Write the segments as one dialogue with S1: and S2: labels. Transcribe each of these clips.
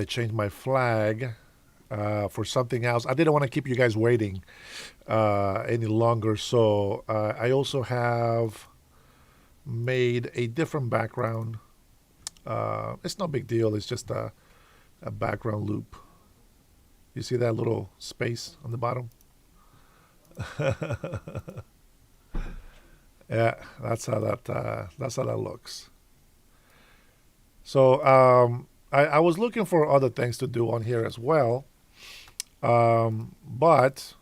S1: I changed my flag for something else. I didn't want to keep you guys waiting any longer, so I also have made a different background. It's no big deal. It's just a background loop. You see that little space on the bottom? Yeah, that's how that looks. So I was looking for other things to do on here as well, but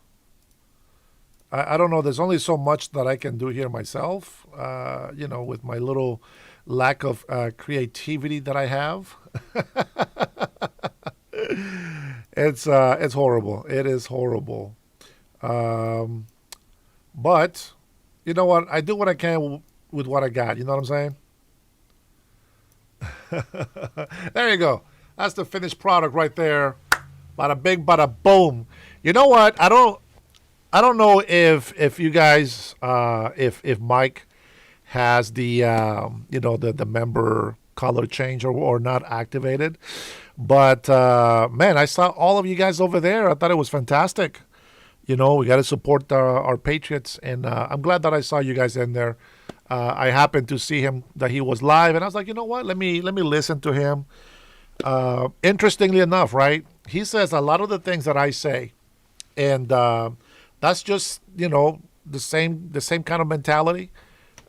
S1: I don't know. There's only so much that I can do here myself. With my little lack of creativity that I have, it's horrible. It is horrible. Um, but you know what? I do what I can with what I got. You know what I'm saying? There you go. That's the finished product right there. Bada bing, bada boom. You know what? I don't know if you guys if Mike has the the member color change or not activated, but man, I saw all of you guys over there. I thought it was fantastic. We got to support our Patriots, and I'm glad that I saw you guys in there. I happened to see him that he was live, and I was like, you know what? Let me listen to him. Interestingly enough, right? He says a lot of the things that I say, and that's just the same kind of mentality,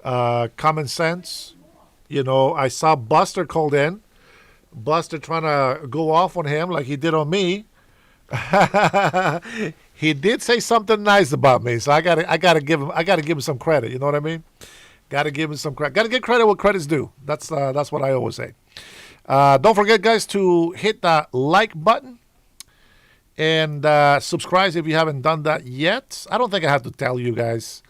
S1: common sense. I saw Buster called in. Buster trying to go off on him like he did on me. He did say something nice about me, so I gotta give him some credit. You know what I mean? Gotta give him some credit. Gotta give credit what credit's due. That's what I always say. Don't forget, guys, to hit that like button and subscribe if you haven't done that yet. I don't think I have to tell you guys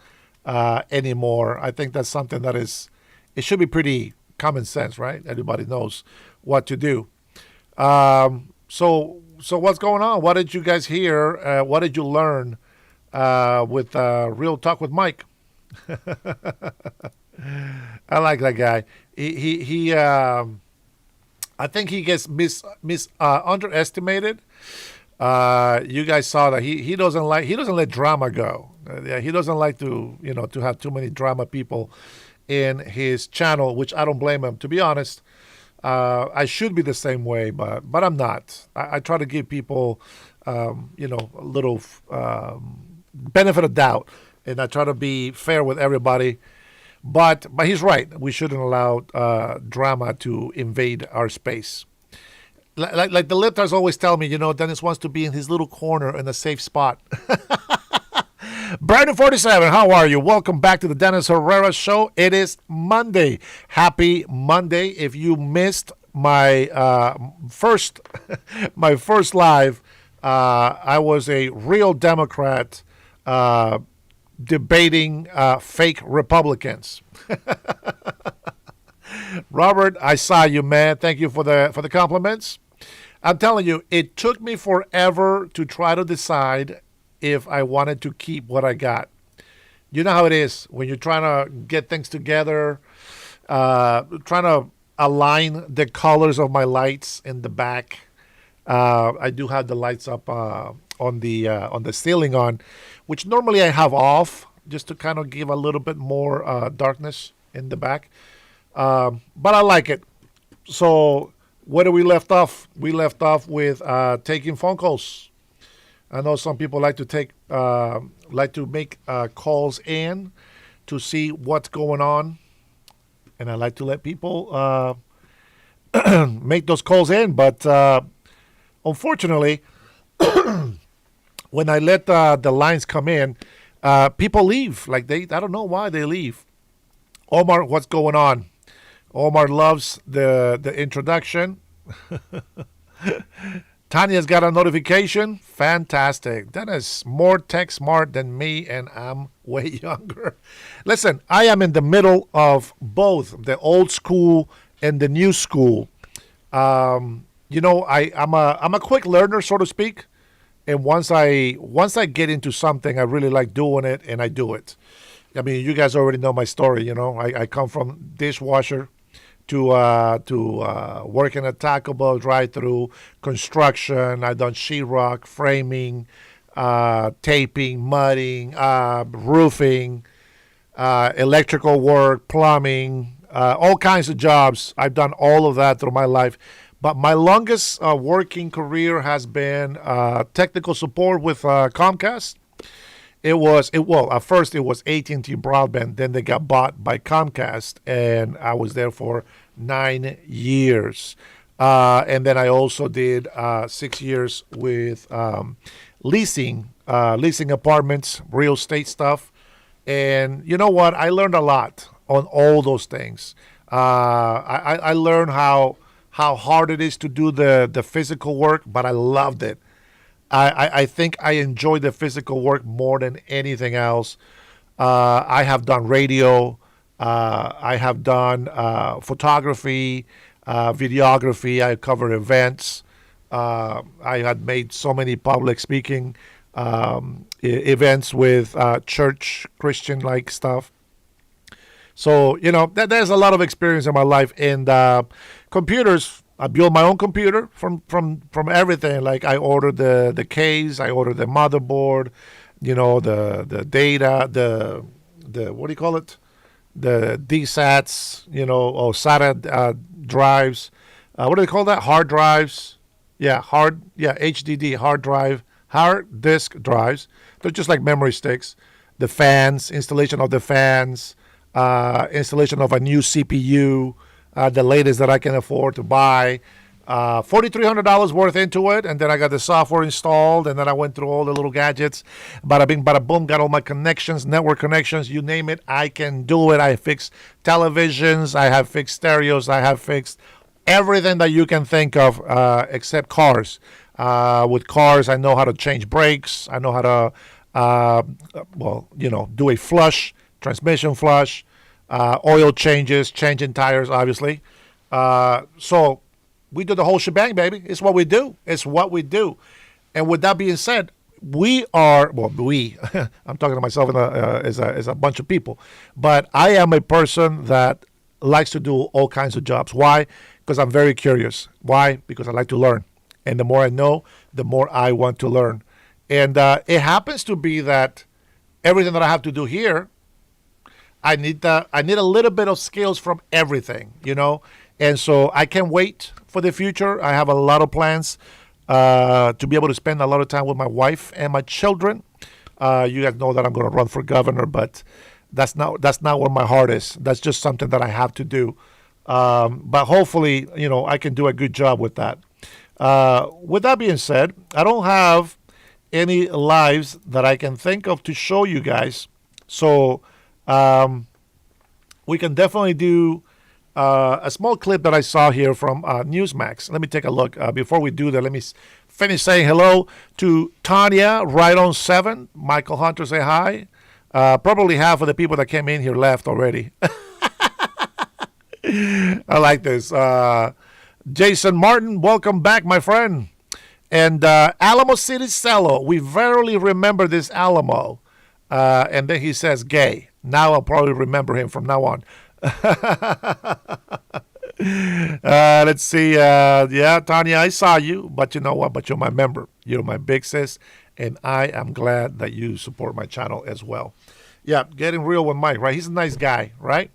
S1: anymore. I think that's something it should be pretty common sense, right? Everybody knows what to do. So what's going on? What did you guys hear? What did you learn with Real Talk with Mike? I like that guy. I think he gets underestimated. You guys saw that he doesn't let drama go. Yeah, he doesn't like to have too many drama people in his channel, which I don't blame him. To be honest, I should be the same way, but I'm not. I try to give people a little benefit of doubt, and I try to be fair with everybody. But he's right. We shouldn't allow drama to invade our space. Like the liptards always tell me, Dennis wants to be in his little corner in a safe spot. Brandon 47, how are you? Welcome back to the Dennis Herrera Show. It is Monday. Happy Monday. If you missed my first my first live, I was a real Democrat debating fake Republicans. Robert, I saw you, man. Thank you for the compliments. I'm telling you, it took me forever to try to decide if I wanted to keep what I got. You know how it is when you're trying to get things together, trying to align the colors of my lights in the back. I do have the lights up on the ceiling which normally I have off just to kind of give a little bit more darkness in the back. But I like it. So where do we left off? We left off with taking phone calls. I know some people like to make calls in to see what's going on, and I like to let people make those calls in. But unfortunately, when I let the lines come in, people leave. I don't know why they leave. Omar, what's going on? Omar loves the introduction. Tanya's got a notification. Fantastic. That is more tech smart than me, and I'm way younger. Listen, I am in the middle of both the old school and the new school. I'm a quick learner, so to speak. And once I get into something, I really like doing it, and I do it. I mean, you guys already know my story. I come from dishwasher to working at Taco Bell drive-through, construction. I've done sheetrock, framing, taping, mudding, roofing, electrical work, plumbing, all kinds of jobs. I've done all of that through my life. But my longest working career has been technical support with Comcast. Well, at first it was AT&T broadband, then they got bought by Comcast, and I was there for 9 years. And then I also did 6 years with leasing apartments, real estate stuff. And you know what? I learned a lot on all those things. I learned how hard it is to do the physical work, but I loved it. I think I enjoy the physical work more than anything else. I have done radio. I have done photography, videography. I covered events. I had made so many public speaking events with church Christian like stuff. So there's a lot of experience in my life. And computers, I built my own computer from everything. Like I ordered the case, I ordered the motherboard, the data, the what do you call it? The DSATs, or SATA drives. What do they call that? Hard drives. Yeah, HDD, hard disk drives. They're just like memory sticks. The fans, installation of the fans, installation of a new CPU, the latest that I can afford to buy. $4,300 worth into it, and then I got the software installed, and then I went through all the little gadgets. Bada bing, bada boom, got all my connections, network connections, you name it, I can do it. I fixed televisions, I have fixed stereos, I have fixed everything that you can think of except cars. With cars, I know how to change brakes. I know how to, do a flush, transmission flush, oil changes, changing tires, obviously. So we do the whole shebang, baby. It's what we do. It's what we do. And with that being said, we are, I'm talking to myself as a bunch of people, but I am a person that likes to do all kinds of jobs. Why? Because I'm very curious. Why? Because I like to learn. And the more I know, the more I want to learn. And it happens to be that everything that I have to do here, I need a little bit of skills from everything, And so I can't wait for the future. I have a lot of plans to be able to spend a lot of time with my wife and my children. You guys know that I'm going to run for governor, but that's not where my heart is. That's just something that I have to do. But hopefully, I can do a good job with that. With that being said, I don't have any lives that I can think of to show you guys. So we can definitely do a small clip that I saw here from Newsmax. Let me take a look. Before we do that, let me finish saying hello to Tanya, right on 7. Michael Hunter, say hi. Probably half of the people that came in here left already. I like this. Jason Martin, welcome back, my friend. And Alamo City Cello, we verily remember this Alamo. And then he says gay. Now I'll probably remember him from now on. Let's see. Yeah, Tanya, I saw you, but you know what? But you're my member. You're my big sis, and I am glad that you support my channel as well. Yeah, getting real with Mike, right? He's a nice guy, right?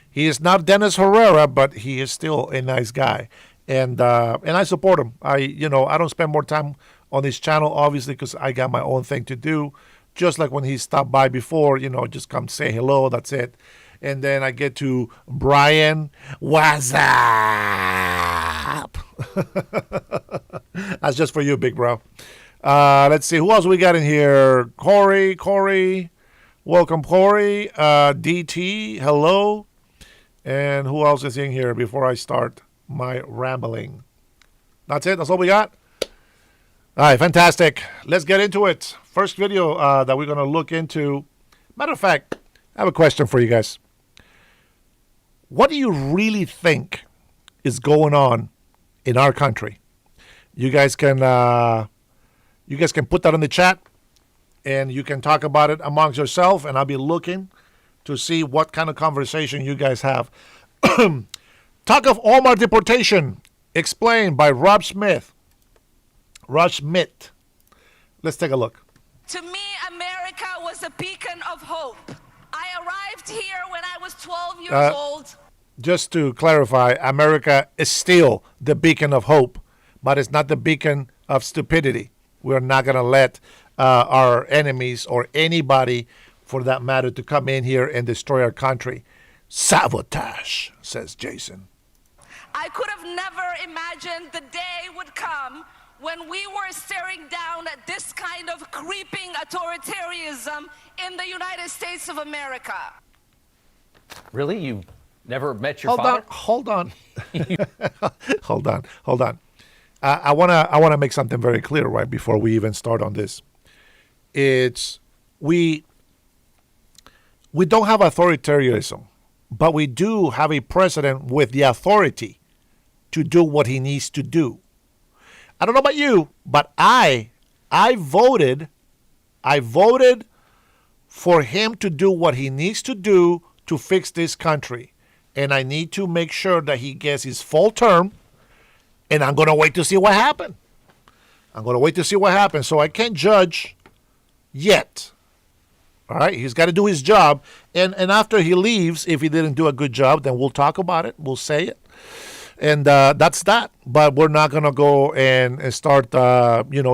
S1: He is not Dennis Herrera, but he is still a nice guy, and I support him. I don't spend more time on his channel, obviously, because I got my own thing to do. Just like when he stopped by before, just come say hello. That's it. And then I get to Brian, what's up? That's just for you, big bro. Let's see. Who else we got in here? Corey. Welcome, Corey. DT, hello. And who else is in here before I start my rambling? That's it. That's all we got. All right, fantastic. Let's get into it. First video that we're going to look into. Matter of fact, I have a question for you guys. What do you really think is going on in our country? You guys can put that in the chat, and you can talk about it amongst yourself, and I'll be looking to see what kind of conversation you guys have. Talk of Omar deportation. Explained by Rob Smith. Rob Schmidt. Let's take a look.
S2: To me, America was a beacon of hope. I arrived here when I was 12 years old.
S1: Just to clarify, America is still the beacon of hope, but it's not the beacon of stupidity. We're not going to let our enemies or anybody, for that matter, to come in here and destroy our country. Sabotage, says Jason.
S2: I could have never imagined the day would come when we were staring down at this kind of creeping authoritarianism in the United States of America.
S3: Really? You never met your father?
S1: Hold on. Hold on. I wanna make something very clear right before we even start on this. It's we don't have authoritarianism, but we do have a president with the authority to do what he needs to do. I don't know about you, but I voted for him to do what he needs to do to fix this country. And I need to make sure that he gets his full term, and I'm going to wait to see what happens. So I can't judge yet. All right, he's got to do his job. And after he leaves, if he didn't do a good job, then we'll talk about it. We'll say it. And that's that. But we're not going to go and start,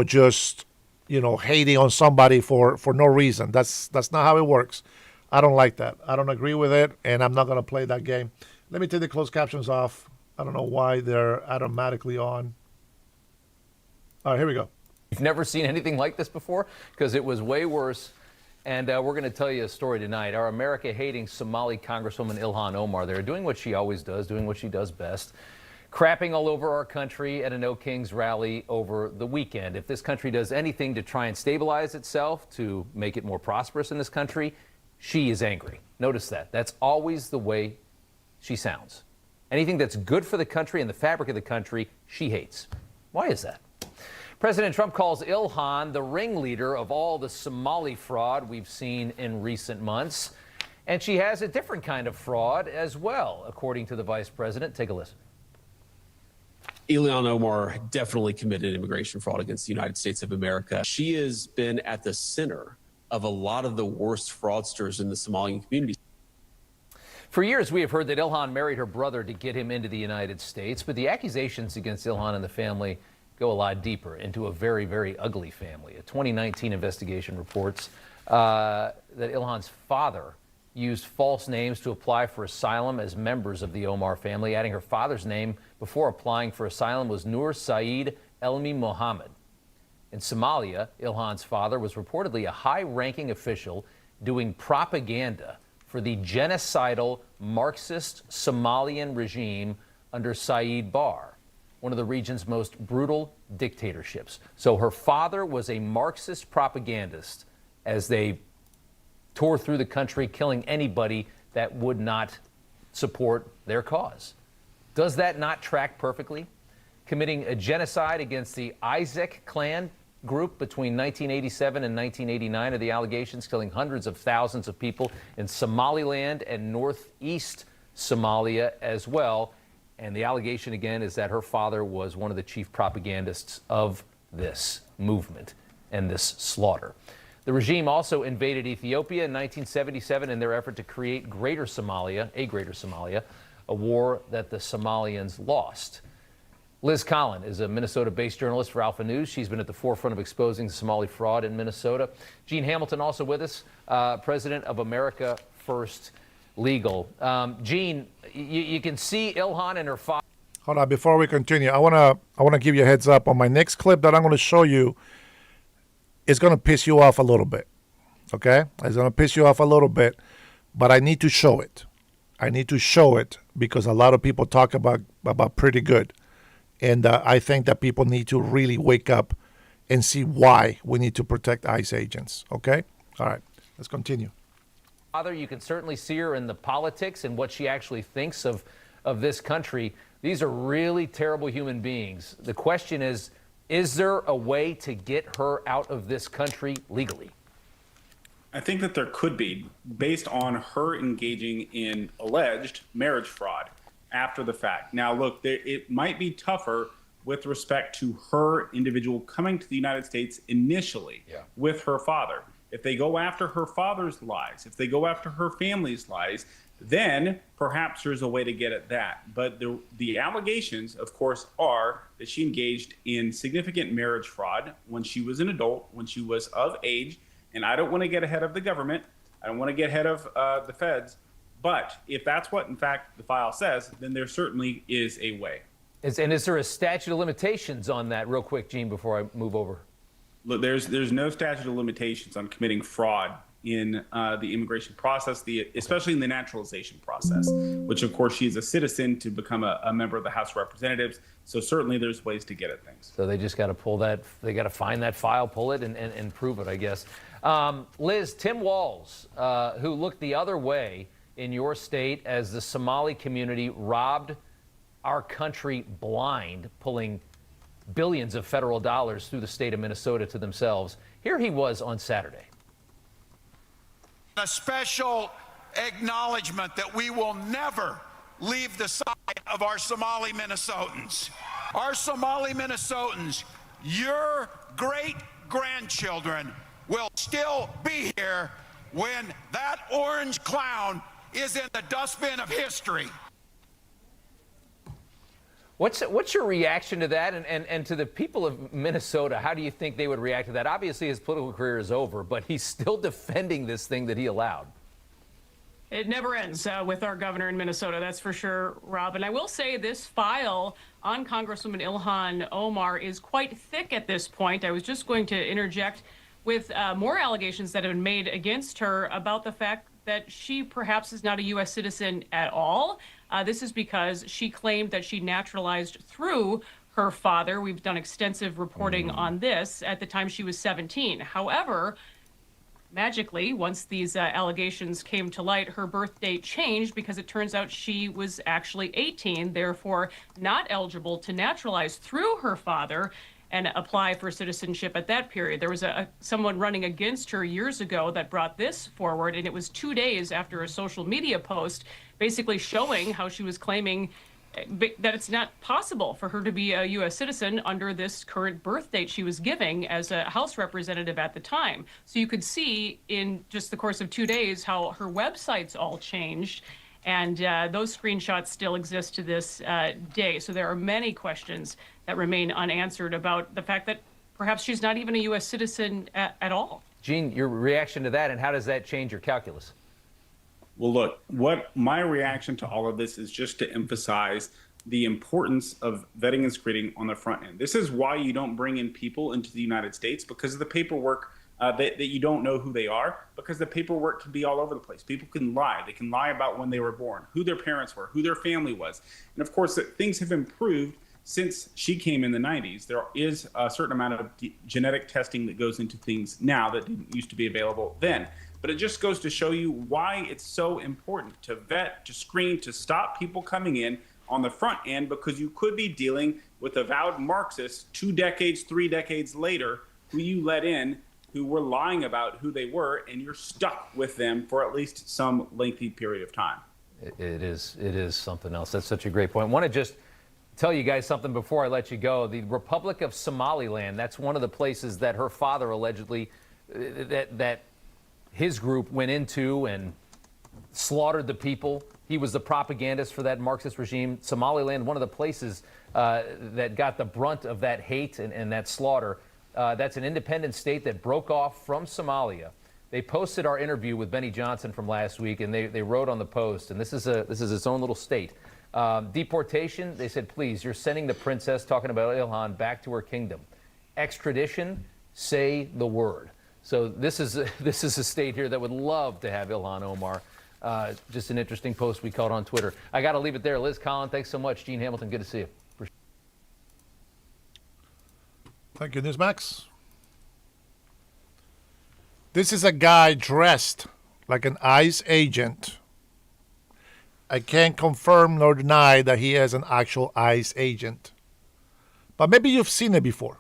S1: just, hating on somebody for no reason. That's not how it works. I don't like that. I don't agree with it, and I'm not going to play that game. Let me take the closed captions off. I don't know why they're automatically on. All right, here we go.
S3: You've never seen anything like this before? Because it was way worse. And we're going to tell you a story tonight. Our America-hating Somali Congresswoman Ilhan Omar there, doing what she always does, doing what she does best, crapping all over our country at a No Kings rally over the weekend. If this country does anything to try and stabilize itself, to make it more prosperous in this country, she is angry. Notice that. That's always the way she sounds. Anything that's good for the country and the fabric of the country, she hates. Why is that? President Trump calls Ilhan the ringleader of all the Somali fraud we've seen in recent months. And she has a different kind of fraud as well, according to the vice president. Take a listen.
S4: Ilhan Omar definitely committed immigration fraud against the United States of America. She has been at the center of a lot of the worst fraudsters in the Somalian community.
S3: For years, we have heard that Ilhan married her brother to get him into the United States, but the accusations against Ilhan and the family go a lot deeper into a very, very ugly family. A 2019 investigation reports that Ilhan's father used false names to apply for asylum as members of the Omar family. Adding her father's name before applying for asylum was Nur Saeed Elmi Mohammed. In Somalia, Ilhan's father was reportedly a high-ranking official doing propaganda for the genocidal Marxist Somalian regime under Saeed Barre, one of the region's most brutal dictatorships. So her father was a Marxist propagandist as they tore through the country, killing anybody that would not support their cause. Does that not track perfectly? Committing a genocide against the Isaac clan group between 1987 and 1989 are the allegations, killing hundreds of thousands of people in Somaliland and northeast Somalia as well. And the allegation, again, is that her father was one of the chief propagandists of this movement and this slaughter. The regime also invaded Ethiopia in 1977 in their effort to create Greater Somalia, a war that the Somalians lost. Liz Collin is a Minnesota-based journalist for Alpha News. She's been at the forefront of exposing Somali fraud in Minnesota. Gene Hamilton also with us, president of America First Legal. Gene, you can see Ilhan and her father.
S1: Hold on, before we continue, I wanna give you a heads up on my next clip that I'm gonna show you. It's gonna piss you off a little bit, okay? It's gonna piss you off a little bit, but I need to show it. I need to show it because a lot of people talk about pretty good. And I think that people need to really wake up and see why we need to protect ICE agents. Okay? All right. Let's continue.
S3: Father, you can certainly see her in the politics and what she actually thinks of this country. These are really terrible human beings. The question is there a way to get her out of this country legally?
S5: I think that there could be, based on her engaging in alleged marriage fraud. after the fact. Now, look, it might be tougher with respect to her individual coming to the United States initially with her father. If they go after her father's lies, if they go after her family's lies, then perhaps there's a way to get at that. But the allegations, of course, are that she engaged in significant marriage fraud when she was an adult, when she was of age. And I don't want to get ahead of the government. I don't want to get ahead of the feds. But if that's what, in fact, the file says, then there certainly is a way.
S3: And is there a statute of limitations on that, real quick, Gene, before I move over?
S5: Look, there's no statute of limitations on committing fraud in the immigration process, especially in the naturalization process, which, of course, she's a citizen to become a member of the House of Representatives. So certainly there's ways to get at things.
S3: So they just got to pull that, they got to find that file, pull it, and prove it, I guess. Liz, Tim Walz, who looked the other way in your state as the Somali community robbed our country blind, pulling billions of federal dollars through the state of Minnesota to themselves. Here he was on Saturday.
S6: A special acknowledgement that we will never leave the side of our Somali Minnesotans. Our Somali Minnesotans, your great-grandchildren will still be here when that orange clown is in the dustbin of history.
S3: What's your reaction to that? And to the people of Minnesota, how do you think they would react to that? Obviously, his political career is over, but he's still defending this thing that he allowed.
S7: It never ends with our governor in Minnesota, that's for sure, Rob. And I will say this file on Congresswoman Ilhan Omar is quite thick at this point. I was just going to interject with more allegations that have been made against her about the fact that she perhaps is not a U.S. citizen at all. This is because she claimed that she naturalized through her father. We've done extensive reporting on this at the time she was 17. However, magically, once these allegations came to light, her birth date changed because it turns out she was actually 18, therefore not eligible to naturalize through her father and apply for citizenship at that period. There was someone running against her years ago that brought this forward, and it was 2 days after a social media post basically showing how she was claiming that it's not possible for her to be a U.S. citizen under this current birth date she was giving as a House representative at the time. So you could see in just the course of 2 days how her websites all changed, and those screenshots still exist to this day. So there are many questions that remain unanswered about the fact that perhaps she's not even a U.S. citizen at all.
S3: Gene, your reaction to that, and how does that change your calculus?
S5: Well, look, what my reaction to all of this is just to emphasize the importance of vetting and screening on the front end. This is why you don't bring in people into the United States, because of the paperwork that you don't know who they are, because the paperwork can be all over the place. People can lie. They can lie about when they were born, who their parents were, who their family was. And of course, things have improved since she came in the 90s. There is a certain amount of genetic testing that goes into things now that didn't used to be available then. But it just goes to show you why it's so important to vet, to screen, to stop people coming in on the front end, because you could be dealing with avowed Marxists 2 decades, 3 decades later, who you let in, who were lying about who they were, and you're stuck with them for at least some lengthy period of time.
S3: It is something else. That's such a great point. I want to just tell you guys something before I let you go. The Republic of Somaliland, that's one of the places that her father allegedly, that his group went into and slaughtered the people. He was the propagandist for that Marxist regime. Somaliland, one of the places that got the brunt of that hate and that slaughter. That's an independent state that broke off from Somalia. They posted our interview with Benny Johnson from last week, and they wrote on the post, and this is its own little state. Deportation, they said, please, you're sending the princess, talking about Ilhan, back to her kingdom. Extradition, say the word. So this is a state here that would love to have Ilhan Omar. Just an interesting post we caught on Twitter. I got to leave it there. Liz Collin, thanks so much. Gene Hamilton, good to see you.
S1: Thank you, Newsmax. This is a guy dressed like an ICE agent. I can't confirm nor deny that he is an actual ICE agent. But maybe you've seen it before.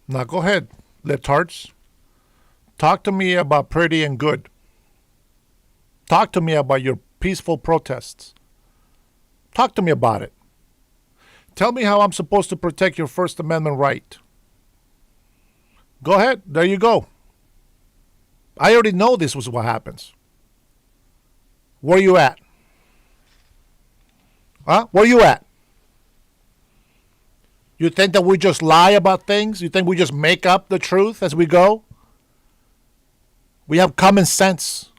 S1: Now go ahead, Tarts. Talk to me about pretty and good. Talk to me about your peaceful protests. Talk to me about it. Tell me how I'm supposed to protect your First Amendment right. Go ahead. There you go. I already know this was what happens. Where you at? Huh? Where you at? You think that we just lie about things? You think we just make up the truth as we go? We have common sense.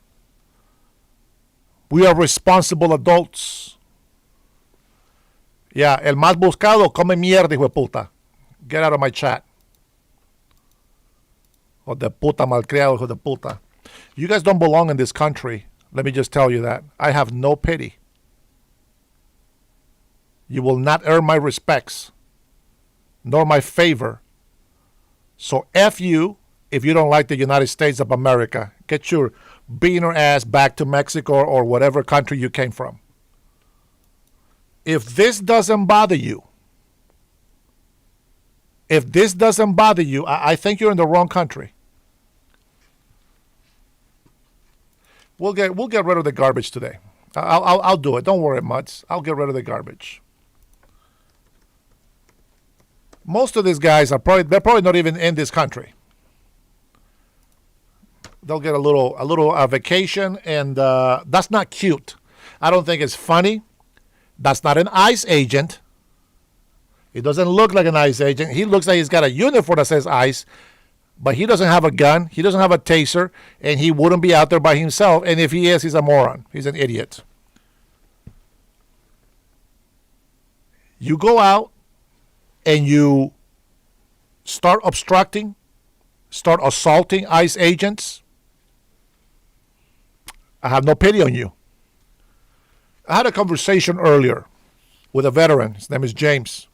S1: We are responsible adults. Yeah, el más buscado come mierda, hijo de puta. Get out of my chat. Hijo de puta malcriado, hijo de puta. You guys don't belong in this country. Let me just tell you that. I have no pity. You will not earn my respects, nor my favor. So F you if you don't like the United States of America. Get your beaner ass back to Mexico or whatever country you came from. If this doesn't bother you, I think you're in the wrong country. We'll get rid of the garbage today. I'll do it. Don't worry, Muds. I'll get rid of the garbage. Most of these guys they're probably not even in this country. They'll get a little vacation, and that's not cute. I don't think it's funny. That's not an ICE agent. He doesn't look like an ICE agent. He looks like he's got a uniform that says ICE, but he doesn't have a gun. He doesn't have a taser, and he wouldn't be out there by himself. And if he is, he's a moron. He's an idiot. You go out and you start obstructing, start assaulting ICE agents, I have no pity on you. I had a conversation earlier with a veteran. His name is James.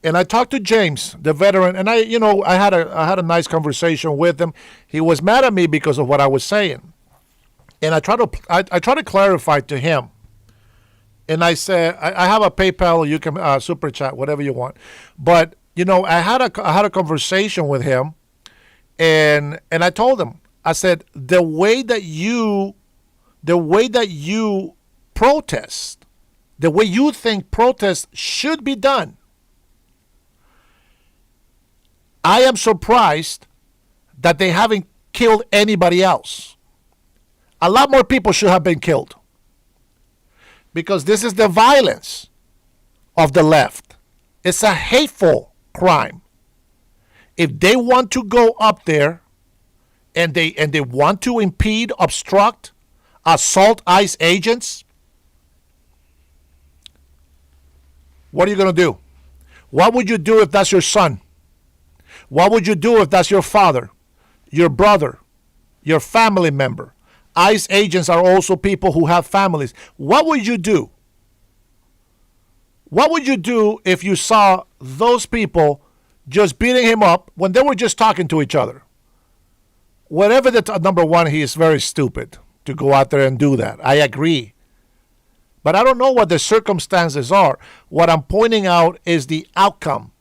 S1: And I talked to James, the veteran, and I had a nice conversation with him. He was mad at me because of what I was saying. And I tried to clarify to him. And I said, I have a PayPal, you can super chat, whatever you want. But, I had a conversation with him, and I told him, I said, the way that you protest, the way you think protest should be done, I am surprised that they haven't killed anybody else. A lot more people should have been killed. Because this is the violence of the left. It's a hateful crime. If they want to go up there and they want to impede, obstruct, assault ICE agents, what are you going to do? What would you do if that's your son? What would you do if that's your father, your brother, your family member? ICE agents are also people who have families. What would you do? What would you do if you saw those people just beating him up when they were just talking to each other? Whatever number one, he is very stupid to go out there and do that. I agree. But I don't know what the circumstances are. What I'm pointing out is the outcome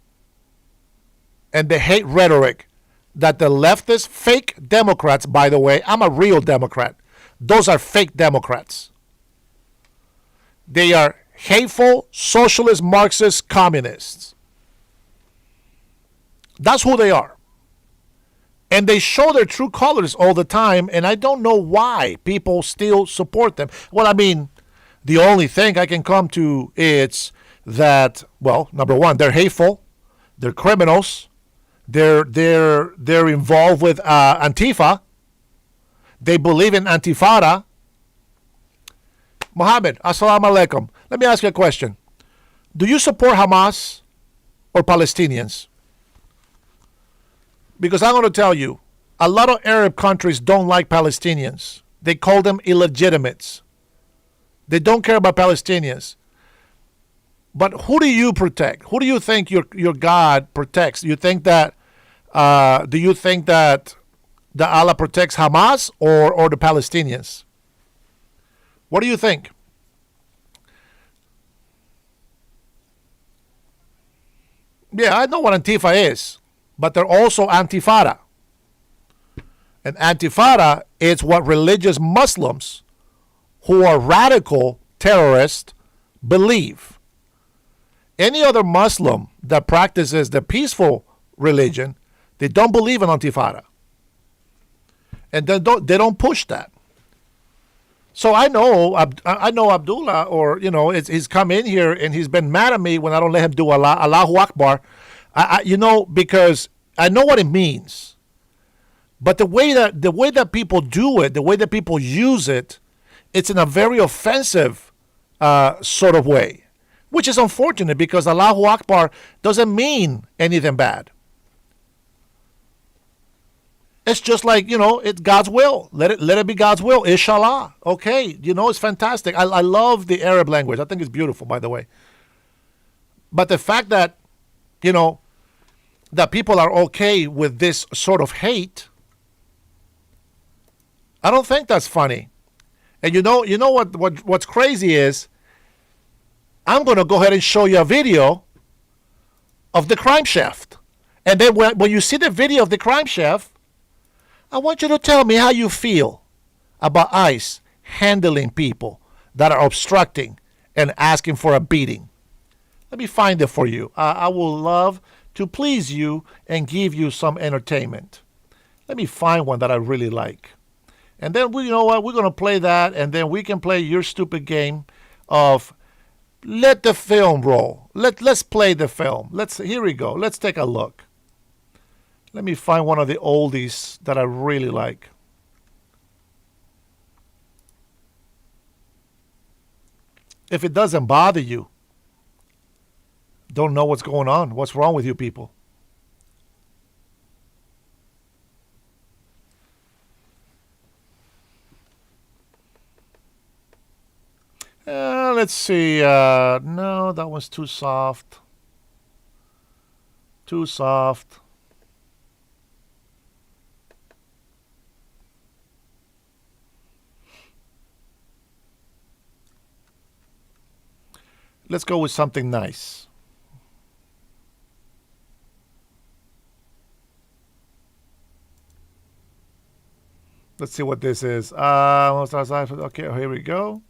S1: and the hate rhetoric that the leftist fake Democrats, by the way, I'm a real Democrat. Those are fake Democrats. They are hateful, socialist, Marxist, communists. That's who they are. And they show their true colors all the time, and I don't know why people still support them. Well, I mean, the only thing I can come to is that, well, number one, they're hateful, they're criminals, they're involved with Antifa, they believe in Antifada. Mohammed, assalamu alaikum. Let me ask you a question. Do you support Hamas or Palestinians? Because I'm going to tell you, a lot of Arab countries don't like Palestinians. They call them illegitimates. They don't care about Palestinians. But who do you protect? Who do you think your God protects? Do you think that the Allah protects Hamas or the Palestinians? What do you think? Yeah, I know what Antifa is, but they're also Antifada. And Antifada is what religious Muslims who are radical terrorists believe. Any other Muslim that practices the peaceful religion, they don't believe in Antifada. And they don't push that. So I know Abdullah, or he's come in here and he's been mad at me when I don't let him do Allahu Akbar, because I know what it means. But the way that people do it, the way that people use it, it's in a very offensive sort of way, which is unfortunate because Allahu Akbar doesn't mean anything bad. It's just like, it's God's will. Let it be God's will. Inshallah. Okay. It's fantastic. I love the Arab language. I think it's beautiful, by the way. But the fact that, that people are okay with this sort of hate, I don't think that's funny. And what's crazy is, I'm going to go ahead and show you a video of the crime chef. And then when you see the video of the crime chef, I want you to tell me how you feel about ICE handling people that are obstructing and asking for a beating. Let me find it for you. I will love to please you and give you some entertainment. Let me find one that I really like. And then, we're going to play that, and then we can play your stupid game of let the film roll. Let's play the film. Here we go. Let's take a look. Let me find one of the oldies that I really like. If it doesn't bother you, don't know what's going on. What's wrong with you people? Let's see. No, that one's too soft. Too soft. Let's go with something nice. Let's see what this is. Okay, here we go.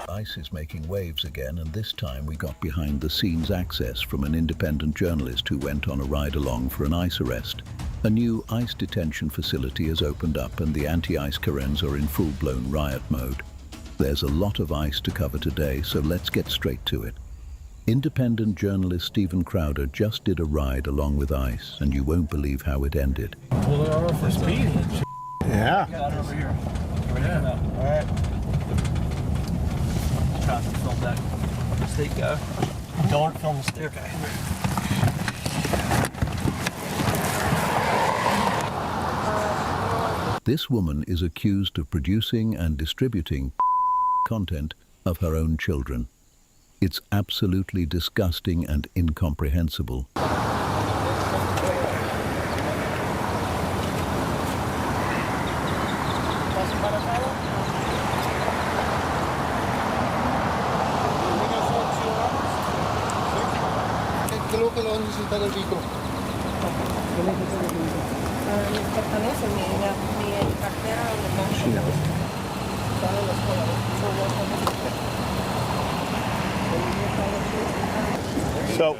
S8: ICE is making waves again, and this time we got behind-the-scenes access from an independent journalist who went on a ride-along for an ICE arrest. A new ICE detention facility has opened up, and the anti-ICE Karens are in full-blown riot mode. There's a lot of ICE to cover today, so let's get straight to it. Independent journalist Stephen Crowder just did a ride along with ICE, and you won't believe how it ended.
S9: Pull it over for speeding.
S10: Yeah.
S9: Got it over here. Yeah. All right. Try to film that mistake, guy. Don't film the stick. Okay.
S8: This woman is accused of producing and distributing content of her own children. It's absolutely disgusting and incomprehensible.
S10: So,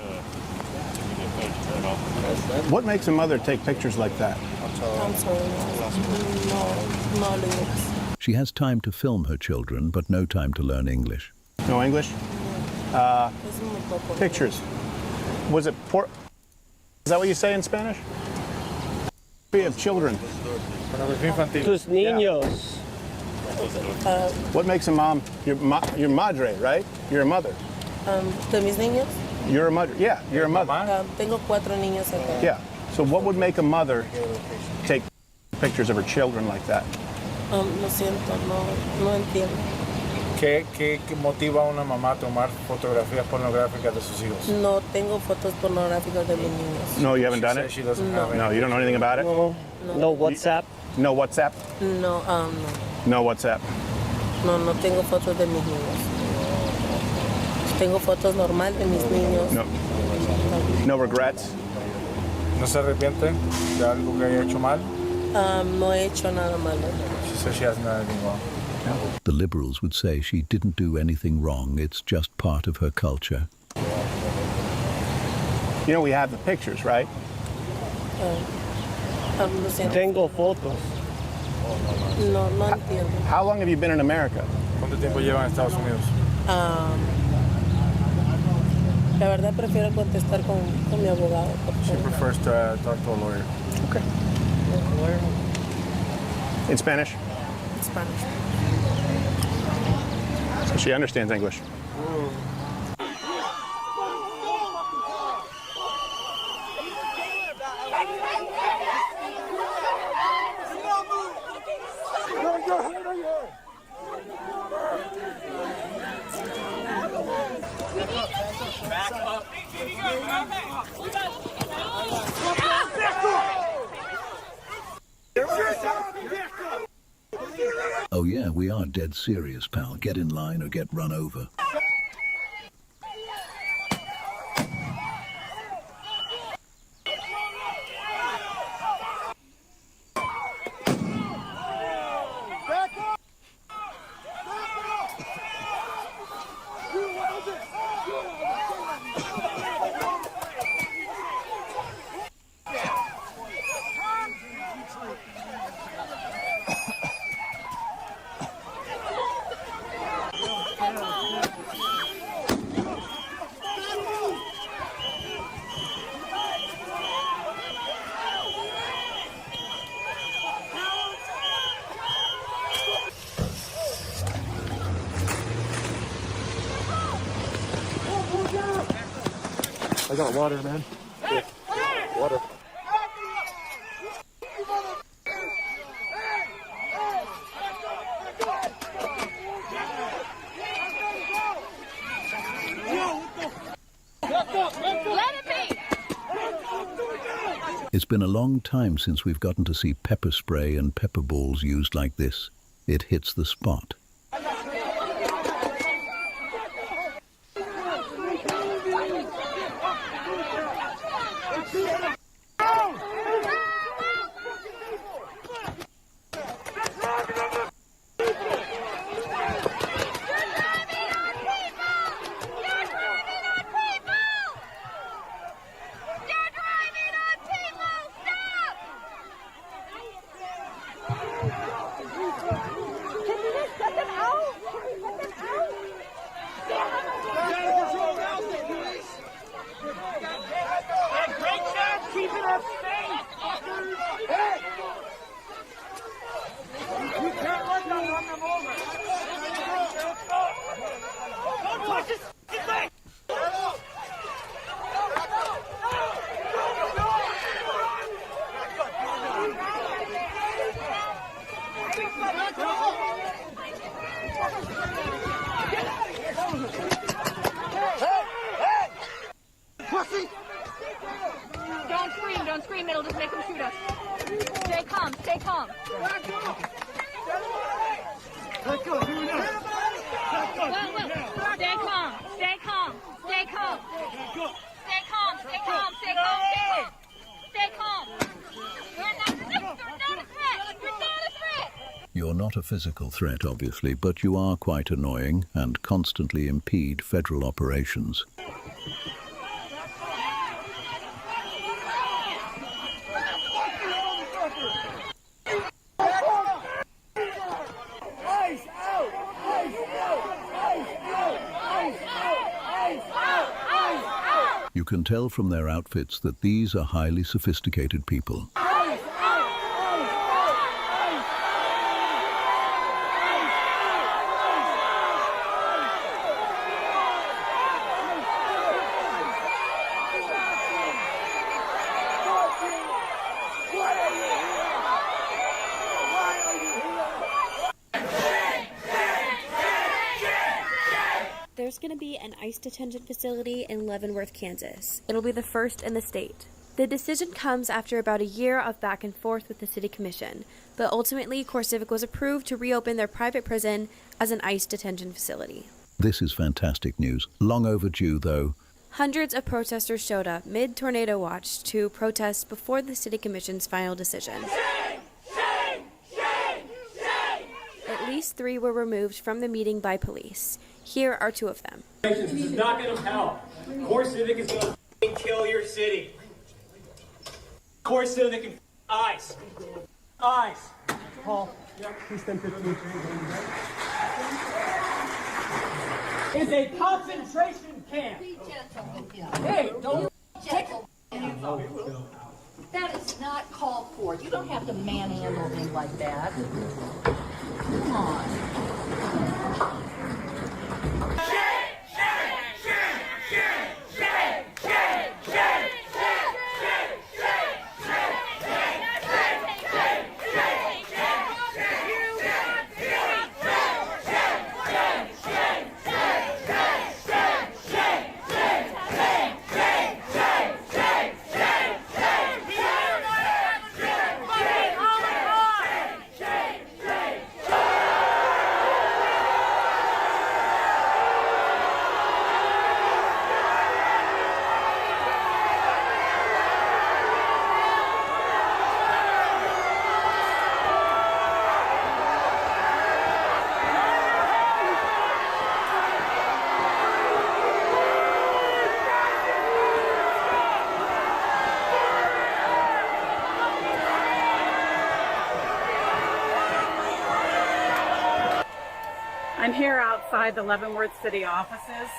S10: What makes a mother take pictures like that?
S11: I'm sorry. No hablo inglés.
S8: She has time to film her children, but no time to learn English.
S10: No English? Pictures. Was it Is that what you say in Spanish? We have children.
S9: Tus niños.
S10: What makes a mom? Your madre, right? You're a mother.
S11: ¿De mis niños?
S10: You're a mother. Yeah, you're a mother.
S11: Tengo 4 niños acá.
S10: Yeah. So what would make a mother take pictures of her children like that?
S11: Lo siento, no entiendo.
S12: ¿Qué motiva a una mamá a tomar fotografías pornográficas de sus hijos?
S11: No tengo fotos pornográficas de mis niños.
S10: No, you haven't done it?
S12: She doesn't have
S10: No, you don't know anything about it?
S9: No WhatsApp.
S10: No WhatsApp?
S11: No, no.
S10: No WhatsApp.
S11: No tengo fotos de mis niños. Tengo fotos normales de mis niños.
S10: No. No regrets?
S12: ¿No se arrepiente de algo que haya hecho mal?
S11: No he hecho nada malo.
S12: She says she hasn't done anything wrong.
S8: The Liberals would say she didn't do anything wrong, it's just part of her culture.
S10: You know, we have the pictures, right?
S11: Lo siento.
S9: Tengo fotos.
S11: No entiendo.
S10: How long have you been in America?
S12: ¿Cuánto tiempo llevan en Estados Unidos?
S11: La verdad prefiero contestar con mi abogado.
S12: She prefers to talk to a lawyer.
S10: Okay. In Spanish?
S11: Spanish.
S10: So she understands English.
S8: Oh yeah, we are dead serious, pal. Get in line or get run over.
S12: I got water, man. Water.
S8: It's been a long time since we've gotten to see pepper spray and pepper balls used like this. It hits the spot.
S13: Don't scream, it'll just make them shoot us. Stay calm, stay calm. Let's go. Stay calm, stay calm, stay calm. Stay calm, stay calm, stay calm, stay calm. You're not a threat. You're not a threat.
S8: You're not a physical threat, obviously, but you are quite annoying and constantly impede federal operations. You can tell from their outfits that these are highly sophisticated people.
S14: There's going to be an ICE detention facility in Leavenworth, Kansas. It'll be the first in the state. The decision comes after about a year of back and forth with the city commission, but ultimately CoreCivic was approved to reopen their private prison as an ICE detention facility.
S8: This is fantastic news. Long overdue, though.
S14: Hundreds of protesters showed up mid-tornado watch to protest before the city commission's final decision. At least 3 were removed from the meeting by police. Here are 2 of them.
S15: This is not going to help. CoreCivic is going to kill your city. CoreCivic and ICE. ICE.
S9: Paul, please stand 15.
S15: It's a concentration camp. Hey, don't take
S16: That is not called for. You don't have to manhandle me like that. Come on.
S17: I'm here outside the Leavenworth City offices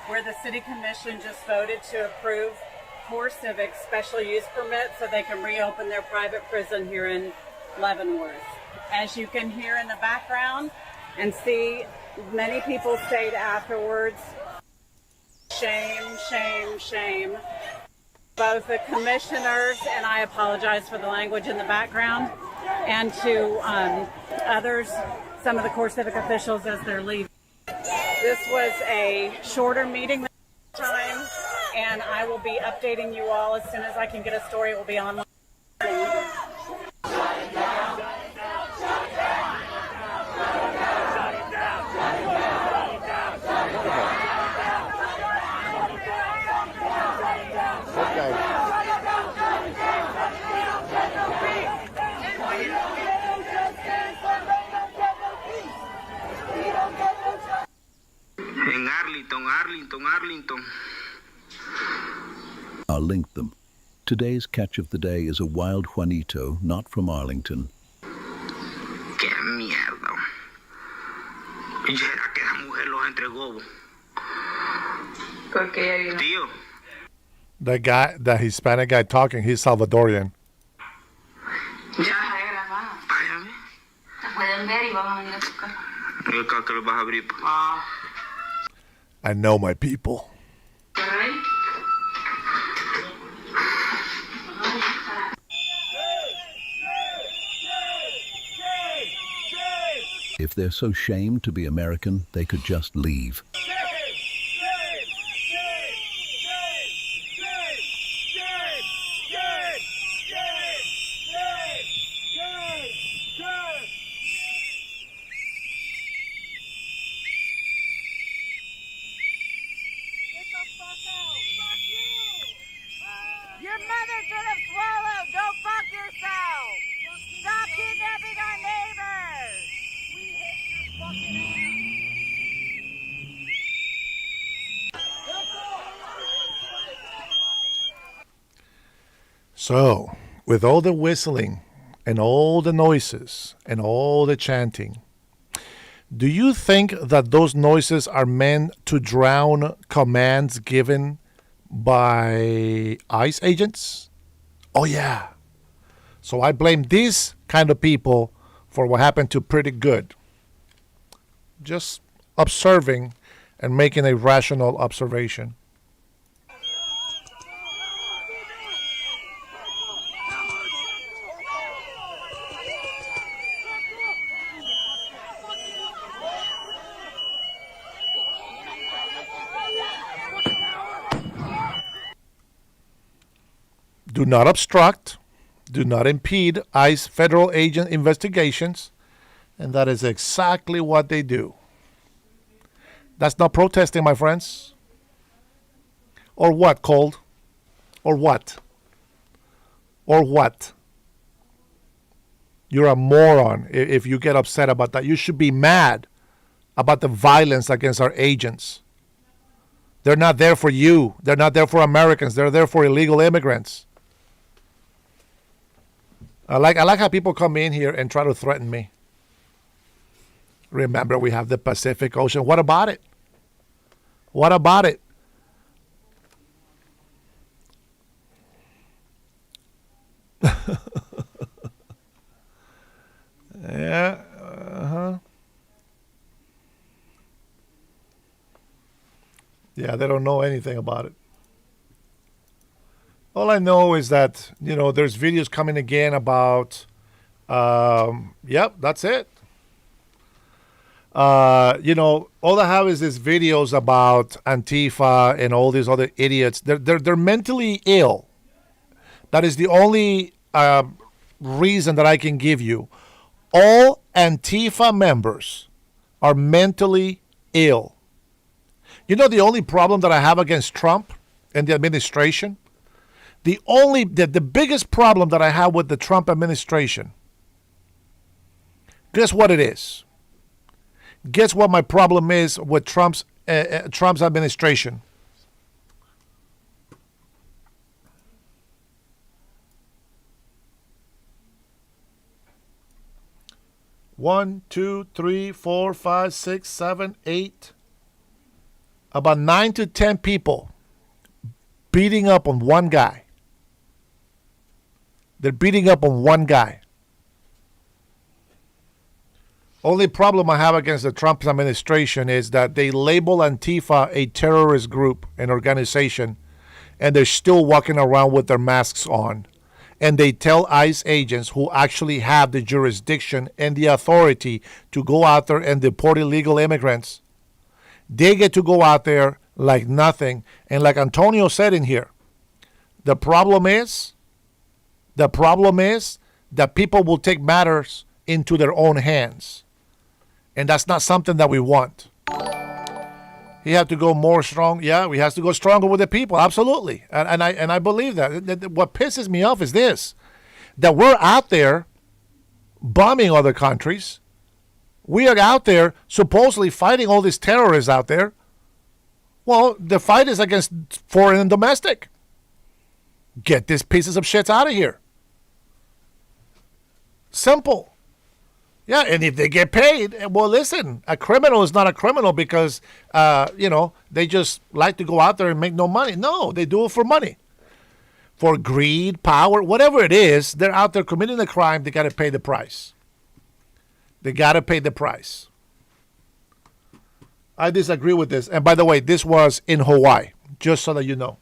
S17: where the City Commission just voted to approve CoreCivic's special use permit so they can reopen their private prison here in Leavenworth. As you can hear in the background and see, many people stayed afterwards. Shame, shame, shame. Both the commissioners, and I apologize for the language in the background, and to others, some of the CoreCivic officials as they're leaving. This was a shorter meeting this time, and I will be updating you all as soon as I can get a story. It will be online.
S18: En Arlington.
S8: I'll link them. Today's catch of the day is a wild Juanito, not from Arlington.
S18: Qué mierda. ¿Y será que esa mujer los entregó?
S16: Porque
S18: Tío.
S1: The Hispanic guy talking, he's Salvadorian.
S16: ya Herrera va.
S18: Váyame.
S16: Te pueden ver y vamos a venir a tocar.
S18: ¿Qué caso que los vas a abrir?
S1: I know my people.
S8: If they're so shamed to be American, they could just leave.
S13: Your mother should have swallowed. Go fuck yourself. Stop kidnapping our neighbors. We hate your fucking ass.
S1: So, with all the whistling and all the noises and all the chanting, do you think that those noises are meant to drown commands given by ICE agents? Oh, yeah. So I blame these kind of people for what happened to Pretty Good. Just observing and making a rational observation. Do not obstruct. Do not impede ICE federal agent investigations. And that is exactly what they do. That's not protesting, my friends. Or what, Cold? Or what? Or what? You're a moron if you get upset about that. You should be mad about the violence against our agents. They're not there for you. They're not there for Americans. They're there for illegal immigrants. I like how people come in here and try to threaten me. Remember, we have the Pacific Ocean. What about it? What about it? Yeah. Yeah, they don't know anything about it. All I know is that, there's videos coming again about, yep, that's it. All I have is these videos about Antifa and all these other idiots. They're mentally ill. That is the only reason that I can give you. All Antifa members are mentally ill. The only problem that I have against Trump and the administration, the biggest problem that I have with the Trump administration, guess what it is? Guess what my problem is with Trump's administration? One, two, three, four, five, six, 7, 8. About 9 to 10 people beating up on one guy. They're beating up on one guy. Only problem I have against the Trump administration is that they label Antifa a terrorist group, an organization, and they're still walking around with their masks on. And they tell ICE agents who actually have the jurisdiction and the authority to go out there and deport illegal immigrants. They get to go out there like nothing. And like Antonio said in here, the problem is that people will take matters into their own hands. And that's not something that we want. He had to go more strong. Yeah, we have to go stronger with the people. Absolutely. And I believe that. What pisses me off is this, that we're out there bombing other countries. We are out there supposedly fighting all these terrorists out there. Well, the fight is against foreign and domestic. Get these pieces of shit out of here. Simple. Yeah, and if they get paid, well, listen, a criminal is not a criminal because, they just like to go out there and make no money. No, they do it for money. For greed, power, whatever it is, they're out there committing a crime. They got to pay the price. They got to pay the price. I disagree with this. And by the way, this was in Hawaii, just so that you know.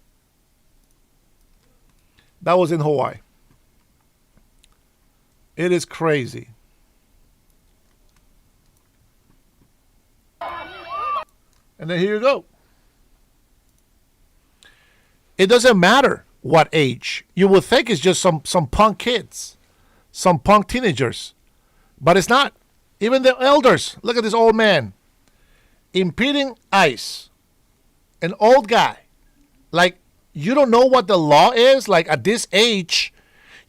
S1: That was in Hawaii. It is crazy. And then here you go. It doesn't matter what age. You would think it's just some punk kids, some punk teenagers. But it's not. Even the elders. Look at this old man impeding ICE. An old guy. Like, you don't know what the law is? Like, at this age,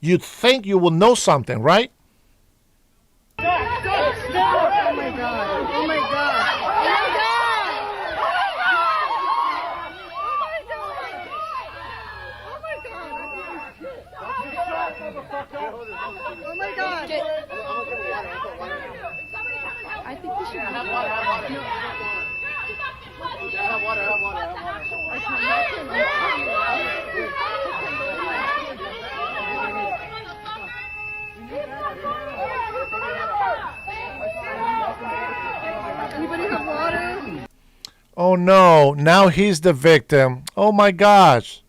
S1: you'd think you will know something, right?
S13: Oh my God. Oh my God. Oh my God. I think we should have water. Have water.
S19: Anybody have water?
S1: Oh no, now he's the victim. Oh my gosh.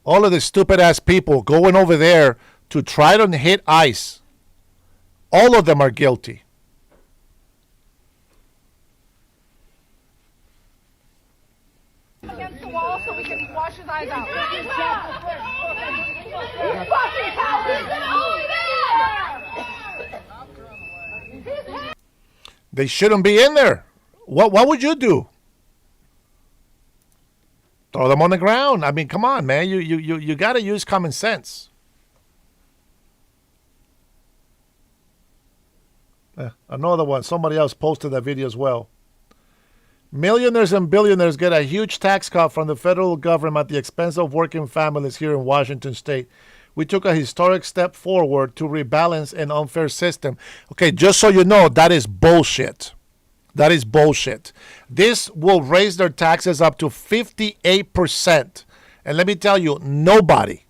S1: All of the stupid ass people going over there to try to hit ICE. All of them are guilty.
S19: Against the wall so we can wash his eyes out. You fucking cowards!
S1: They shouldn't be in there. What would you do? Throw them on the ground. I mean, come on, man. You got to use common sense. Another one. Somebody else posted that video as well. Millionaires and billionaires get a huge tax cut from the federal government at the expense of working families here in Washington state. We took a historic step forward to rebalance an unfair system. Okay, just so you know, that is bullshit. That is bullshit. This will raise their taxes up to 58%. And let me tell you, nobody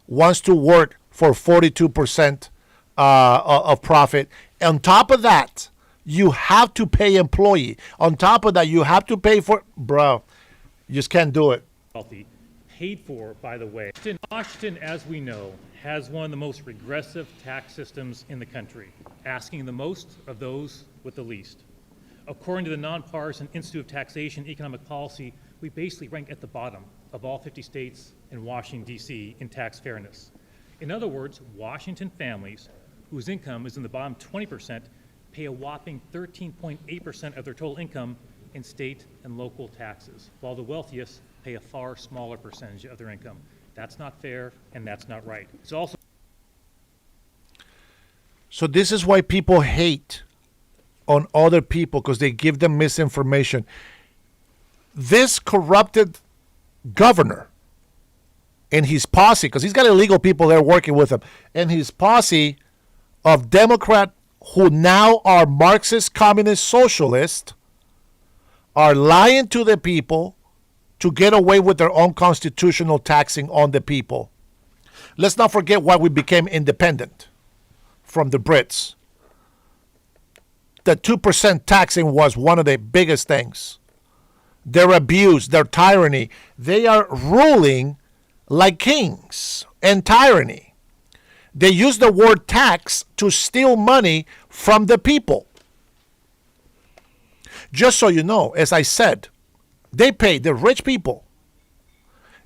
S1: wants to work for 42% of profit. On top of that, you have to pay employee. On top of that, you have to pay for, bro, you just can't do it.
S20: Paid for, by the way. Washington, as we know, has one of the most regressive tax systems in the country, asking the most of those with the least. According to the Nonpartisan Institute of Taxation and Economic Policy, we basically rank at the bottom of all 50 states and Washington, D.C. in tax fairness. In other words, Washington families whose income is in the bottom 20% pay a whopping 13.8% of their total income in state and local taxes, while the wealthiest pay a far smaller percentage of their income. That's not fair, and that's not right. It's also.
S1: So this is why people hate on other people, because they give them misinformation. This corrupted governor and his posse, because he's got illegal people there working with him, and his posse of Democrat who now are Marxist, communist, socialist, are lying to the people to get away with their unconstitutional taxing on the people. Let's not forget why we became independent from the Brits. The 2% taxing was one of the biggest things. Their abuse, their tyranny. They are ruling like kings and tyranny. They use the word tax to steal money from the people. Just so you know, as I said, they pay the rich people.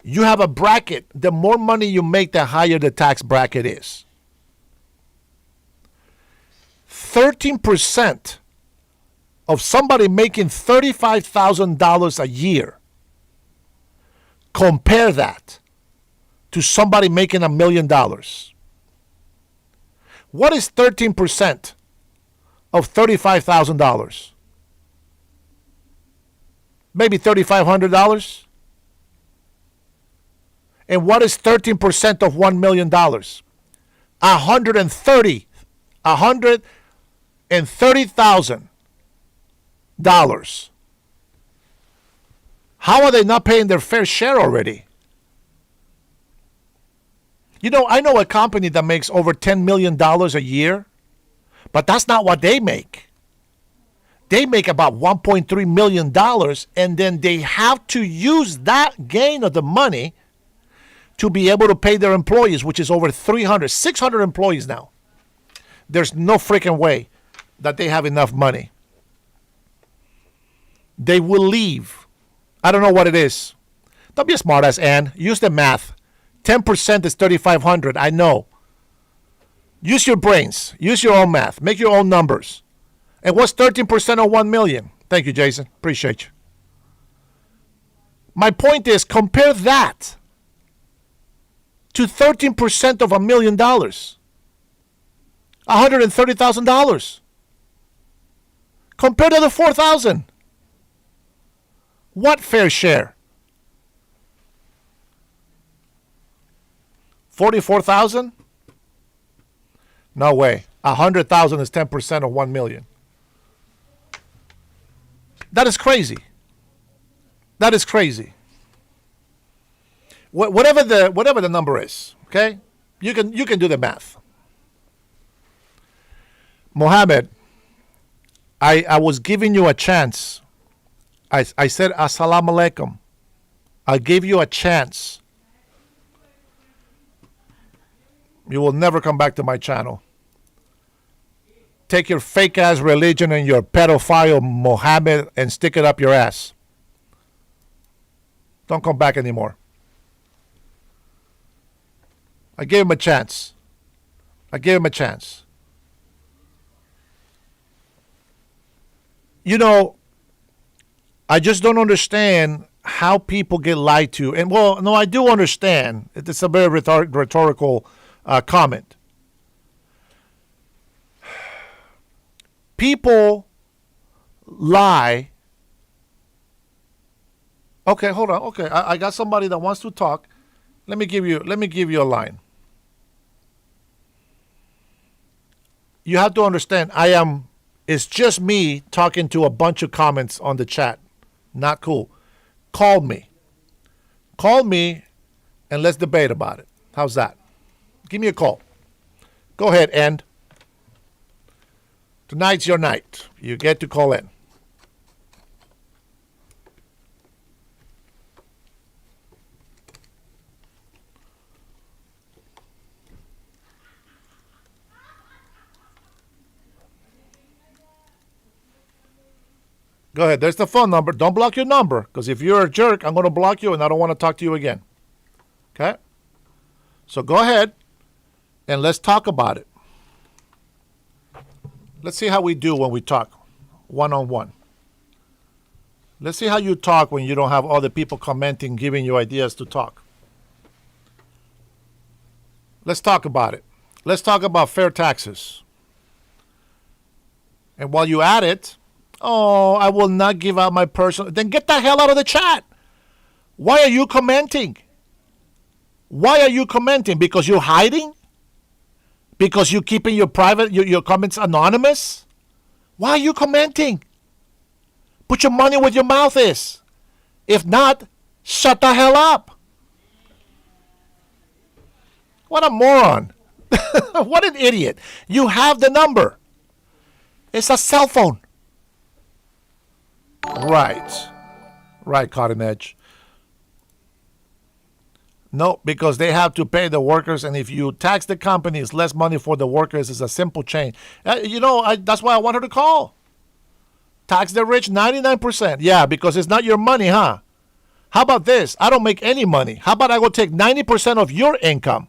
S1: You have a bracket. The more money you make, the higher the tax bracket is. 13% of somebody making $35,000 a year. Compare that to somebody making $1 million. What is 13% of $35,000? Maybe $3,500. And what is 13% of $1 million? $130,000. How are they not paying their fair share already? You know, I know a company that makes over $10 million a year, but that's not what they make. They make about $1.3 million, and then they have to use that gain of the money to be able to pay their employees, which is over 600 employees now. There's no freaking way that they have enough money. They will leave. I don't know what it is. Don't be a smartass, Ann. Use the math. 10% is 3,500. I know. Use your brains. Use your own math. Make your own numbers. And what's 13% of 1 million? Thank you, Jason. Appreciate you. My point is, compare that to 13% of $1 million. $130,000. Compare to the $4,000. What fair share? 44,000? No way. 100,000 is 10% of 1 million. That is crazy. That is crazy. Whatever the number is, okay? You can do the math. Mohammed, I was giving you a chance. I said assalamu alaikum. I gave you a chance. You will never come back to my channel. Take your fake ass religion and your pedophile Mohammed and stick it up your ass. Don't come back anymore. I gave him a chance. I gave him a chance. You know, I just don't understand how people get lied to. And, well, no, I do understand. It's a very rhetorical comment. People lie. Okay, hold on. Okay, I got somebody that wants to talk. Let me give you a line. You have to understand, it's just me talking to a bunch of comments on the chat. Not cool. Call me. Call me and let's debate about it. How's that? Give me a call. Go ahead, and tonight's your night. You get to call in. Go ahead. There's the phone number. Don't block your number, because if you're a jerk, I'm going to block you and I don't want to talk to you again. Okay? So go ahead and let's talk about it. Let's see how we do when we talk one-on-one. Let's see how you talk when you don't have other people commenting, giving you ideas to talk. Let's talk about it. Let's talk about fair taxes. And while you at it, oh, I will not give out my personal. Then get the hell out of the chat. Why are you commenting? Why are you commenting? Because you're hiding? Because you're keeping your your comments anonymous? Why are you commenting? Put your money where your mouth is. If not, shut the hell up. What a moron. What an idiot. You have the number. It's a cell phone. Right. Right, Cotton Edge. No, because they have to pay the workers, and if you tax the companies, less money for the workers is a simple change. That's why I want her to call. Tax the rich 99%. Yeah, because it's not your money, huh? How about this? I don't make any money. How about I go take 90% of your income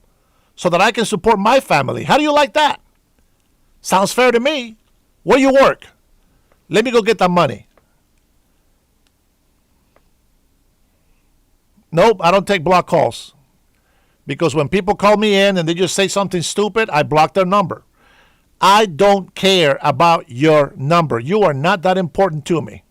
S1: so that I can support my family? How do you like that? Sounds fair to me. Where you work? Let me go get that money. Nope, I don't take block calls. Because when people call me in and they just say something stupid, I block their number. I don't care about your number. You are not that important to me.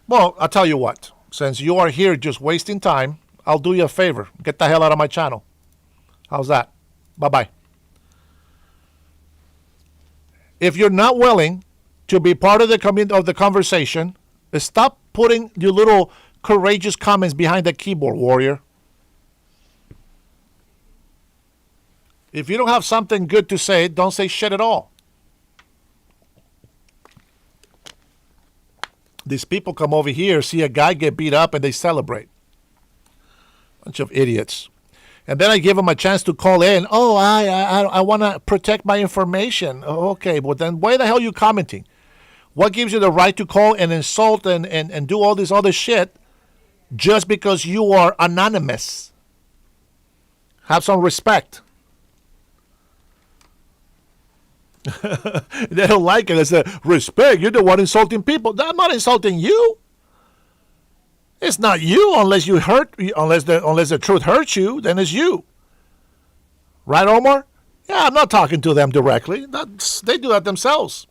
S1: Well, I'll tell you what. Since you are here just wasting time, I'll do you a favor. Get the hell out of my channel. How's that? Bye-bye. If you're not willing to be part of the conversation, stop putting your little courageous comments behind the keyboard, warrior. If you don't have something good to say, don't say shit at all. These people come over here, see a guy get beat up, and they celebrate. Bunch of idiots. And then I give them a chance to call in. Oh, I want to protect my information. Oh, okay, well then why the hell are you commenting? What gives you the right to call and insult and do all this other shit just because you are anonymous? Have some respect. They don't like it. They say, respect, you're the one insulting people. I'm not insulting you. It's not you unless the truth hurts you, then it's you. Right, Omar? Yeah, I'm not talking to them directly. They do that themselves.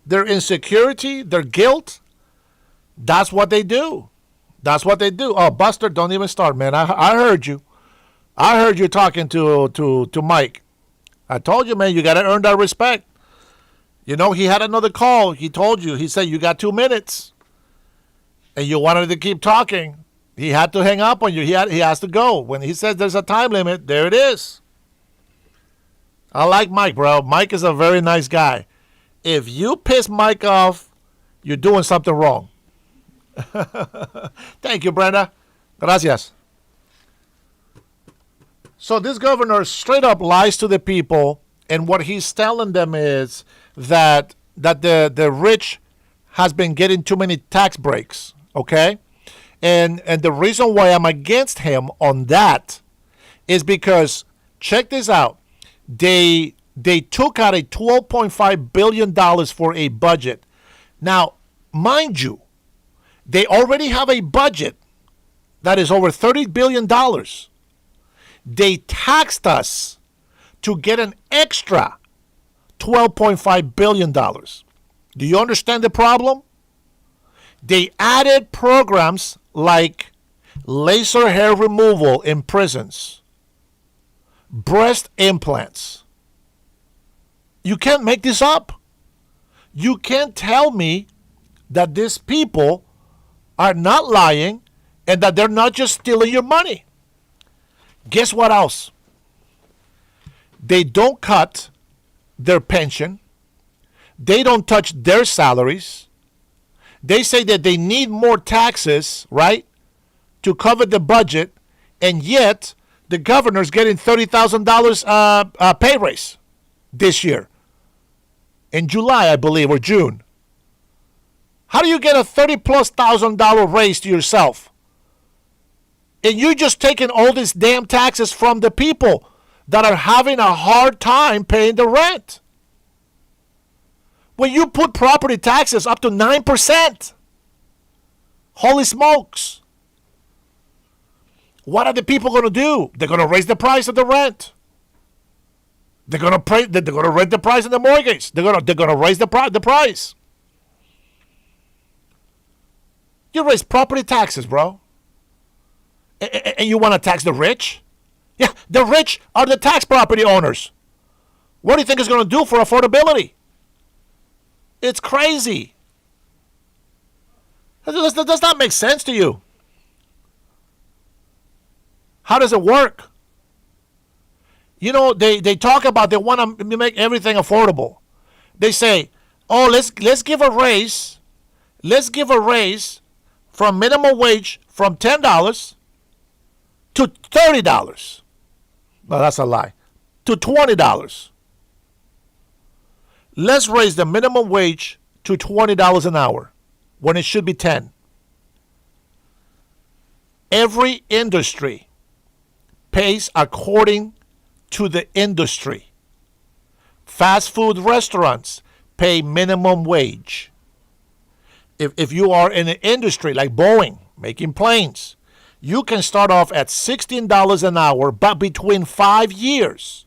S1: Their insecurity, their guilt, that's what they do. That's what they do. Oh, Buster, don't even start, man. I heard you. I heard you talking to Mike. I told you, man, you got to earn that respect. You know, he had another call. He told you. He said, you got 2 minutes. And you wanted to keep talking. He had to hang up on you. He has to go. When he says there's a time limit, there it is. I like Mike, bro. Mike is a very nice guy. If you piss Mike off, you're doing something wrong. Thank you, Brenda. Gracias. So this governor straight up lies to the people, and what he's telling them is that the rich has been getting too many tax breaks, okay? And the reason why I'm against him on that is because, check this out, they took out a $12.5 billion for a budget. Now, mind you, they already have a budget that is over $30 billion. They taxed us to get an extra $12.5 billion. Do you understand the problem? They added programs like laser hair removal in prisons, breast implants. You can't make this up. You can't tell me that these people are not lying and that they're not just stealing your money. Guess what else? They don't cut their pension. They don't touch their salaries. They say that they need more taxes, right, to cover the budget, and yet the governor's getting $30,000 pay raise this year in July, I believe, or June. How do you get a $30,000+ raise to yourself? And you're just taking all these damn taxes from the people that are having a hard time paying the rent. When you put property taxes up to 9%, holy smokes. What are the people going to do? They're going to raise the price of the rent. They're going to raise the price of the mortgage. They're going to raise the price. You raise property taxes, bro. And you want to tax the rich? Yeah, the rich are the tax property owners. What do you think it's going to do for affordability? It's crazy. That does not make sense to you. How does it work? You know, they talk about they want to make everything affordable. They say, oh, let's give a raise. Let's give a raise from minimum wage from $10 to $30. No, that's a lie. To $20. Let's raise the minimum wage to $20 an hour when it should be $10. Every industry pays according to the industry. Fast food restaurants pay minimum wage. If you are in an industry like Boeing, making planes, you can start off at $16 an hour, but between 5 years,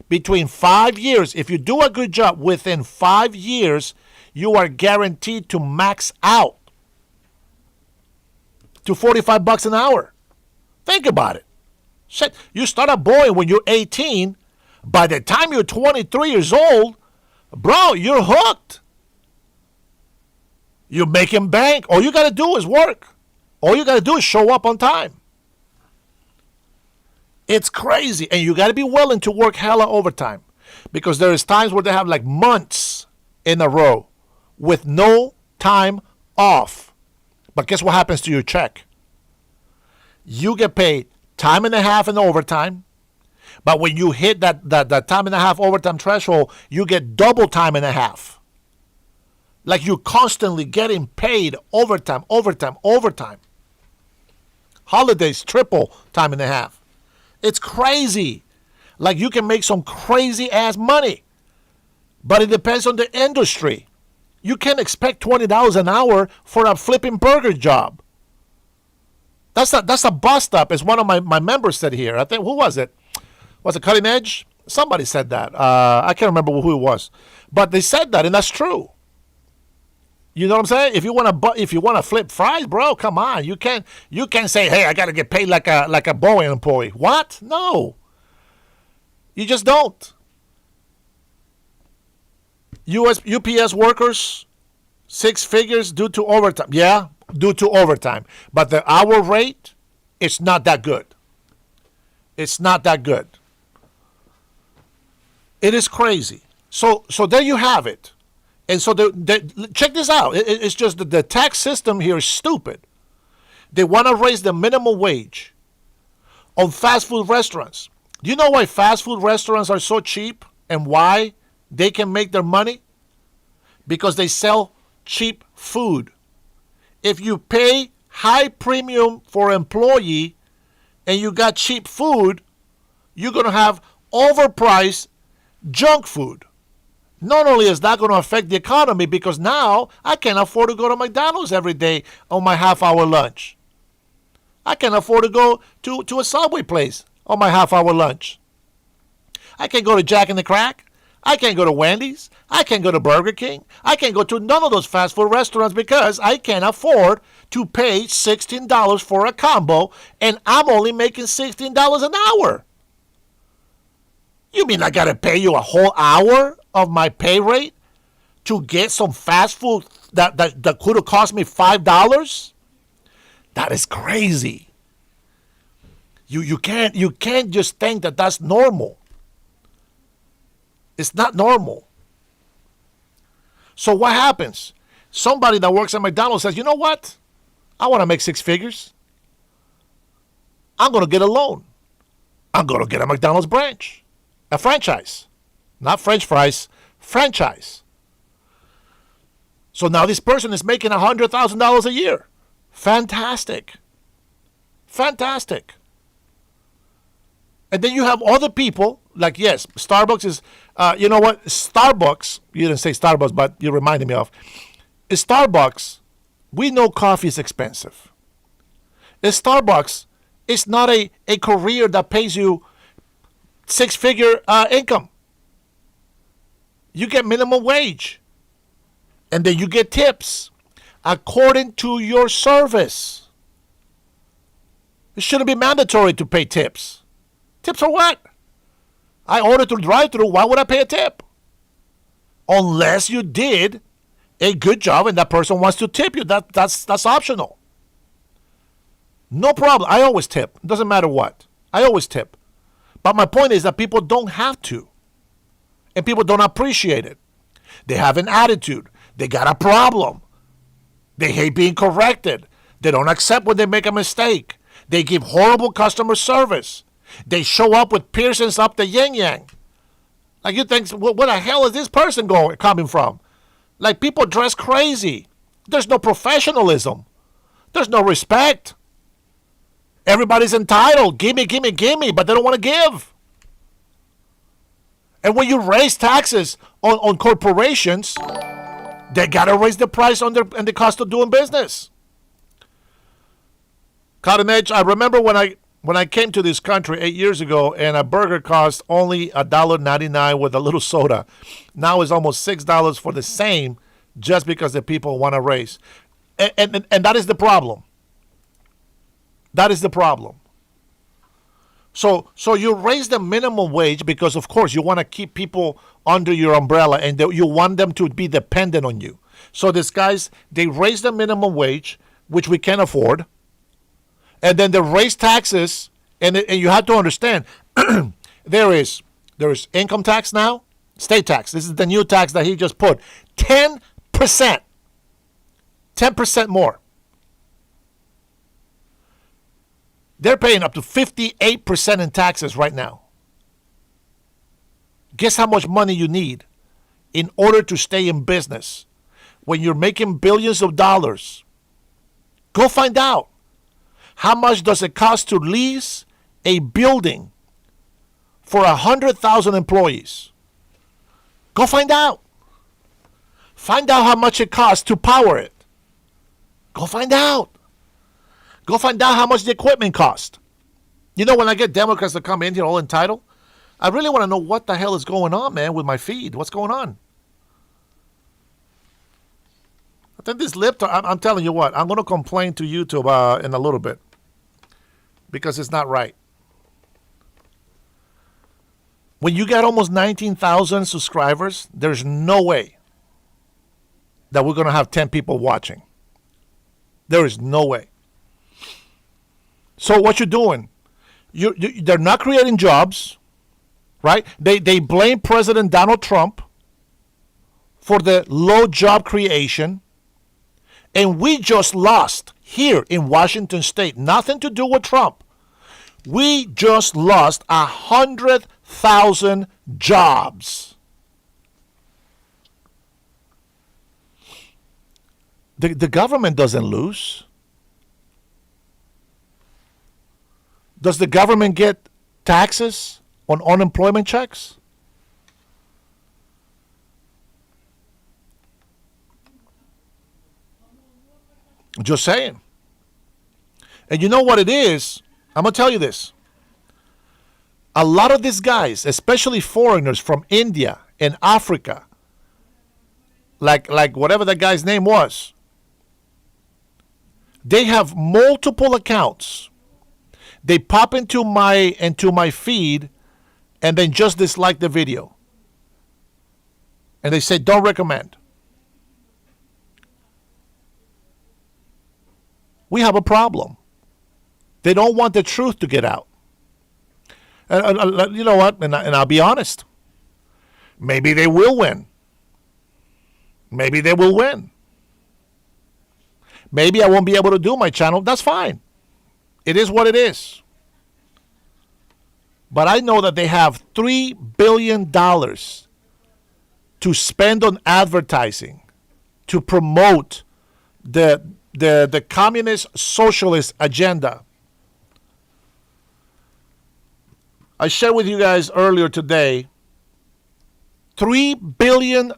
S1: if you do a good job, within 5 years, you are guaranteed to max out to $45 an hour. Think about it. Shit, you start at Boeing when you're 18. By the time you're 23 years old, bro, you're hooked. You're making bank. All you got to do is work. All you got to do is show up on time. It's crazy. And you got to be willing to work hella overtime. Because there is times where they have like months in a row with no time off. But guess what happens to your check? You get paid time and a half in overtime. But when you hit that time and a half overtime threshold, you get double time and a half. Like you're constantly getting paid overtime. Holidays, triple time and a half. It's crazy. Like you can make some crazy ass money. But it depends on the industry. You can't expect $20 an hour for a flipping burger job. That's a bust up, as one of my members said here. I think, who was it? Was it Cutting Edge? Somebody said that. I can't remember who it was. But they said that, and that's true. You know what I'm saying? If you want to flip fries, bro, come on. You can't say, hey, I got to get paid like a Boeing employee. What? No. You just don't. UPS workers, 6 figures due to overtime. Yeah, due to overtime. But the hour rate, it's not that good. It's not that good. It is crazy. So there you have it. And so check this out. It's just that the tax system here is stupid. They want to raise the minimum wage on fast food restaurants. Do you know why fast food restaurants are so cheap and why they can make their money? Because they sell cheap food. If you pay high premium for employee and you got cheap food, you're going to have overpriced junk food. Not only is that going to affect the economy, because now I can't afford to go to McDonald's every day on my half-hour lunch. I can't afford to go to a Subway place on my half-hour lunch. I can't go to Jack in the Crack. I can't go to Wendy's. I can't go to Burger King. I can't go to none of those fast food restaurants because I can't afford to pay $16 for a combo, and I'm only making $16 an hour. You mean I got to pay you a whole hour of my pay rate to get some fast food that could have cost me $5? That is crazy. You can't just think that that's normal. It's not normal. So what happens? Somebody that works at McDonald's says, you know what? I want to make six figures. I'm going to get a loan. I'm going to get a McDonald's branch. A franchise. Not French fries. Franchise. So now this person is making $100,000 a year. Fantastic. Fantastic. And then you have other people, like, yes, Starbucks is, you know what? Starbucks, you didn't say Starbucks, but you reminded me of. Starbucks, we know coffee is expensive. Starbucks is not a career that pays you six-figure income. You get minimum wage. And then you get tips according to your service. It shouldn't be mandatory to pay tips. Tips for what? I ordered through drive-thru. Why would I pay a tip? Unless you did a good job and that person wants to tip you. That's optional. No problem. I always tip. It doesn't matter what. I always tip. But my point is that people don't have to. And people don't appreciate it. They have an attitude. They got a problem. They hate being corrected. They don't accept when they make a mistake. They give horrible customer service. They show up with piercings up the yin-yang. Like you think, where the hell is this person coming from? Like people dress crazy. There's no professionalism. There's no respect. Everybody's entitled. Gimme, gimme, gimme, but they don't want to give. And when you raise taxes on corporations, they got to raise the price on the cost of doing business. Cotton Edge, I remember when I came to this country 8 years ago and a burger cost only $1.99 with a little soda. Now it's almost $6 for the same just because the people want to raise. And that is the problem. That is the problem. So you raise the minimum wage because, of course, you want to keep people under your umbrella and you want them to be dependent on you. So these guys, they raise the minimum wage, which we can't afford. And then they raise taxes, and you have to understand, there is income tax now, state tax. This is the new tax that he just put. 10%. 10% more. They're paying up to 58% in taxes right now. Guess how much money you need in order to stay in business when you're making billions of dollars? Go find out. How much does it cost to lease a building for 100,000 employees? Go find out. Find out how much it costs to power it. Go find out. Go find out how much the equipment costs. You know, when I get Democrats to come in here all entitled, I really want to know what the hell is going on, man, with my feed. What's going on? I think this I'm telling you what, I'm going to complain to YouTube in a little bit because it's not right. When you got almost 19,000 subscribers, there's no way that we're going to have 10 people watching. There is no way. So what you're doing, they're not creating jobs. right? They blame President Donald Trump for the low job creation, and we just lost here in Washington State. Nothing to do with Trump. We just lost 100,000 jobs. The government doesn't lose. Does the government get taxes on unemployment checks? Just saying. And you know what it is? I'm going to tell you this. A lot of these guys, especially foreigners from India and Africa, like whatever that guy's name was, they have multiple accounts. They pop into my feed and then just dislike the video. And they say, don't recommend. We have a problem. They don't want the truth to get out. And you know what? And I'll be honest. Maybe they will win. Maybe they will win. Maybe I won't be able to do my channel. That's fine. It is what it is. But I know that they have $3 billion to spend on advertising to promote the communist socialist agenda. I shared with you guys earlier today $3 billion.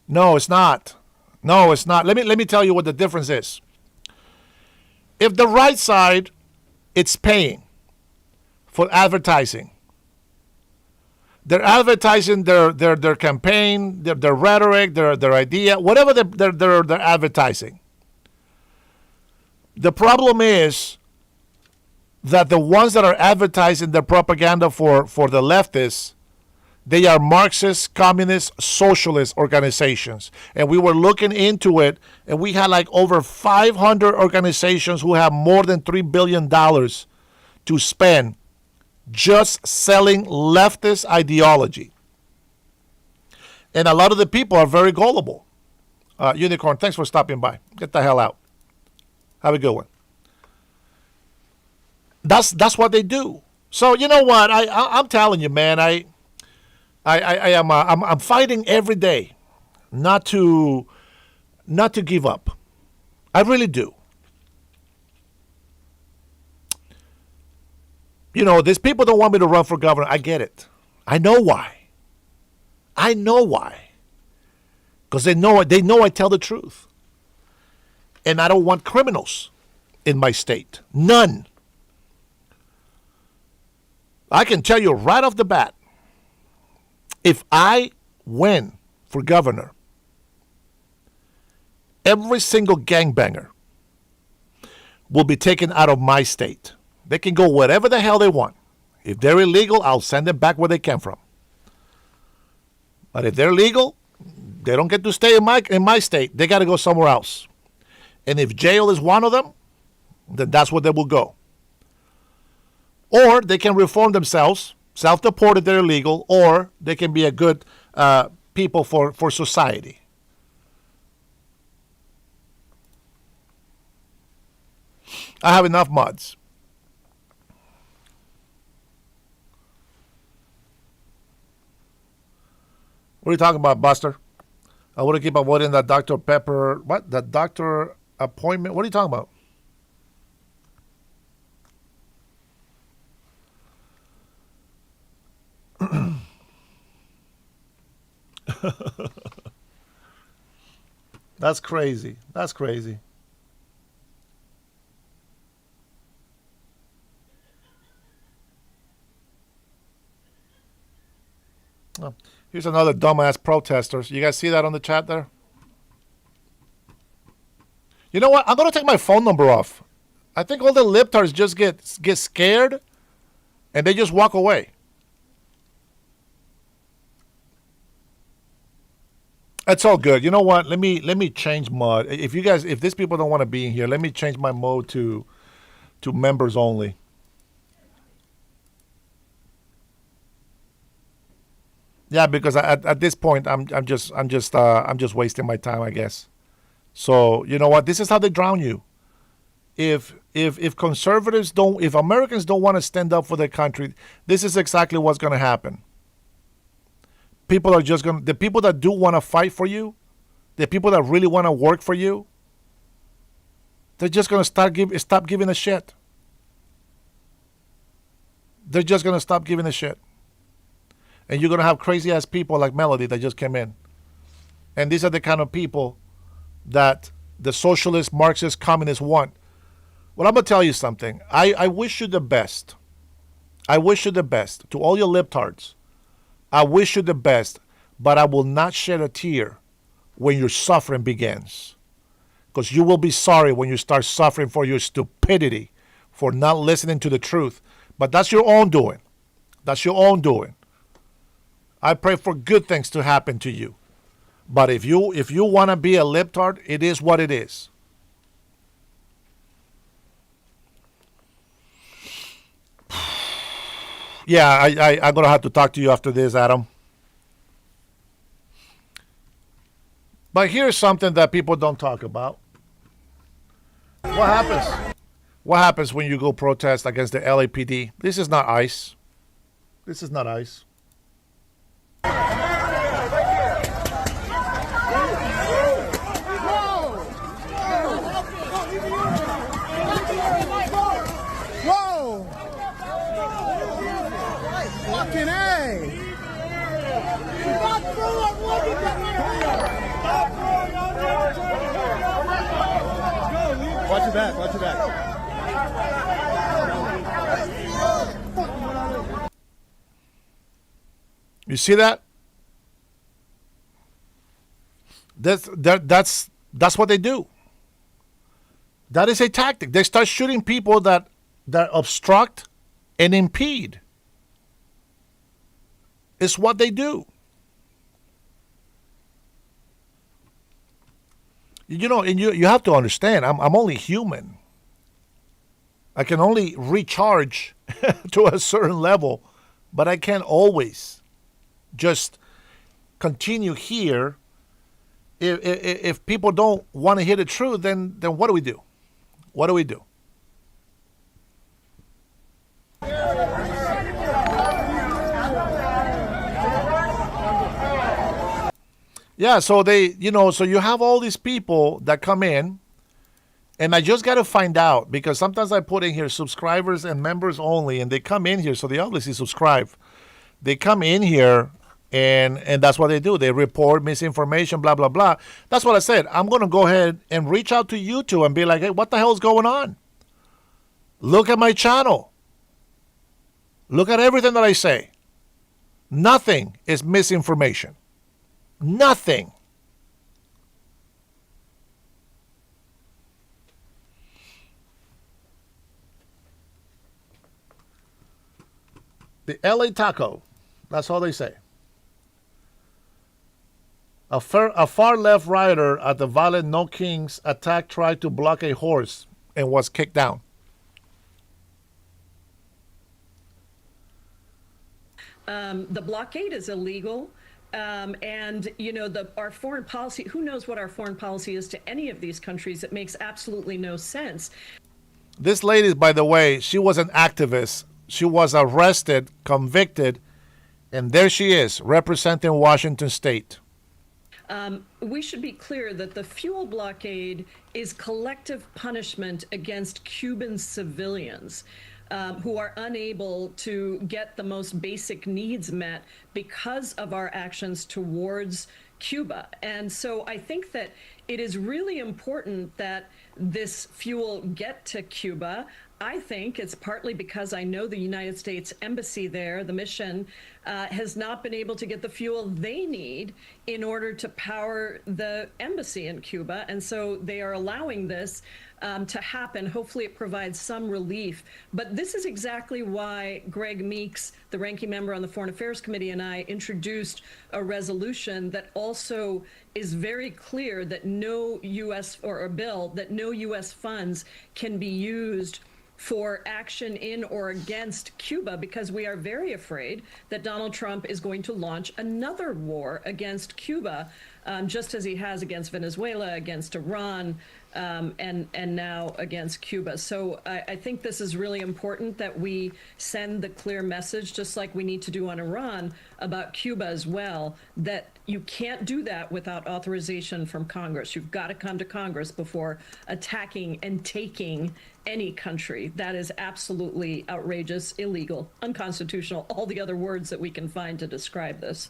S1: No, it's not. No, it's not. Let me tell you what the difference is. If the right side, it's paying for advertising. They're advertising their campaign, their rhetoric, their idea, whatever they're advertising. The problem is that the ones that are advertising their propaganda for the leftists, they are Marxist, communist, socialist organizations. And we were looking into it, and we had like over 500 organizations who have more than $3 billion to spend just selling leftist ideology. And a lot of the people are very gullible. Unicorn, thanks for stopping by. Get the hell out. Have a good one. That's what they do. So you know what? I'm telling you, man. I'm fighting every day not to give up. I really do. You know, these people don't want me to run for governor. I get it. I know why. Because they know I tell the truth. And I don't want criminals in my state. None. I can tell you right off the bat, if I win for governor, every single gangbanger will be taken out of my state. They can go wherever the hell they want. If they're illegal, I'll send them back where they came from. But if they're legal, they don't get to stay in my state. They got to go somewhere else. And if jail is one of them, then that's where they will go. Or they can reform themselves, self-deport if they're illegal, or they can be a good people for society. I have enough mods. What are you talking about, Buster? I want to keep avoiding that Dr. Pepper. What? That doctor appointment? What are you talking about? That's crazy. That's crazy. Oh, here's another dumbass protester. You guys see that on the chat there? You know what? I'm going to take my phone number off. I think all the libtards just get scared and they just walk away. It's all good. You know what? Let me change mode. If these people don't want to be in here, let me change my mode to members only. Yeah, because at this point, I'm just wasting my time, I guess. So you know what? This is how they drown you. If conservatives don't, if Americans don't want to stand up for their country, this is exactly what's going to happen. People are just going to, the people that do want to fight for you, the people that really want to work for you, they're just going to stop giving a shit. They're just going to stop giving a shit. And you're going to have crazy ass people like Melody that just came in. And these are the kind of people that the socialist, Marxist, communists want. Well, I'm going to tell you something. I wish you the best. I wish you the best. To all your libtards, I wish you the best, but I will not shed a tear when your suffering begins. Because you will be sorry when you start suffering for your stupidity, for not listening to the truth. But that's your own doing. That's your own doing. I pray for good things to happen to you. But if you want to be a libtard, it is what it is. Yeah, I'm going to have to talk to you after this, Adam. But here's something that people don't talk about. What happens? What happens when you go protest against the LAPD? This is not ICE. This is not ICE.
S19: Whoa! Fucking A!
S10: Watch your back, watch your back.
S1: You see that? That's what they do. That is a tactic. They start shooting people that obstruct and impede. It's what they do. You know, and you have to understand, I'm only human. I can only recharge to a certain level, but I can't always just continue here. If people don't want to hear the truth, then what do we do? What do we do? Yeah, so so you have all these people that come in, and I just got to find out, because sometimes I put in here subscribers and members only, and they come in here, so they obviously subscribe. They come in here, and that's what they do. They report misinformation, blah, blah, blah. That's what I said. I'm going to go ahead and reach out to YouTube and be like, hey, what the hell is going on? Look at my channel. Look at everything that I say. Nothing is misinformation. Nothing. The LA Taco. That's all they say. A far left rider at the violent No Kings attack tried to block a horse and was kicked down.
S21: The blockade is illegal. And, you know, our foreign policy, who knows what our foreign policy is to any of these countries? It makes absolutely no sense.
S1: This lady, by the way, she was an activist. She was arrested, convicted, and there she is, representing Washington State.
S21: We should be clear that the fuel blockade is collective punishment against Cuban civilians. Who are unable to get the most basic needs met because of our actions towards Cuba. And so I think that it is really important that this fuel get to Cuba. I think it's partly because I know the United States Embassy there, the mission, has not been able to get the fuel they need in order to power the embassy in Cuba. And so they are allowing this to happen. Hopefully it provides some relief. But this is exactly why Greg Meeks, the ranking member on the Foreign Affairs Committee, and I introduced a resolution that also is very clear that no U.S. or a bill that no U.S. funds can be used for action in or against Cuba, because we are very afraid that Donald Trump is going to launch another war against Cuba, just as he has against Venezuela, against Iran, and now against Cuba. So I think this is really important that we send the clear message, just like we need to do on Iran, about Cuba as well, that you can't do that without authorization from Congress. You've got to come to Congress before attacking and taking any country. That is absolutely outrageous, illegal, unconstitutional, all the other words that we can find to describe this.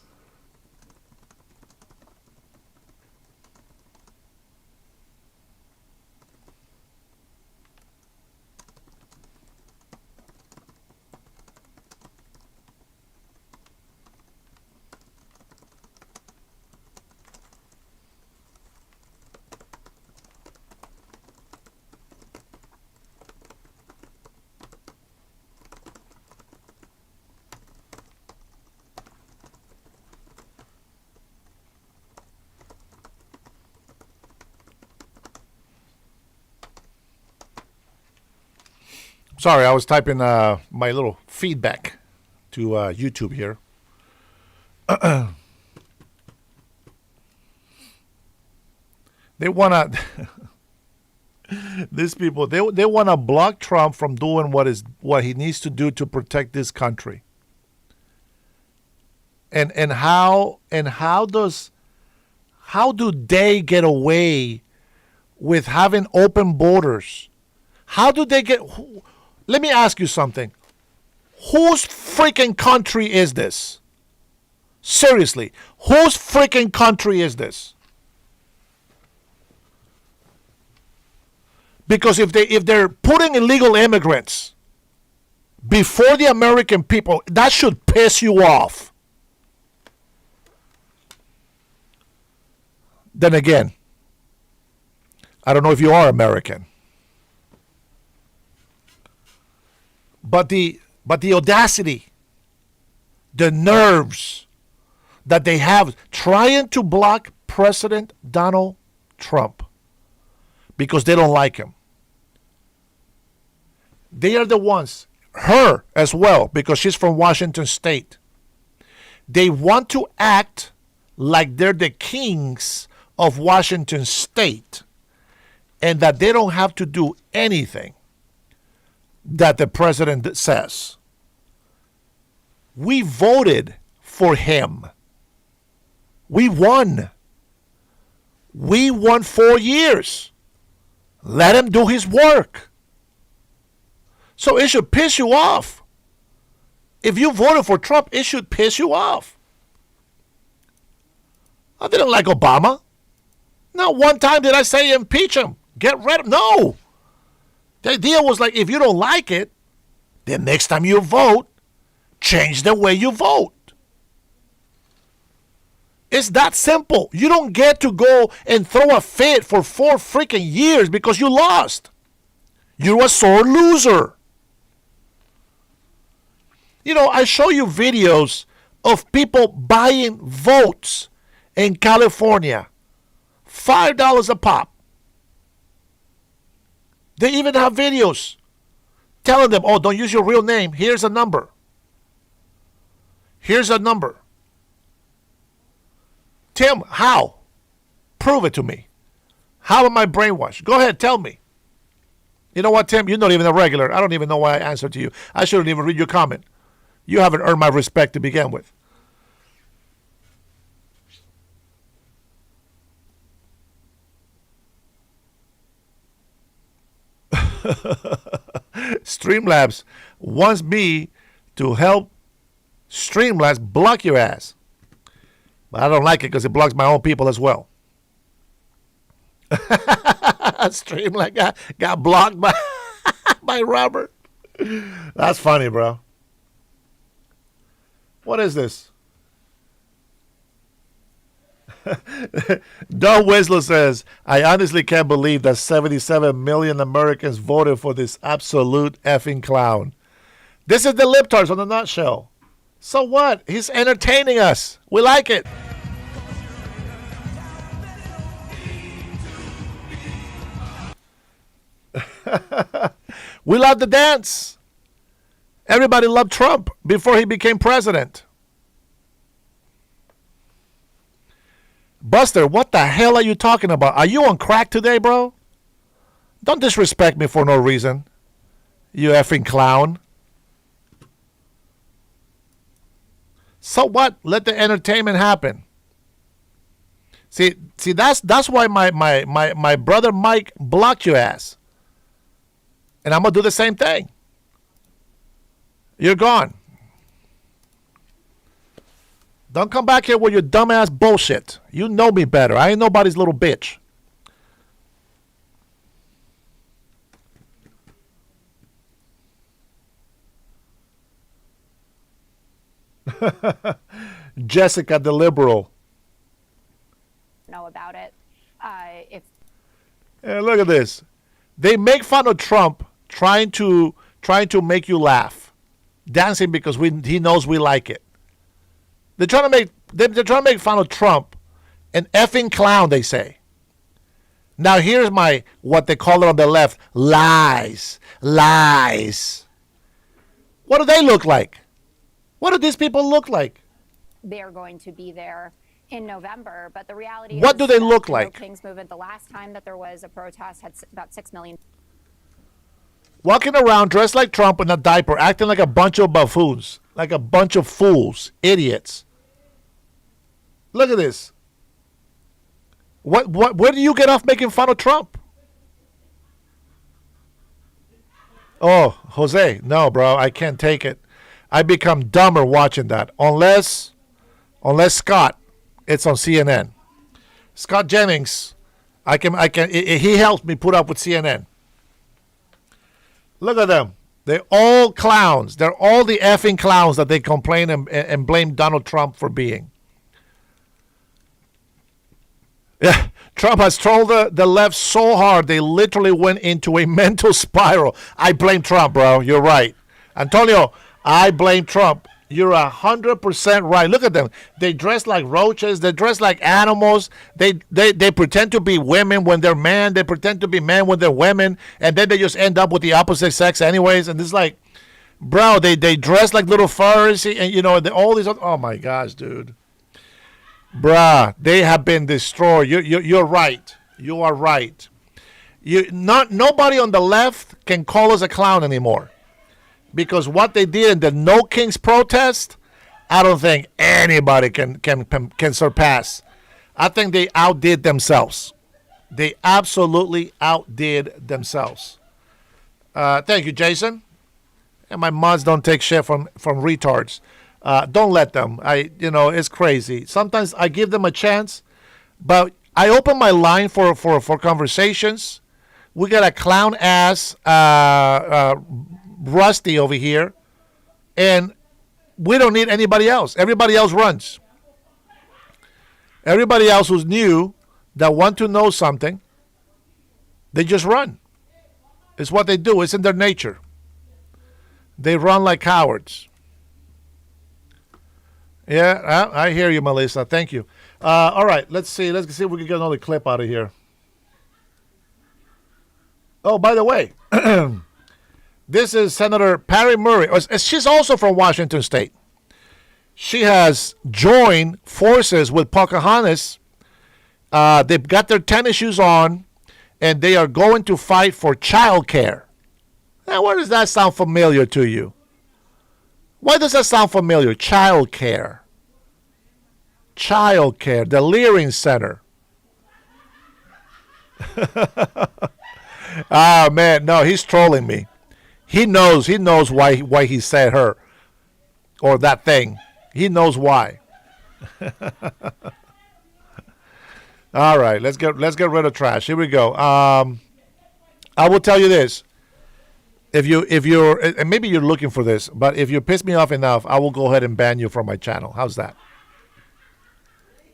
S1: Sorry, I was typing my little feedback to YouTube here. They want to. These people, they want to block Trump from doing what he needs to do to protect this country. And how do they get away with having open borders? How do they get? Let me ask you something. Whose freaking country is this? Seriously, whose freaking country is this? Because if they're putting illegal immigrants before the American people, that should piss you off. Then again, I don't know if you are American. But the audacity, the nerves that they have trying to block President Donald Trump because they don't like him. They are the ones, her as well, because she's from Washington State. They want to act like they're the kings of Washington State and that they don't have to do anything that the president says. We voted for him. We won. We won 4 years. Let him do his work. So it should piss you off. If you voted for Trump, it should piss you off. I didn't like Obama. Not one time did I say impeach him. Get rid of him. No. The idea was like, if you don't like it, then next time you vote, change the way you vote. It's that simple. You don't get to go and throw a fit for 4 freaking years because you lost. You're a sore loser. You know, I show you videos of people buying votes in California. $5 a pop. They even have videos telling them, oh, don't use your real name. Here's a number. Here's a number. Tim, how? Prove it to me. How am I brainwashed? Go ahead, tell me. You know what, Tim? You're not even a regular. I don't even know why I answered to you. I shouldn't even read your comment. You haven't earned my respect to begin with. Streamlabs wants me to help Streamlabs block your ass. But I don't like it because it blocks my own people as well. Streamlabs got blocked by, by Robert. That's funny, bro. What is this? Don Winslow says, I honestly can't believe that 77 million Americans voted for this absolute effing clown. This is the libtards on the nutshell. So what? He's entertaining us. We like it. We love the dance. Everybody loved Trump before he became president. Buster, what the hell are you talking about? Are you on crack today, bro? Don't disrespect me for no reason. You effing clown. So what? Let the entertainment happen. See, that's why my brother Mike blocked your ass. And I'm gonna do the same thing. You're gone. Don't come back here with your dumbass bullshit. You know me better. I ain't nobody's little bitch. Jessica the liberal.
S2: Know about it. If
S1: Yeah, look at this. They make fun of Trump trying to make you laugh. Dancing because he knows we like it. They're trying to make fun of Trump, an effing clown, they say. Now here's what they call it on the left, lies. What do they look like? What do these people look like?
S2: they're going to be there in November, but the reality is
S1: what do they
S2: that
S1: look
S2: the
S1: like?
S2: No Kings movement, the last time that there was a protest, had about 6 million.
S1: Walking around dressed like Trump in a diaper, acting like a bunch of buffoons, like a bunch of fools, idiots. Look at this. Where do you get off making fun of Trump? Oh, Jose, no, bro, I can't take it. I become dumber watching that. Unless Scott, it's on CNN. Scott Jennings, he helped me put up with CNN. Look at them. They're all clowns. They're all the effing clowns that they complain and blame Donald Trump for being. Yeah, Trump has trolled the left so hard they literally went into a mental spiral. I blame Trump, bro. You're right. Antonio, I blame Trump. You're 100% right. Look at them. They dress like roaches. They dress like animals. They pretend to be women when they're men. They pretend to be men when they're women. And then they just end up with the opposite sex anyways. And it's like, bro, they dress like little furries. And, you know, all these, oh, my gosh, dude. Bruh, they have been destroyed. You're right. You are right. Nobody on the left can call us a clown anymore. Because what they did in the No Kings protest, I don't think anybody can surpass. I think they outdid themselves. They absolutely outdid themselves. Thank you, Jason. And my mods don't take shit from retards. Don't let them. It's crazy. Sometimes I give them a chance, but I open my line for conversations. We got a clown ass Rusty over here, and we don't need anybody else. Everybody else runs. Everybody else who's new that want to know something, they just run. It's what they do. It's in their nature. They run like cowards. Yeah, I hear you, Melissa. Thank you. All right, let's see. Let's see if we can get another clip out of here. Oh, by the way, this is Senator Patty Murray. She's also from Washington State. She has joined forces with Pocahontas. They've got their tennis shoes on, and they are going to fight for child care. Now, where does that sound familiar to you? Why does that sound familiar? Child care. Child care. The Leering Center. Ah, man. No, he's trolling me. He knows why he said her. Or that thing. He knows why. All right. Let's get rid of trash. Here we go. I will tell you this. If you're, and maybe you're looking for this, but if you piss me off enough, I will go ahead and ban you from my channel. How's that?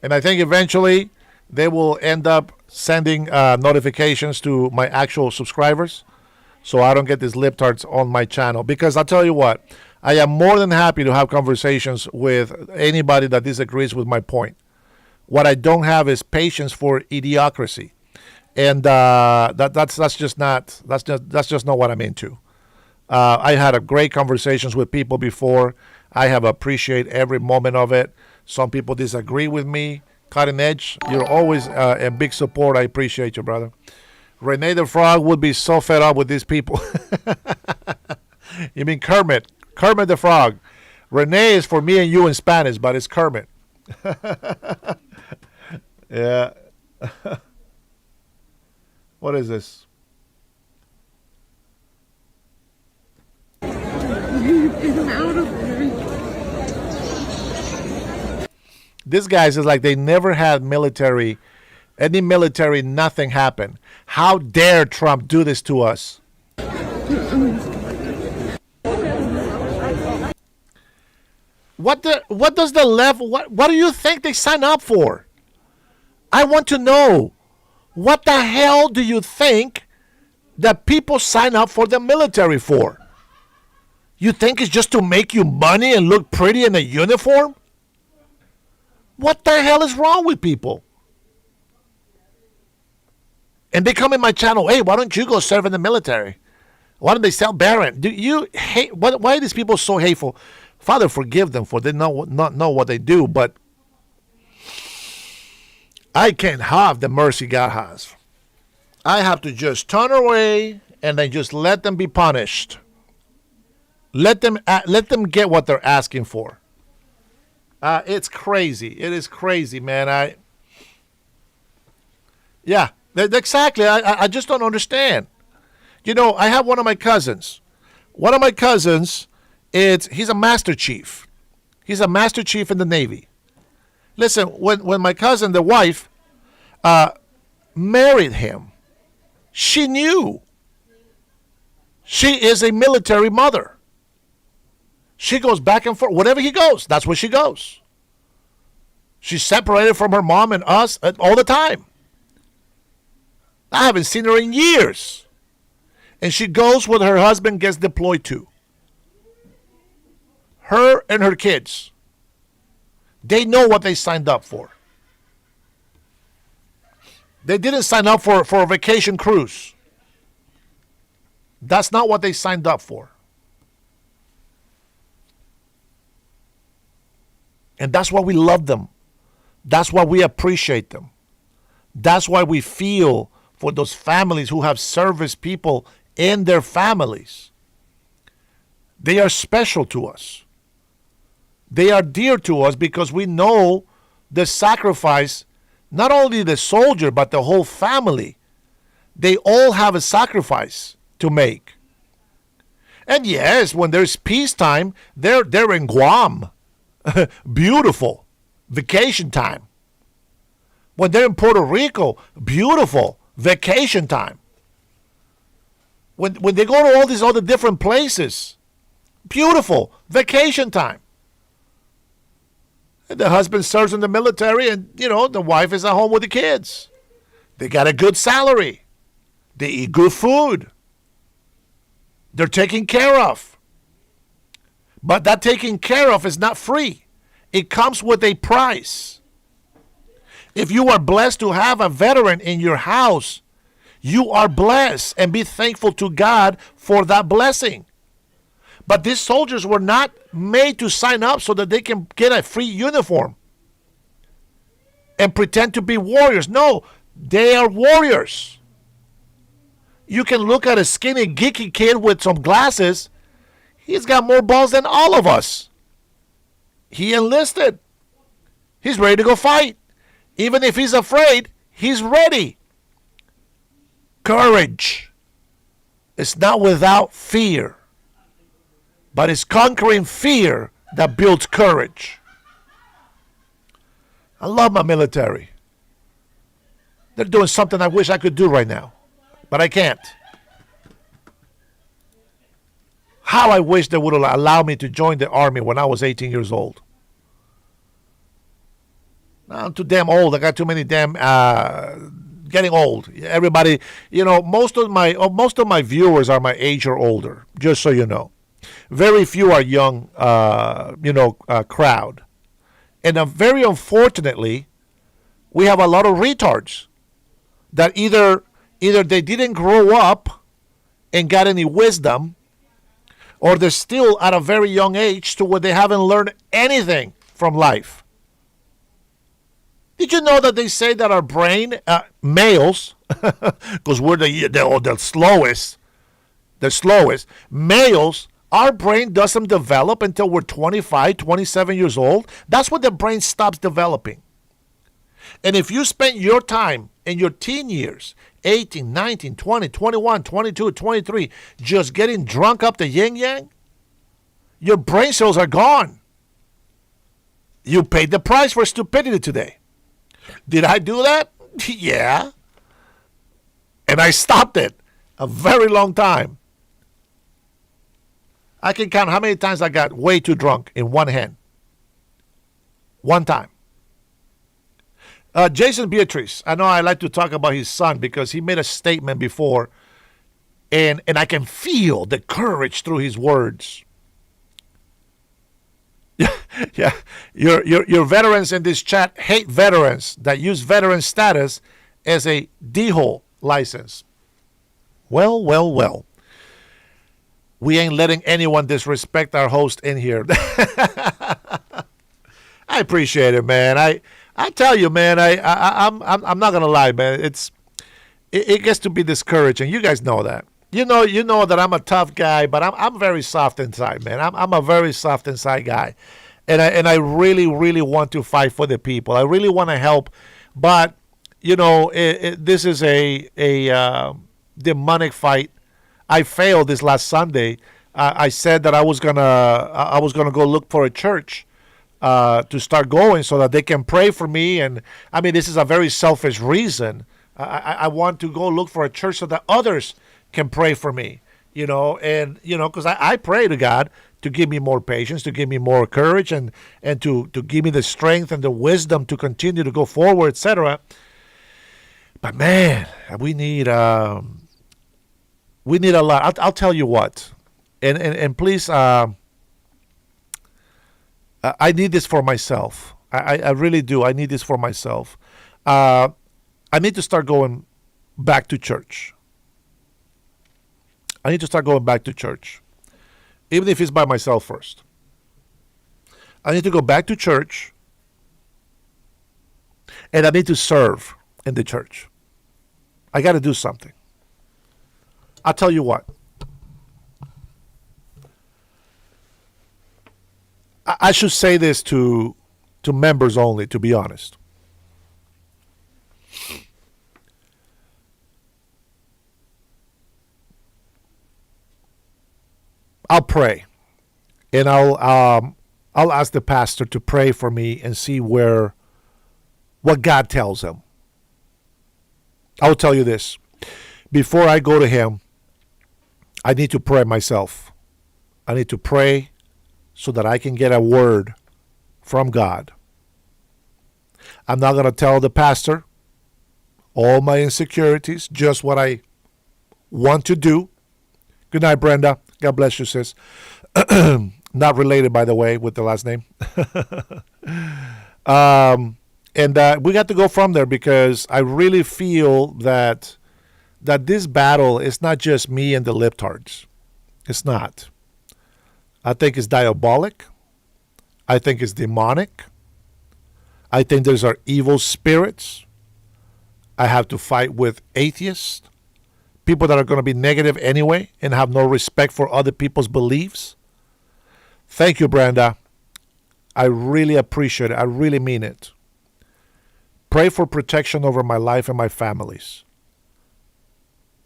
S1: And I think eventually they will end up sending notifications to my actual subscribers, so I don't get these libtards on my channel. Because I'll tell you what, I am more than happy to have conversations with anybody that disagrees with my point. What I don't have is patience for idiocracy, and that's just not what I'm into. I had a great conversations with people before. I have appreciated every moment of it. Some people disagree with me. Cutting Edge, you're always a big support. I appreciate you, brother. Renee the Frog would be so fed up with these people. You mean Kermit? Kermit the Frog. Renee is for me and you in Spanish, but it's Kermit. Yeah. What is this? This guy is like they never had any military, nothing happened. How dare Trump do this to us? What does the left, what do you think they sign up for? I want to know. What the hell do you think that people sign up for the military for? You think it's just to make you money and look pretty in a uniform? What the hell is wrong with people? And they come in my channel, hey, why don't you go serve in the military? Why don't they sell Barron? Do you hate? Why are these people so hateful? Father, forgive them for they not know what they do, but I can't have the mercy God has. I have to just turn away and then just let them be punished. Let them get what they're asking for. It's crazy. It is crazy, man. Yeah, exactly. I just don't understand. You know, I have one of my cousins. One of my cousins, he's a master chief. He's a master chief in the Navy. Listen, when my cousin, the wife, married him, she knew. She is a military mother. She goes back and forth. Wherever he goes, that's where she goes. She's separated from her mom and us all the time. I haven't seen her in years. And she goes where her husband gets deployed to. Her and her kids. They know what they signed up for. They didn't sign up for a vacation cruise. That's not what they signed up for. And that's why we love them. That's why we appreciate them. That's why we feel for those families who have service people in their families. They are special to us. They are dear to us because we know the sacrifice, not only the soldier, but the whole family. They all have a sacrifice to make. And yes, when there's peacetime, they're in Guam. Beautiful. Vacation time. When they're in Puerto Rico, beautiful. Vacation time. When they go to all these other different places, beautiful. Vacation time. And the husband serves in the military and, the wife is at home with the kids. They got a good salary. They eat good food. They're taken care of. But that taking care of is not free. It comes with a price. If you are blessed to have a veteran in your house, you are blessed and be thankful to God for that blessing. But these soldiers were not made to sign up so that they can get a free uniform and pretend to be warriors. No, they are warriors. You can look at a skinny, geeky kid with some glasses. He's got more balls than all of us. He enlisted. He's ready to go fight. Even if he's afraid, he's ready. Courage is not without fear, but it's conquering fear that builds courage. I love my military. They're doing something I wish I could do right now, but I can't. How I wish they would allow me to join the army when I was 18 years old. I'm too damn old. I got too many damn getting old. Everybody, most of my viewers are my age or older. Just so you know, very few are young. Crowd, and very unfortunately, we have a lot of retards that either they didn't grow up and got any wisdom, or they're still at a very young age to where they haven't learned anything from life. Did you know that they say that our brain, males, because we're the slowest, males, our brain doesn't develop until we're 25, 27 years old. That's when the brain stops developing. And if you spend your time in your teen years, 18, 19, 20, 21, 22, 23, just getting drunk up the yin-yang, your brain cells are gone. You paid the price for stupidity today. Did I do that? Yeah. And I stopped it a very long time. I can count how many times I got way too drunk in one hand. One time. Jason Beatrice, I know I like to talk about his son because he made a statement before, and I can feel the courage through his words. Yeah, your veterans in this chat hate veterans that use veteran status as a D-hole license. Well. We ain't letting anyone disrespect our host in here. I appreciate it, man. I tell you, man. I'm not gonna lie, man. It gets to be discouraging. You guys know that. You know that I'm a tough guy, but I'm very soft inside, man. I'm a very soft inside guy, and I really want to fight for the people. I really want to help, but this is a demonic fight. I failed this last Sunday. I said that I was gonna go look for a church to start going so that they can pray for me. And I mean, this is a very selfish reason. I want to go look for a church so that others can pray for me. Because I pray to God to give me more patience, to give me more courage, and to give me the strength and the wisdom to continue to go forward, etc. But man, we need a lot. I'll tell you what, and please, I need this for myself. I really do. I need this for myself. I need to start going back to church. I need to start going back to church, even if it's by myself first. I need to go back to church, and I need to serve in the church. I got to do something. I'll tell you what. I should say this to members only, to be honest. I'll pray, and I'll ask the pastor to pray for me and see what God tells him. I will tell you this: before I go to him, I need to pray myself. I need to pray so that I can get a word from God. I'm not going to tell the pastor all my insecurities, just what I want to do. Good night, Brenda. God bless you, sis. Not related, by the way, with the last name. And we got to go from there because I really feel that this battle is not just me and the libtards. It's not. I think it's diabolic. I think it's demonic. I think those are evil spirits. I have to fight with atheists, people that are going to be negative anyway and have no respect for other people's beliefs. Thank you, Brenda. I really appreciate it. I really mean it. Pray for protection over my life and my families.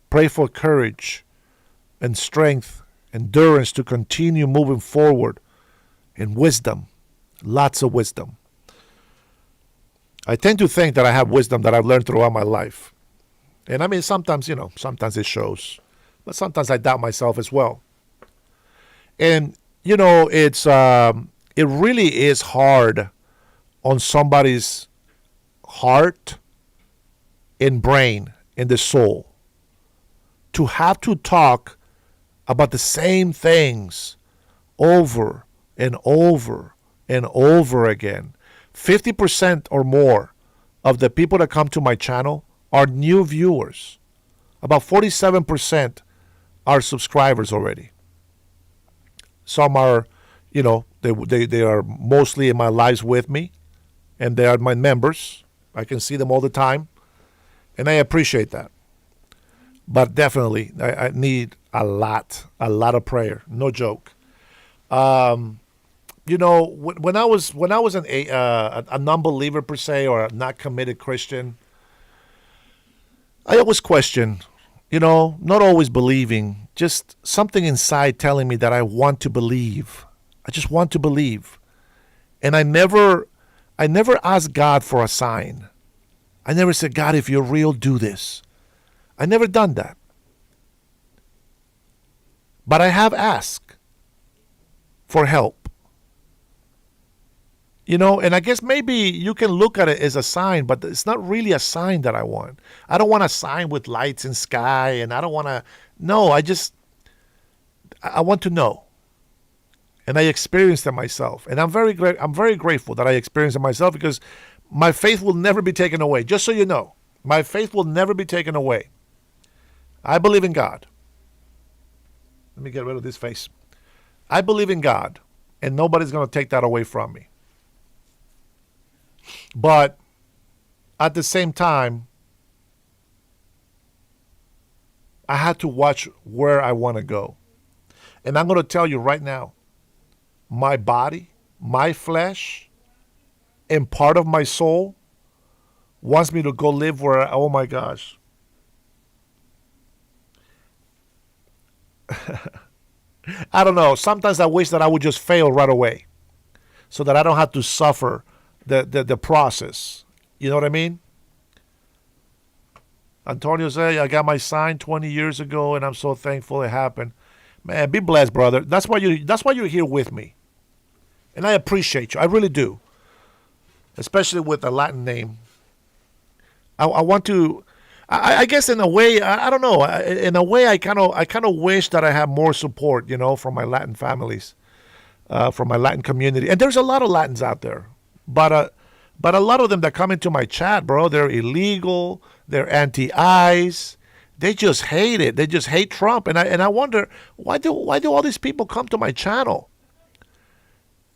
S1: Pray for courage and strength, endurance to continue moving forward, and wisdom, lots of wisdom. I tend to think that I have wisdom that I've learned throughout my life. And I mean, sometimes it shows, but sometimes I doubt myself as well. And, it really is hard on somebody's heart and brain and the soul to have to talk about the same things over and over and over again. 50% or more of the people that come to my channel are new viewers. About 47% are subscribers already. Some are, they are mostly in my lives with me, and they are my members. I can see them all the time, and I appreciate that. But definitely, I need a lot of prayer. No joke. When I was a non-believer per se, or a not committed Christian, I always questioned, not always believing, just something inside telling me that I want to believe. I just want to believe. And I never asked God for a sign. I never said, God, if you're real, do this. I never done that. But I have asked for help. And I guess maybe you can look at it as a sign, but it's not really a sign that I want. I don't want a sign with lights and sky, and I don't want to. No, I want to know. And I experienced it myself. And I'm very grateful that I experienced it myself, because my faith will never be taken away. Just so you know, my faith will never be taken away. I believe in God. Let me get rid of this face. I believe in God, and nobody's going to take that away from me. But at the same time, I had to watch where I want to go. And I'm going to tell you right now, my body, my flesh, and part of my soul wants me to go live where, oh my gosh. I don't know. Sometimes I wish that I would just fail right away so that I don't have to suffer the process. You know what I mean? Antonio said, I got my sign 20 years ago, and I'm so thankful it happened. Man, be blessed, brother. That's why you're here with me. And I appreciate you. I really do. Especially with a Latin name. I want to, I guess in a way, I don't know. In a way, I kind of wish that I had more support, from my Latin families, from my Latin community. And there's a lot of Latins out there. But a lot of them that come into my chat, bro, they're illegal. They're anti-ICE. They just hate it. They just hate Trump. And I wonder, why do all these people come to my channel?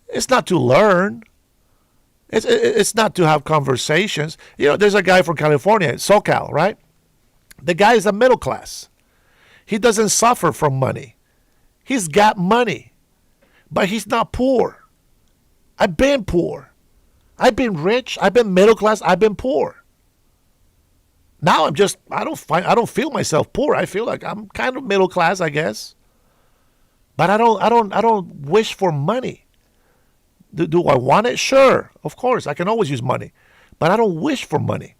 S1: It's not to learn. It's not to have conversations. There's a guy from California, SoCal, right? The guy is a middle class. He doesn't suffer from money. He's got money, but he's not poor. I've been poor. I've been rich. I've been middle class. I've been poor. Now I don't feel myself poor. I feel like I'm kind of middle class, I guess. But I don't wish for money. Do I want it? Sure, of course. I can always use money, but I don't wish for money.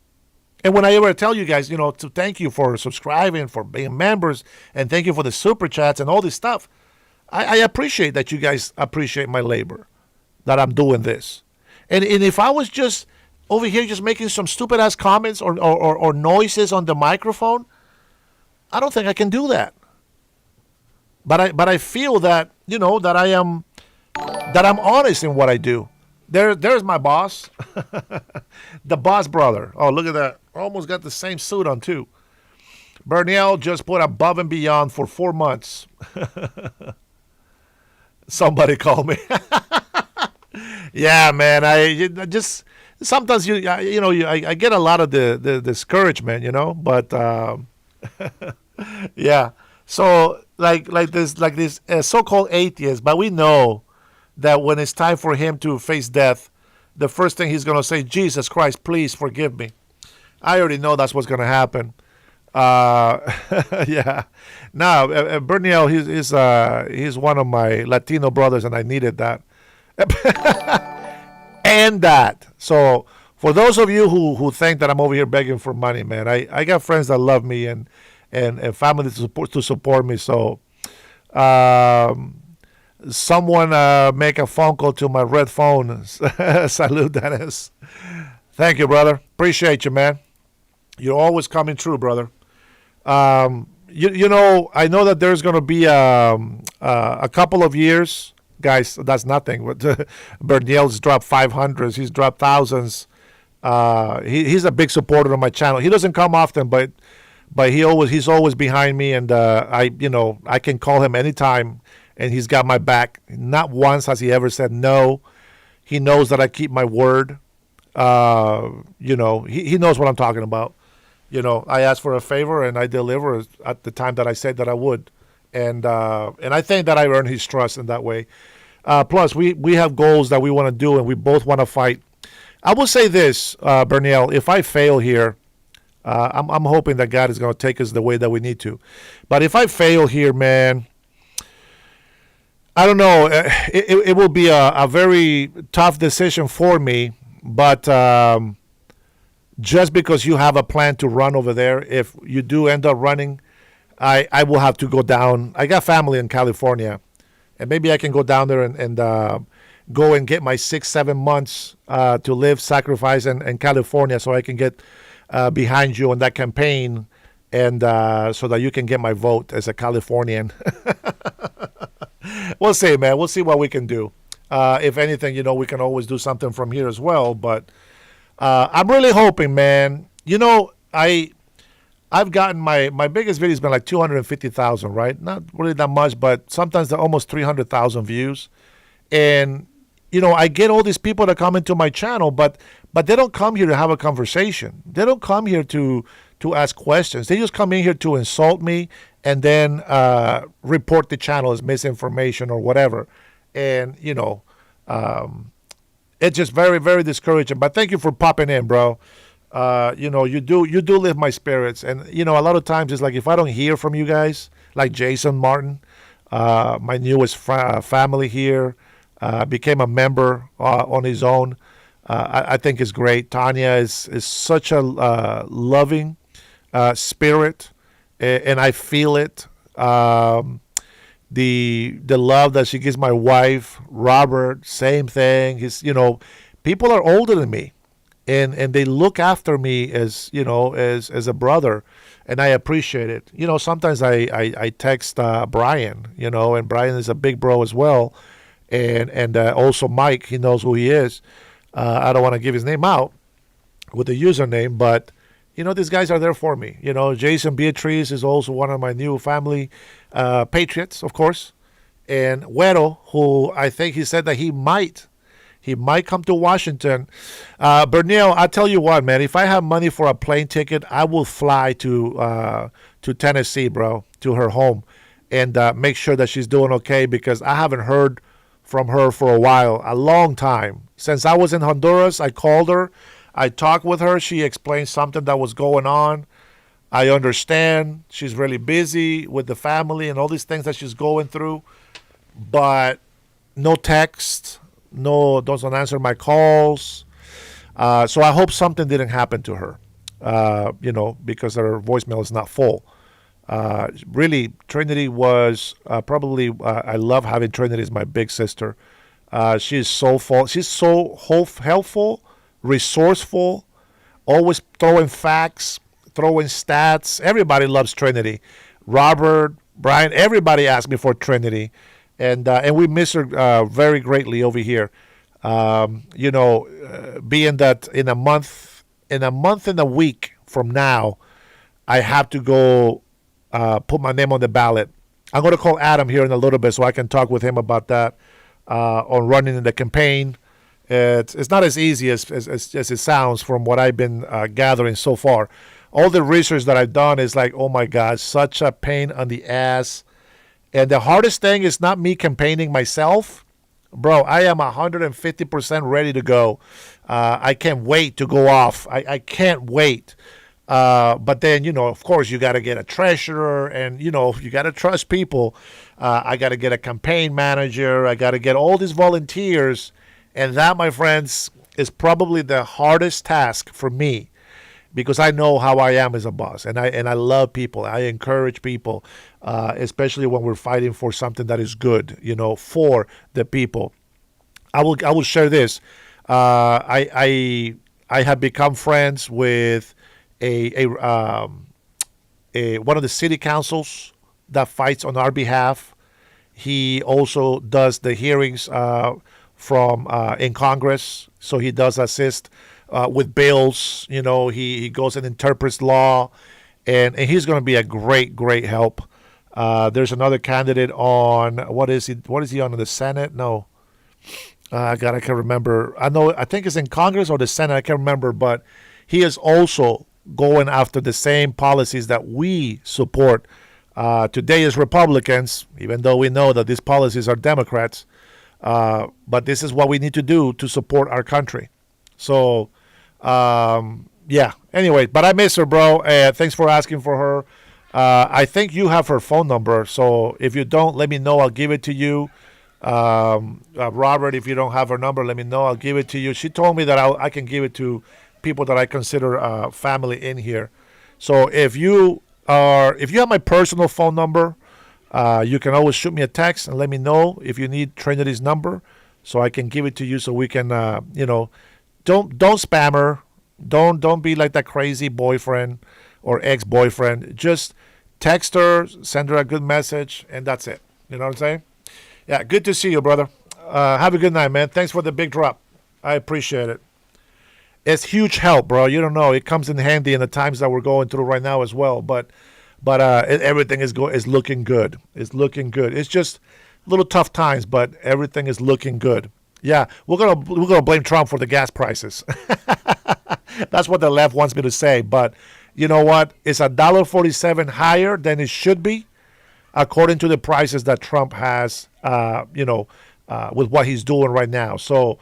S1: And when I ever tell you guys, to thank you for subscribing, for being members, and thank you for the super chats and all this stuff, I appreciate that you guys appreciate my labor, that I'm doing this. And if I was just over here just making some stupid ass comments or noises on the microphone, I don't think I can do that. But I feel that that I'm honest in what I do. There's my boss, the boss brother. Oh, look at that! Almost got the same suit on too. Berniel just put above and beyond for 4 months. Somebody called me. Yeah, man. I just sometimes I get a lot of the discouragement, but yeah. So like this so-called atheist, but we know that when it's time for him to face death, the first thing he's going to say, Jesus Christ, please forgive me. I already know that's what's going to happen. Yeah. Now, Berniel, he's one of my Latino brothers, and I needed that. And that. So for those of you who think that I'm over here begging for money, man, I got friends that love me and family to support me. So someone make a phone call to my red phone. Salud, Dennis. Thank you, brother. Appreciate you, man. You're always coming true, brother. I know that there's going to be a couple of years. Guys, that's nothing. Berniel's dropped 500s. He's dropped thousands. He's a big supporter of my channel. He doesn't come often, but he's always behind me, and I can call him anytime, and he's got my back. Not once has he ever said no. He knows that I keep my word. He knows what I'm talking about. I asked for a favor and I deliver at the time that I said that I would, and I think that I earned his trust in that way. Plus, we have goals that we want to do, and we both want to fight. I will say this, Berniel, if I fail here, I'm hoping that God is going to take us the way that we need to. But if I fail here, man, I don't know. It will be a very tough decision for me. But just because you have a plan to run over there, if you do end up running, I will have to go down. I got family in California, and maybe I can go down there and go and get my 6-7 months to live, sacrifice in California, so I can get behind you on that campaign, and so that you can get my vote as a Californian. We'll see, man. We'll see what we can do. If anything, we can always do something from here as well. But I'm really hoping, man. I've gotten my biggest video has been like 250,000, right? Not really that much, but sometimes they're almost 300,000 views. And I get all these people that come into my channel, but they don't come here to have a conversation. They don't come here to ask questions. They just come in here to insult me and then report the channel as misinformation or whatever. And it's just very, very discouraging. But thank you for popping in, bro. You do lift my spirits. And a lot of times it's like if I don't hear from you guys, like Jason Martin, my newest family here, became a member on his own. I think it's great. Tanya is such a loving spirit, and I feel it. The love that she gives my wife, Robert, same thing. People are older than me, and they look after me as as a brother, and I appreciate it. Sometimes I text Brian, and Brian is a big bro as well, and also Mike. He knows who he is. I don't want to give his name out with the username, but these guys are there for me. Jason Beatriz is also one of my new family patriots, of course, and Güero, who I think he said that he might come to Washington. Berniel, I tell you what, man, if I have money for a plane ticket, I will fly to Tennessee, bro, to her home, and make sure that she's doing okay, because I haven't heard from her for a while, a long time. Since I was in Honduras, I called her. I talked with her. She explained something that was going on. I understand. She's really busy with the family and all these things that she's going through. But no text. No, doesn't answer my calls. So I hope something didn't happen to her, because her voicemail is not full. Really, Trinity was probably, I love having Trinity as my big sister. She's so full. She's so helpful, resourceful, always throwing facts, throwing stats. Everybody loves Trinity. Robert, Brian, everybody asked me for Trinity, and we miss her very greatly over here. Being that in a month and a week from now, I have to go put my name on the ballot. I'm going to call Adam here in a little bit so I can talk with him about that on running in the campaign. It's not as easy as it sounds from what I've been gathering so far. All the research that I've done is like, oh my God, such a pain on the ass. And the hardest thing is not me campaigning myself. Bro, I am 150% ready to go. I can't wait to go off. I can't wait. But then, of course, you got to get a treasurer and, you got to trust people. I got to get a campaign manager. I got to get all these volunteers. And that, my friends, is probably the hardest task for me, because I know how I am as a boss, and I love people. I encourage people, especially when we're fighting for something that is good, for the people. I will share this. I have become friends with one of the city councils that fights on our behalf. He also does the hearings from in Congress, so he does assist with bills. He goes and interprets law, and he's going to be a great help. There's another candidate on what is he? What is he on in the Senate? No, God, I can't remember. I think it's in Congress or the Senate. I can't remember, but he is also going after the same policies that we support. Today is Republicans, even though we know that these policies are Democrats. But this is what we need to do to support our country. So, yeah. Anyway, but I miss her, bro. Thanks for asking for her. I think you have her phone number. So if you don't, let me know. I'll give it to you. Robert, if you don't have her number, let me know. I'll give it to you. She told me that I can give it to people that I consider family in here. So if you have my personal phone number, you can always shoot me a text and let me know if you need Trinity's number, so I can give it to you. So we can, don't spam her. Don't be like that crazy boyfriend or ex-boyfriend. Just text her, send her a good message, and that's it. You know what I'm saying? Yeah, good to see you, brother. Have a good night, man. Thanks for the big drop. I appreciate it. It's huge help, bro. You don't know. It comes in handy in the times that we're going through right now as well. But everything is looking good. It's looking good. It's just little tough times, but everything is looking good. Yeah, we're gonna blame Trump for the gas prices. That's what the left wants me to say. But you know what? It's $1.47 higher than it should be, according to the prices that Trump has. With what he's doing right now. So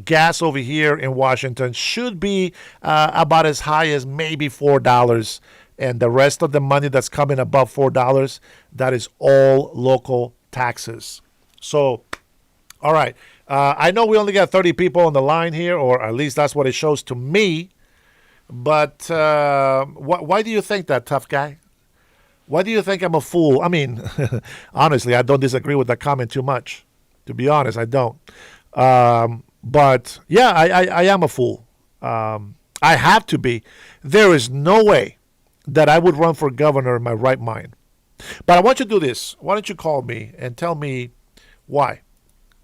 S1: gas over here in Washington should be about as high as maybe $4. And the rest of the money that's coming above $4, that is all local taxes. So, all right. I know we only got 30 people on the line here, or at least that's what it shows to me. But why do you think that, tough guy? Why do you think I'm a fool? I mean, honestly, I don't disagree with that comment too much. To be honest, I don't. But, yeah, I am a fool. I have to be. There is no way that I would run for governor in my right mind. But I want you to do this. Why don't you call me and tell me why?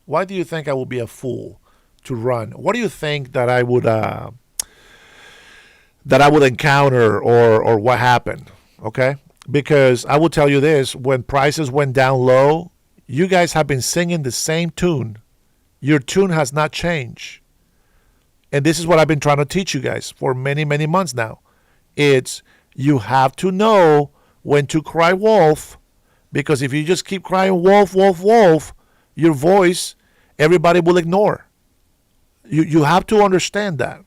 S1: Why do you think I will be a fool to run? What do you think that I would encounter or what happened? Okay? Because I will tell you this, when prices went down low, you guys have been singing the same tune. Your tune has not changed. And this is what I've been trying to teach you guys for many, many months now. It's you have to know when to cry wolf, because if you just keep crying wolf, wolf, wolf, your voice, everybody will ignore. You have to understand that.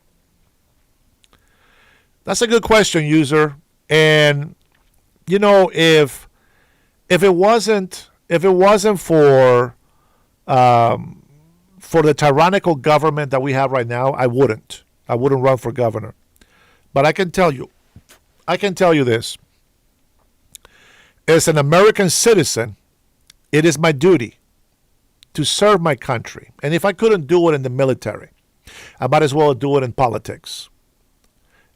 S1: That's a good question, user. And if it wasn't for the tyrannical government that we have right now, I wouldn't run for governor. But I can tell you this. As an American citizen, it is my duty to serve my country. And if I couldn't do it in the military, I might as well do it in politics.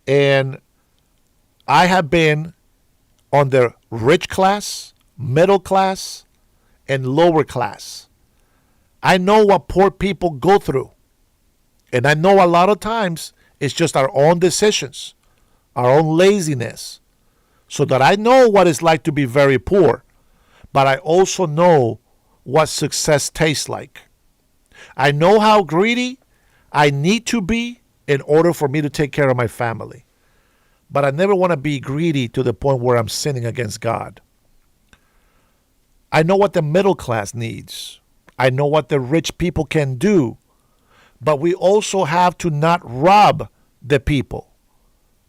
S1: And I have been on the rich class, middle class, and lower class. I know what poor people go through. And I know a lot of times it's just our own decisions, our own laziness. So that I know what it's like to be very poor. But I also know what success tastes like. I know how greedy I need to be in order for me to take care of my family. But I never want to be greedy to the point where I'm sinning against God. I know what the middle class needs. I know what the rich people can do. But we also have to not rob the people.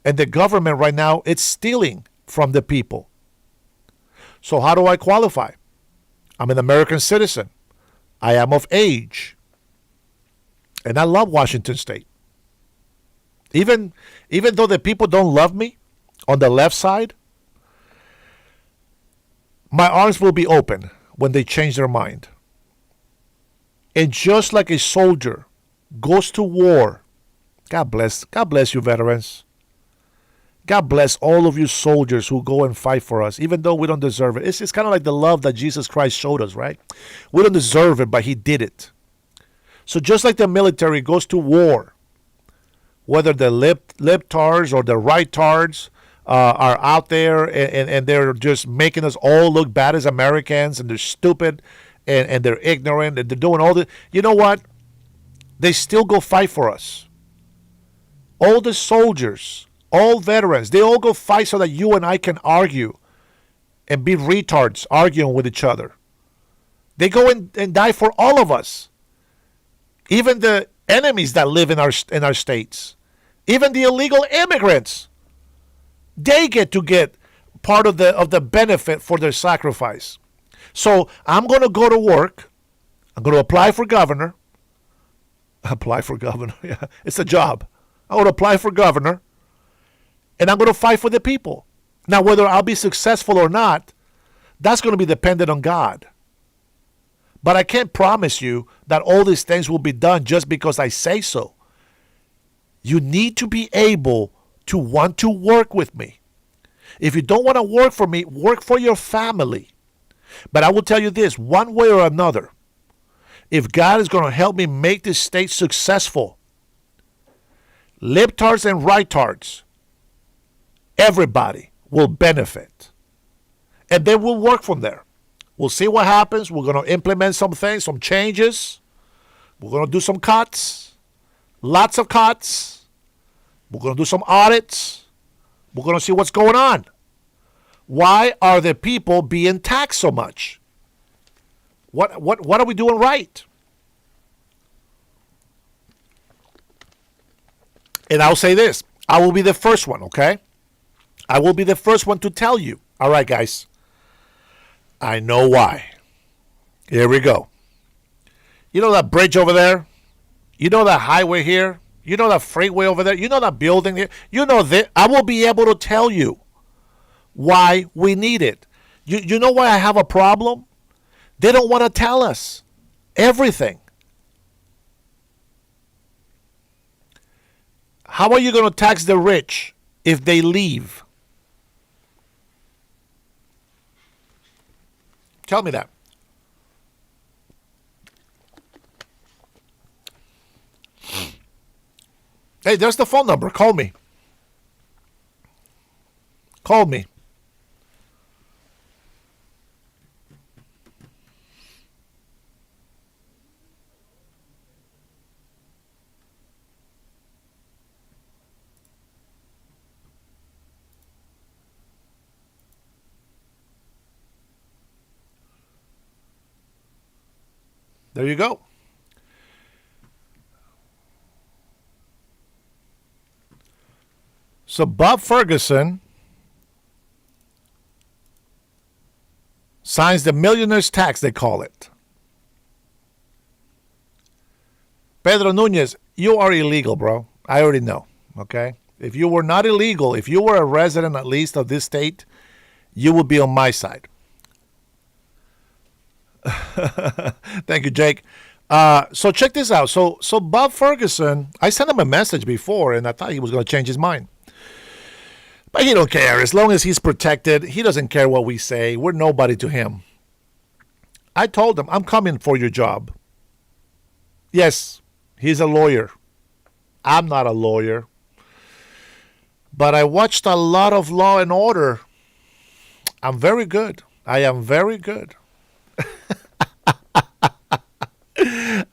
S1: And the government right now, it's stealing from the people. So how do I qualify? I'm an American citizen. I am of age. And I love Washington State. Even though the people don't love me on the left side, my arms will be open when they change their mind. And just like a soldier goes to war, God bless you, veterans. God bless all of you soldiers who go and fight for us, even though we don't deserve it. It's kind of like the love that Jesus Christ showed us, right? We don't deserve it, but he did it. So just like the military goes to war, whether the libtards or the right-tards are out there and they're just making us all look bad as Americans, and they're stupid and they're ignorant and they're doing all the. You know what? They still go fight for us. All the soldiers, all veterans, they all go fight so that you and I can argue and be retards arguing with each other. They go and die for all of us. Even the enemies that live in our states, even the illegal immigrants, they get part of the benefit for their sacrifice. So I'm going to go to work. I'm going to apply for governor. Apply for governor. Yeah, it's a job. I'm going to apply for governor, and I'm going to fight for the people. Now, whether I'll be successful or not, that's going to be dependent on God. But I can't promise you that all these things will be done just because I say so. You need to be able to want to work with me. If you don't want to work for me, work for your family. But I will tell you this, one way or another, if God is going to help me make this state successful, libtards and rightards, everybody will benefit. And then we'll work from there. We'll see what happens. We're going to implement some things, some changes. We're going to do some cuts, lots of cuts. We're going to do some audits. We're going to see what's going on. Why are the people being taxed so much? What are we doing right? And I'll say this. I will be the first one, okay? I will be the first one to tell you. All right, guys. I know why. Here we go. You know that bridge over there? You know that highway here? You know that freeway over there? You know that building here? You know that. I will be able to tell you why we need it. You know why I have a problem? They don't want to tell us everything. How are you going to tax the rich if they leave? Tell me that. Hey, there's the phone number. Call me. Call me. There you go. So Bob Ferguson signs the millionaire's tax, they call it. Pedro Nunez, you are illegal, bro. I already know, okay? If you were not illegal, if you were a resident at least of this state, you would be on my side. Thank you, Jake. So check this out. So Bob Ferguson, I sent him a message before, and I thought he was going to change his mind. But he don't care. As long as he's protected, he doesn't care what we say. We're nobody to him. I told him, I'm coming for your job. Yes, he's a lawyer. I'm not a lawyer. But I watched a lot of Law and Order. I'm very good. I am very good.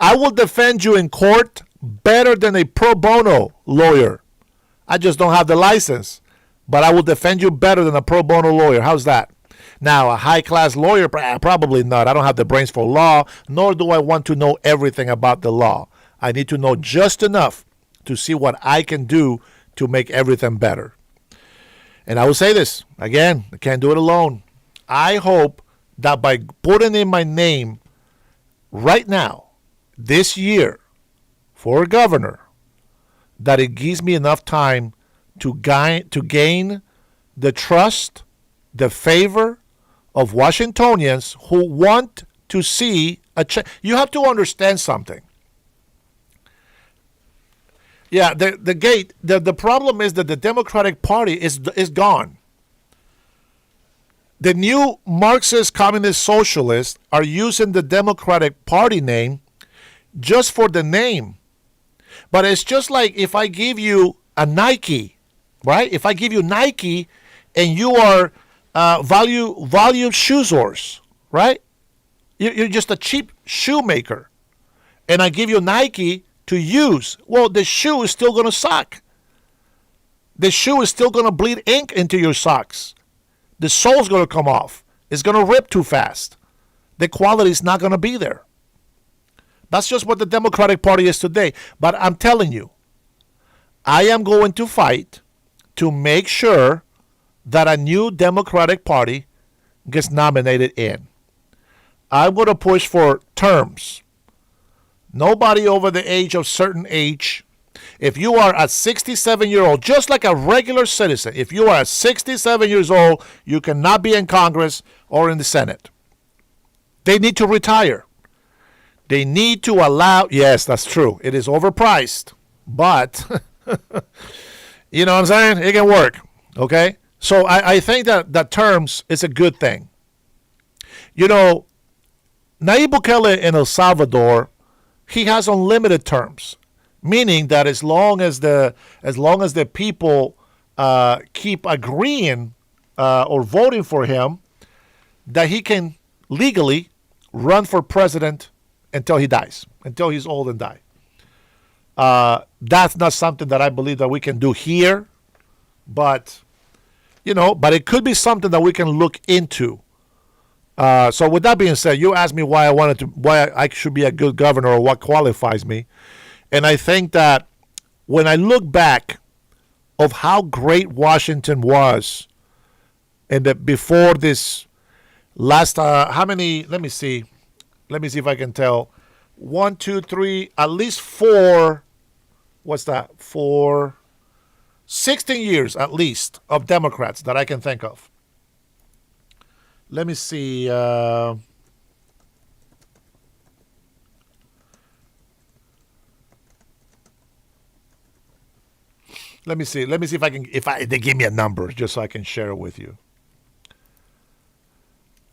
S1: I will defend you in court better than a pro bono lawyer. I just don't have the license, but I will defend you better than a pro bono lawyer. How's that? Now, a high-class lawyer, probably not. I don't have the brains for law, nor do I want to know everything about the law. I need to know just enough to see what I can do to make everything better. And I will say this, again, I can't do it alone. I hope that by putting in my name right now, this year, for governor, that it gives me enough time to gain the trust, the favor of Washingtonians who want to see a change. You have to understand something. Yeah, the problem is that the Democratic Party is gone. The new Marxist communist socialists are using the Democratic Party name just for the name. But it's just like if I give you a Nike, right? If I give you Nike, and you are value shoesaurs, right? You're just a cheap shoemaker, and I give you Nike to use. Well, the shoe is still going to suck. The shoe is still going to bleed ink into your socks. The sole's going to come off. It's going to rip too fast. The quality is not going to be there. That's just what the Democratic Party is today. But I'm telling you, I am going to fight to make sure that a new Democratic Party gets nominated in. I'm going to push for terms. Nobody over the age of certain age. If you are a 67-year-old, just like a regular citizen, if you are 67 years old, you cannot be in Congress or in the Senate. They need to retire. They need to allow, yes, that's true. It is overpriced, but you know what I'm saying? It can work, okay? So I think that terms is a good thing. You know, Nayib Bukele in El Salvador, he has unlimited terms, meaning that as long as the people keep agreeing or voting for him, that he can legally run for president until he dies, until he's old and die. That's not something that I believe that we can do here, but but it could be something that we can look into. So with that being said, you asked me why I should be a good governor or what qualifies me. And I think that when I look back of how great Washington was and before this last, how many, let me see if I can tell. 1, 2, 3, at least 4, what's that? 16 years at least of Democrats that I can think of. Let me see. Let me see if I can. They give me a number just so I can share it with you.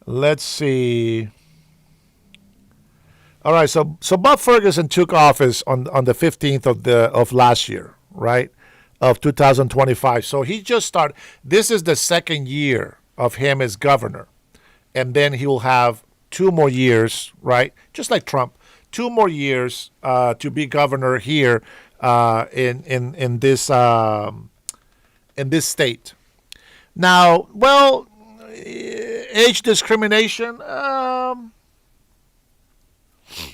S1: Let's see. All right, so Bob Ferguson took office on the 15th of last year, right, of 2025. So he just started. This is the second year of him as governor, and then he will have 2 more years, right, just like Trump, 2 more years to be governor here in this state. Now, well, age discrimination.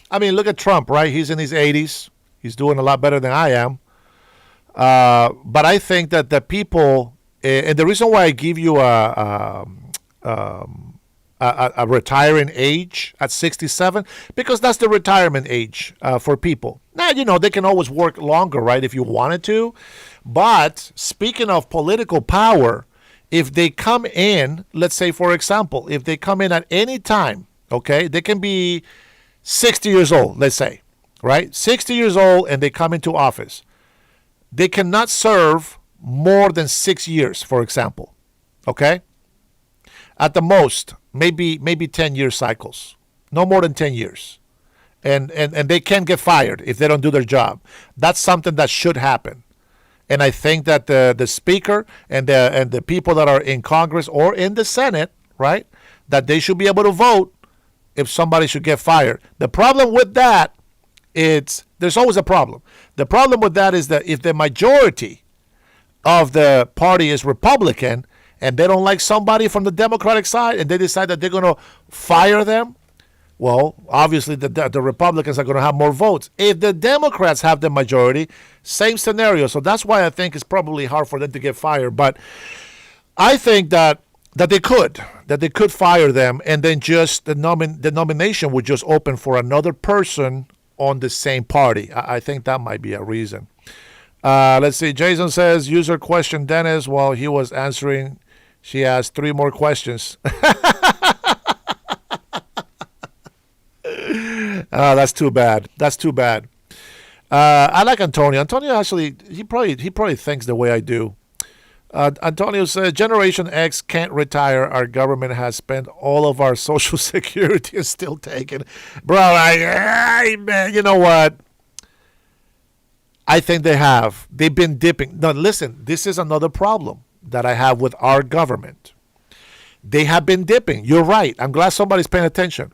S1: I mean, look at Trump, right? He's in his 80s. He's doing a lot better than I am. But I think that the people, and the reason why I give you a retiring age at 67, because that's the retirement age for people. Now, they can always work longer, right, if you wanted to. But speaking of political power, if they come in, let's say, for example, if they come in at any time, okay, they can be 60 years old, let's say, right? 60 years old and they come into office. They cannot serve more than 6 years, for example, okay? At the most, maybe 10-year cycles, no more than 10 years. And they can get fired if they don't do their job. That's something that should happen. And I think that the speaker and the people that are in Congress or in the Senate, right, that they should be able to vote if somebody should get fired. The problem with that is there's always a problem. The problem with that is that if the majority of the party is Republican and they don't like somebody from the Democratic side and they decide that they're going to fire them, well, obviously the Republicans are going to have more votes. If the Democrats have the majority, same scenario. So that's why I think it's probably hard for them to get fired. But I think that they could fire them, and then just the nomination would just open for another person on the same party. I think that might be a reason. Let's see. Jason says, user questioned Dennis while he was answering. She asked 3 more questions. That's too bad. I like Antonio. Antonio actually, he probably thinks the way I do. Antonio says, Generation X can't retire. Our government has spent all of our Social Security and still taking. Bro, man, you know what? I think they have. They've been dipping. No, listen, this is another problem. that I have with our government. They have been dipping. You're right. I'm glad somebody's paying attention.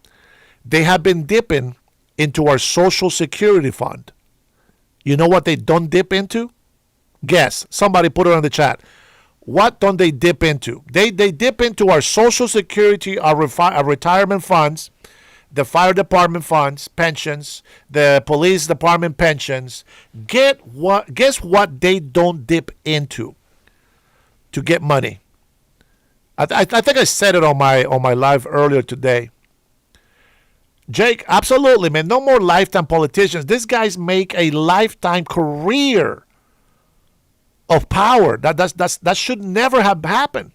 S1: They have been dipping into our Social Security fund. You know what they don't dip into? Guess. Somebody put it on the chat. What don't they dip into? They dip into our Social Security, our retirement funds, the fire department funds, pensions, the police department pensions. Guess what they don't dip into to get money? I think I said it on my live earlier today. Jake, absolutely, man. No more lifetime politicians. These guys make a lifetime career of power. That should never have happened.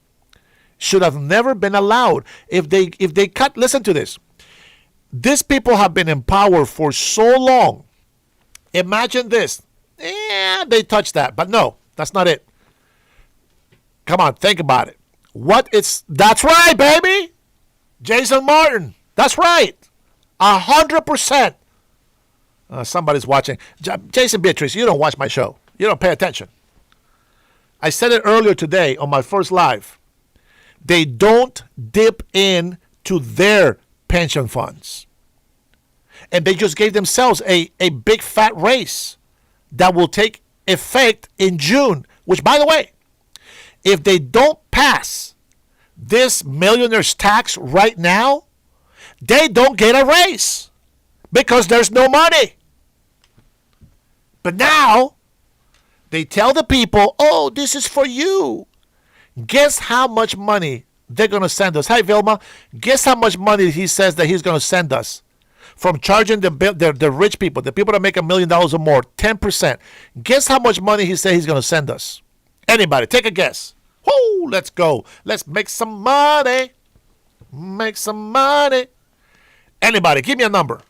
S1: Should have never been allowed. If they cut, listen to this. These people have been in power for so long. Imagine this. Yeah, they touched that, but no, that's not it. Come on, think about it. That's right, baby. Jason Martin. That's right. 100%. Somebody's watching. Jason Beatrice, you don't watch my show. You don't pay attention. I said it earlier today on my first live. They don't dip in to their pension funds. And they just gave themselves a big fat raise that will take effect in June. Which, by the way, if they don't pass this millionaire's tax right now, they don't get a raise because there's no money. But now they tell the people, oh, this is for you. Guess how much money they're going to send us. Hi, Vilma. Guess how much money he says that he's going to send us from charging the rich people, the people that make $1 million or more, 10%. Guess how much money he said he's going to send us. Anybody, take a guess. Woo, let's go. Let's make some money. Make some money. Anybody, give me a number.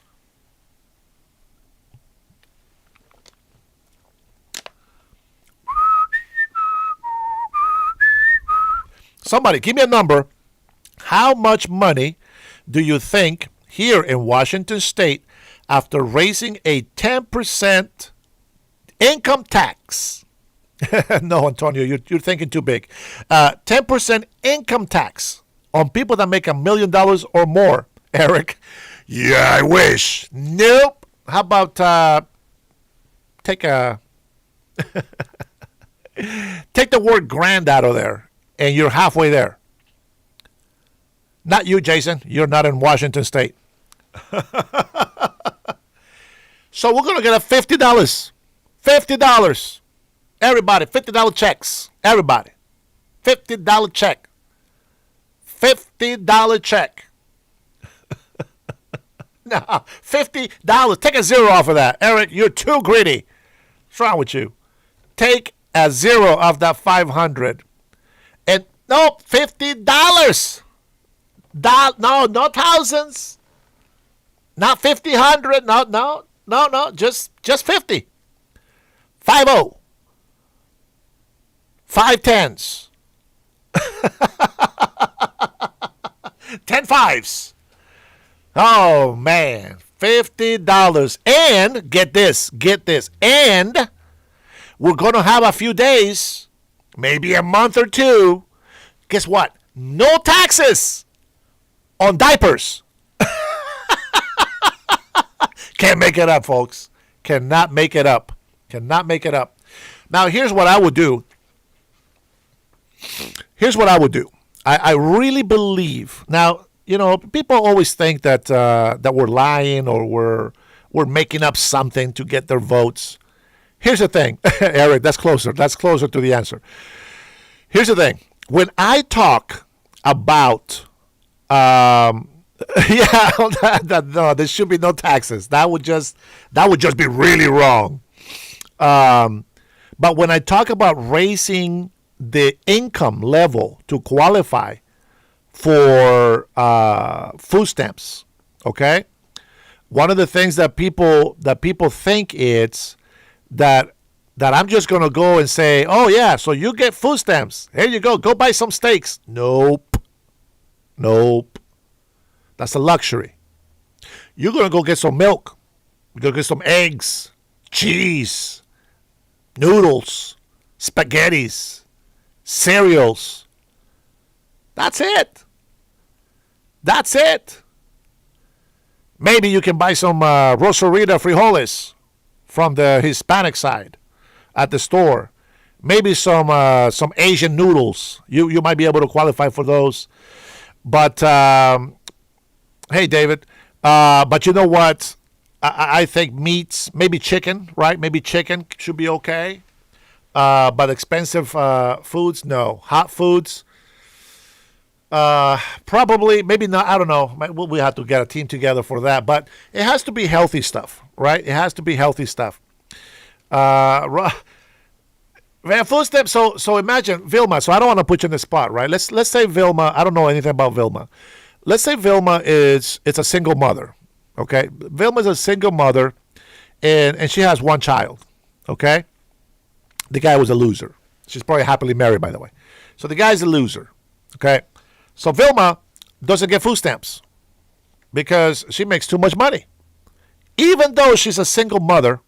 S1: Somebody, give me a number. How much money do you think here in Washington State, after raising a 10% income tax? No, Antonio, you're thinking too big. 10% income tax on people that make $1 million or more. Eric, yeah, I wish. Nope. How about take the word grand out of there, and you're halfway there. Not you, Jason. You're not in Washington State. So we're gonna get a $50. $50. Everybody, $50 checks. Everybody, $50 check. $50 check. No, $50. Take a zero off of that. Eric, you're too greedy. What's wrong with you? Take a zero off that 500. And no, $50. No thousands. Not 50, 100. No. Just 50. 50. 5 tens. 10 fives. Oh, man. $50. And get this. And we're going to have a few days, maybe a month or two. Guess what? No taxes on diapers. Can't make it up, folks. Cannot make it up. Now, here's what I would do. I really believe. Now, people always think that we're lying or we're making up something to get their votes. Here's the thing, Eric. That's closer to the answer. Here's the thing. When I talk about, no, there should be no taxes. That would just be really wrong. But when I talk about raising the income level to qualify for food stamps, okay? One of the things that people think is that I'm just going to go and say, oh yeah, so you get food stamps. Here you go buy some steaks. Nope. That's a luxury. You're going to go get some milk. You're going to get some eggs, cheese, noodles, spaghettis, cereals. That's it. That's it. Maybe you can buy some Rosarita frijoles from the Hispanic side at the store. Maybe some Asian noodles. You might be able to qualify for those. But hey, David. But you know what? I think meats, maybe chicken, right? Maybe chicken should be okay. But expensive foods, no. Hot foods, probably, maybe not. I don't know. We have to get a team together for that. But it has to be healthy stuff, right? It has to be healthy stuff. Man, footsteps. So imagine Vilma. So I don't want to put you in the spot, right? Let's say Vilma. I don't know anything about Vilma. Let's say Vilma it's a single mother. Okay, Vilma's a single mother, and she has one child. Okay, the guy was a loser. She's probably happily married, by the way. So the guy's a loser. Okay, so Vilma doesn't get food stamps because she makes too much money, even though she's a single mother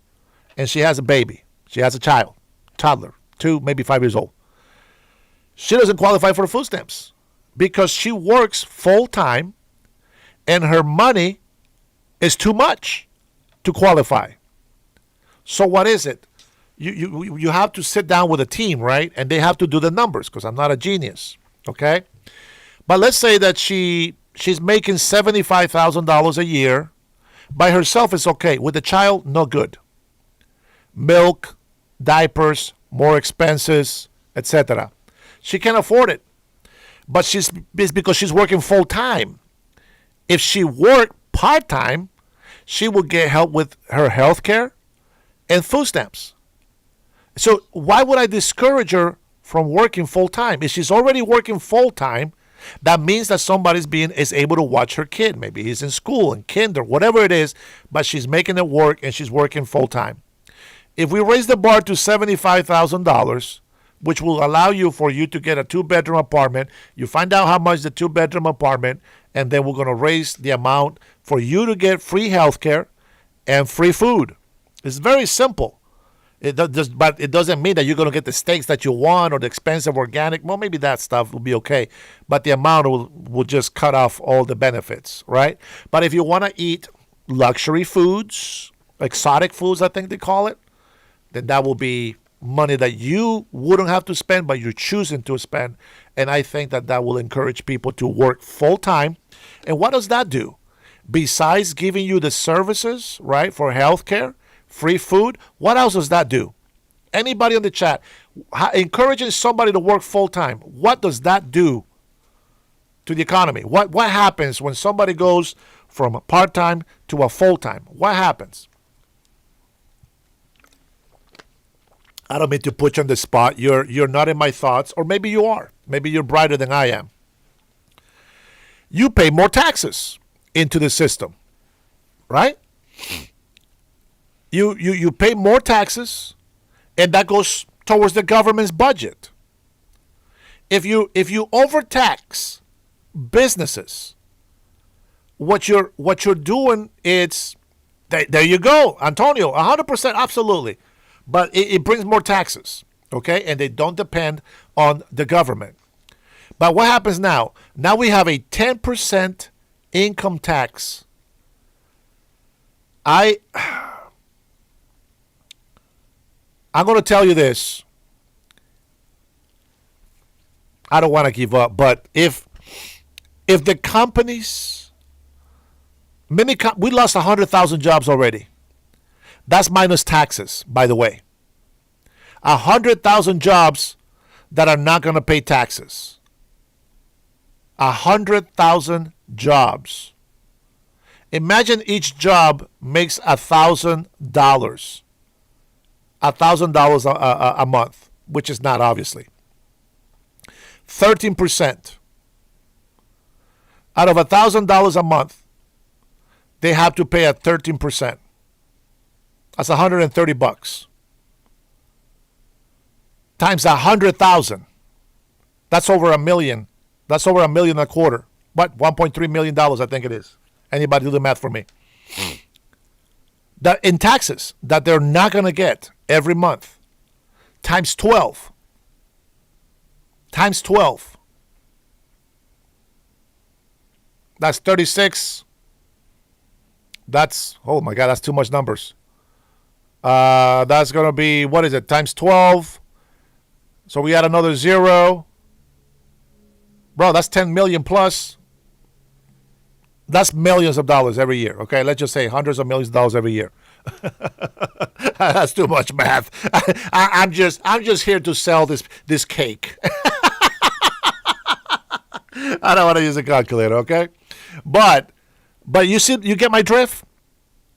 S1: and she has a baby. She has a child, toddler, 2, maybe 5 years old. She doesn't qualify for the food stamps because she works full time, and her money is too much to qualify. So what is it? You have to sit down with a team, right? And they have to do the numbers because I'm not a genius, okay? But let's say that she's making $75,000 a year. By herself, it's okay. With the child, no good. Milk, diapers, more expenses, etc. She can afford it, but it's because she's working full time. If she worked part-time, she will get help with her health care and food stamps. So why would I discourage her from working full-time? If she's already working full-time, that means that somebody's is able to watch her kid. Maybe he's in school, in kinder, whatever it is, but she's making it work and she's working full-time. If we raise the bar to $75,000, which will allow you to get a 2-bedroom apartment, you find out how much the 2-bedroom apartment, and then we're going to raise the amount for you to get free health care and free food. It's very simple. But it doesn't mean that you're going to get the steaks that you want or the expensive organic. Well, maybe that stuff will be okay. But the amount will just cut off all the benefits, right? But if you want to eat luxury foods, exotic foods, I think they call it, then that will be money that you wouldn't have to spend, but you're choosing to spend. And I think that will encourage people to work full time. And what does that do? Besides giving you the services, right, for healthcare, free food, what else does that do? Anybody in the chat, encouraging somebody to work full time, what does that do to the economy? What happens when somebody goes from a part time to a full time? What happens? I don't mean to put you on the spot. You're not in my thoughts, or maybe you are. Maybe you're brighter than I am. You pay more taxes into the system, right? You pay more taxes, and that goes towards the government's budget. If you overtax businesses, what you're doing is there you go, Antonio, 100%, absolutely. But it brings more taxes, okay? And they don't depend on the government. But what happens now? Now we have a 10% income tax. I'm going to tell you this. I don't want to give up, but if the companies, we lost 100,000 jobs already. That's minus taxes, by the way. 100,000 jobs that are not going to pay taxes. 100,000 jobs. Imagine each job makes $1,000. $1,000 a month, which is not, obviously. 13%. Out of $1,000 a month, they have to pay at 13%. That's $130. Times 100,000. That's over $1 million. That's over $1 million a quarter. What? $1.3 million, I think it is. Anybody do the math for me? That in taxes that they're not going to get every month. Times 12. times 12. That's 36. That's, oh my God, that's too much numbers. That's going to be, what is it, times 12. So we add another 0. Bro, that's 10 million plus. That's millions of dollars every year. Okay, let's just say hundreds of millions of dollars every year. That's too much math. I'm just here to sell this cake. I don't want to use a calculator, okay? But you see, you get my drift.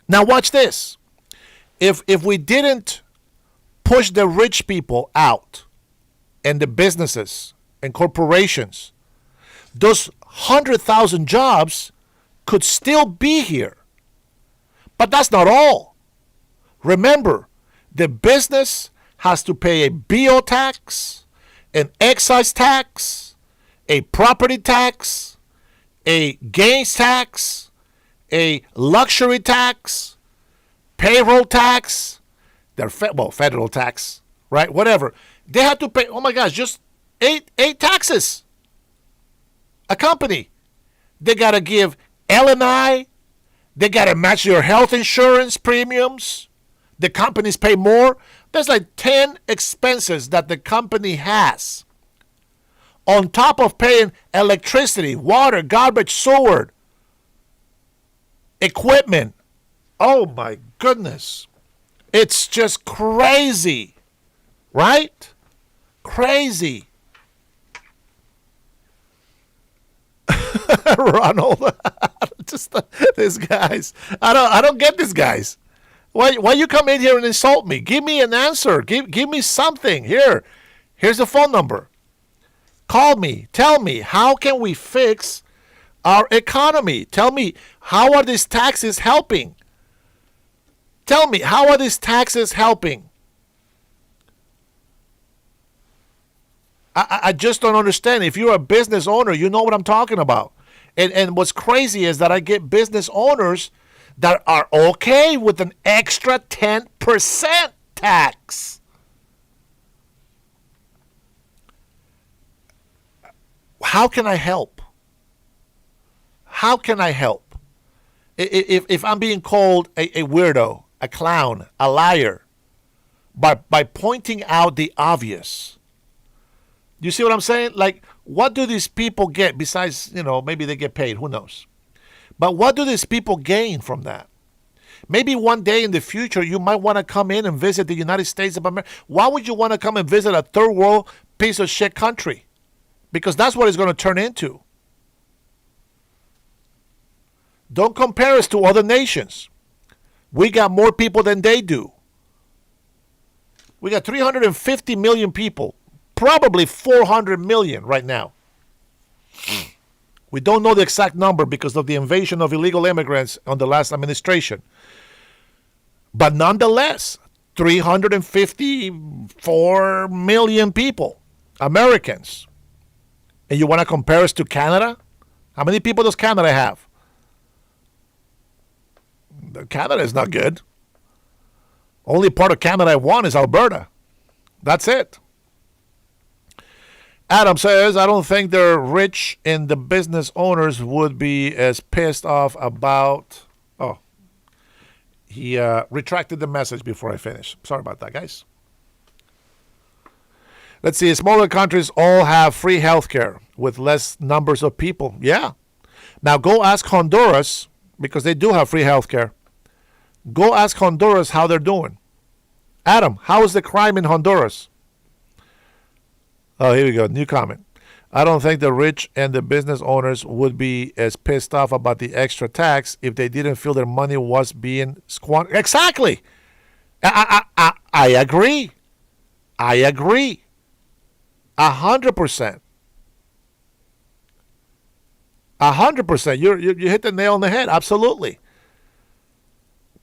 S1: Now watch this. If we didn't push the rich people out and the businesses and corporations, those 100,000 jobs could still be here. But that's not all. Remember, the business has to pay a BO tax, an excise tax, a property tax, a gains tax, a luxury tax, payroll tax, federal tax, right? Whatever. They have to pay, oh my gosh, just eight taxes. A company. They got to give L&I. They got to match your health insurance premiums. The companies pay more. There's like 10 expenses that the company has. On top of paying electricity, water, garbage, sewer, equipment. Oh my goodness. It's just crazy. Right? Crazy. Ronald, just these guys. I don't get these guys. Why you come in here and insult me? Give me an answer. Give me something. Here's the phone number. Call me. Tell me, how can we fix our economy? Tell me, how are these taxes helping? Tell me, how are these taxes helping? I just don't understand. If you're a business owner, you know what I'm talking about. And what's crazy is that I get business owners that are okay with an extra 10% tax. How can I help? How can I help? If I'm being called a weirdo, a clown, a liar, by pointing out the obvious. You see what I'm saying? Like, what do these people get besides, maybe they get paid, who knows? But what do these people gain from that? Maybe one day in the future, you might want to come in and visit the United States of America. Why would you want to come and visit a third world piece of shit country? Because that's what it's going to turn into. Don't compare us to other nations. We got more people than they do. We got 350 million people. Probably 400 million right now. We don't know the exact number because of the invasion of illegal immigrants on the last administration. But nonetheless, 354 million people, Americans. And you want to compare us to Canada? How many people does Canada have? Canada is not good. Only part of Canada I want is Alberta. That's it. Adam says, I don't think the rich and the business owners would be as pissed off about... Oh, he retracted the message before I finish. Sorry about that, guys. Let's see. Smaller countries all have free health care with less numbers of people. Yeah. Now go ask Honduras, because they do have free health care. Go ask Honduras how they're doing. Adam, how is the crime in Honduras? Oh, here we go. New comment. I don't think the rich and the business owners would be as pissed off about the extra tax if they didn't feel their money was being squandered. Exactly. I agree. I agree. 100%. 100%. You hit the nail on the head. Absolutely.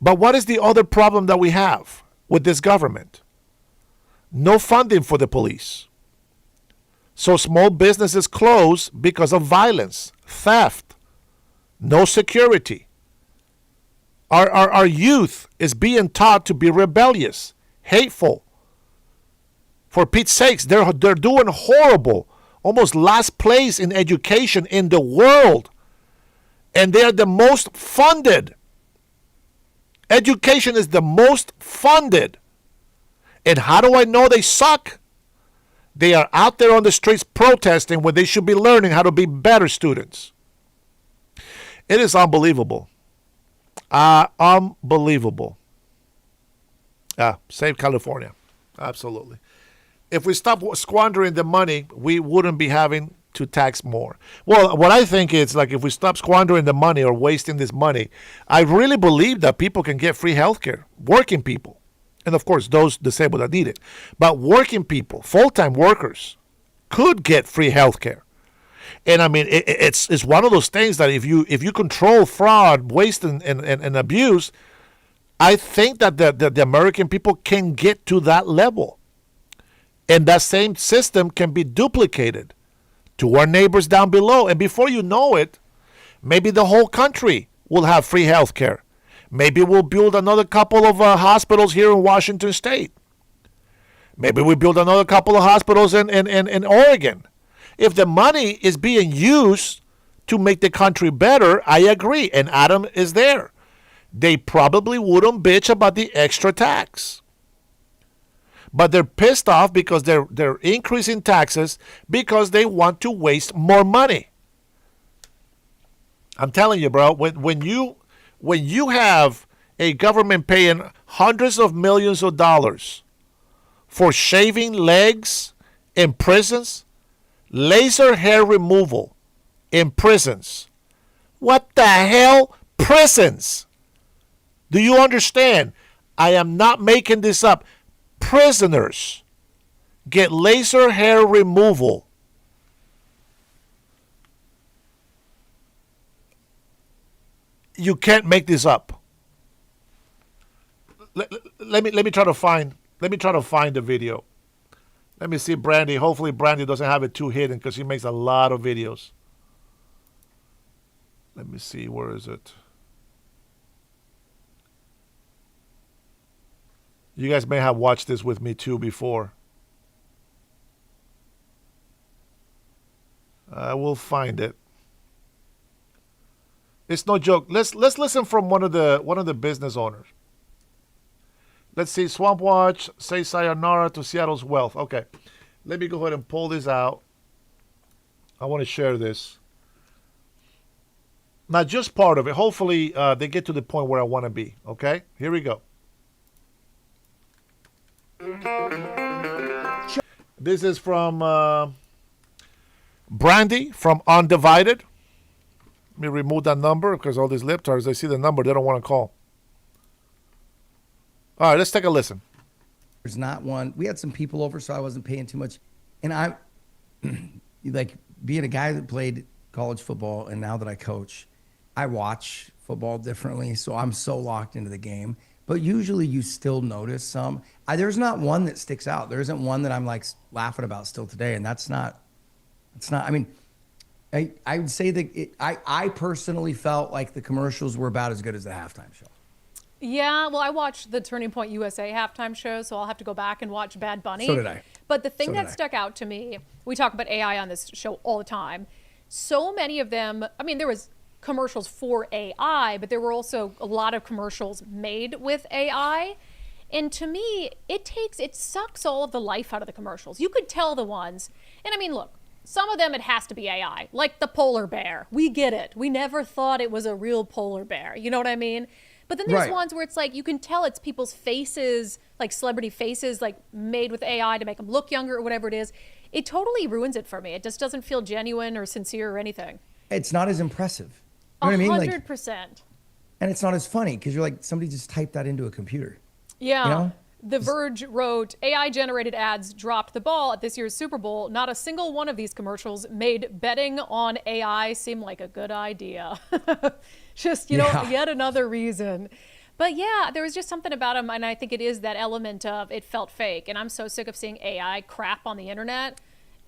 S1: But what is the other problem that we have with this government? No funding for the police. So small businesses close because of violence, theft, no security. Our youth is being taught to be rebellious, hateful. For Pete's sakes, they're doing horrible almost last place in education in the world. And they're the most funded. Education is the most funded. And how do I know they suck? They are out there on the streets protesting when they should be learning how to be better students. It is unbelievable. Unbelievable. Save California. Absolutely. If we stop squandering the money, we wouldn't be having to tax more. Well, what I think is, like, if we stop squandering the money or wasting this money, I really believe that people can get free health care. Working people. And, of course, those disabled that need it. But working people, full-time workers, could get free health care. And, I mean, it's one of those things that if you control fraud, waste, and abuse, I think that the American people can get to that level. And that same system can be duplicated to our neighbors down below. And before you know it, maybe the whole country will have free health care. Maybe we'll build another couple of hospitals here in Washington State. Maybe we build another couple of hospitals in Oregon. If the money is being used to make the country better, I agree. And Adam is there. They probably wouldn't bitch about the extra tax. But they're pissed off because they're increasing taxes because they want to waste more money. I'm telling you, bro, when you have a government paying hundreds of millions of dollars for shaving legs in prisons, laser hair removal in prisons, what the hell? Prisons! Do you understand? I am not making this up. Prisoners get laser hair removal. You can't make this up. Let me try to find the video. Let me see Brandy. Hopefully Brandy doesn't have it too hidden because she makes a lot of videos. Let me see, where is it? You guys may have watched this with me too before. I will find it. It's no joke. Let's listen from one of the business owners. Let's see. Swamp Watch say sayonara to Seattle's wealth. Okay, let me go ahead and pull this out. I want to share this. Not just part of it. Hopefully, they get to the point where I want to be. Okay, here we go. This is from Brandy from Undivided. Let me remove that number because all these lip-tards, they see the number, they don't want to call. All right, let's take a listen.
S4: There's not one. We had some people over, so I wasn't paying too much. And I'm like, being a guy that played college football and now that I coach, I watch football differently. So I'm so locked into the game. But usually you still notice some. There's not one that sticks out. There isn't one that I'm like laughing about still today. And that's not, I mean, I would say that I personally felt like the commercials were about as good as the halftime show.
S22: Yeah, well, I watched the Turning Point USA halftime show, so I'll have to go back and watch Bad Bunny.
S4: So did I.
S22: But the thing that stuck out to me, we talk about AI on this show all the time. So many of them, I mean, there was commercials for AI, but there were also a lot of commercials made with AI. And to me, it sucks all of the life out of the commercials. You could tell the ones, and I mean, look, some of them it has to be AI, like the polar bear. We get it. We never thought it was a real polar bear. You know what I mean? But then there's ones where it's like, you can tell it's people's faces, like celebrity faces, like made with AI to make them look younger or whatever it is. It totally ruins it for me. It just doesn't feel genuine or sincere or anything.
S4: It's not as impressive. You know what I mean?
S22: 100%.
S4: And it's not as funny because you're like, somebody just typed that into a computer.
S22: Yeah.
S4: You know?
S22: The Verge wrote, AI-generated ads dropped the ball at this year's Super Bowl. Not a single one of these commercials made betting on AI seem like a good idea. Just, yet another reason. But yeah, there was just something about them, and I think it is that element of it felt fake. And I'm so sick of seeing AI crap on the internet.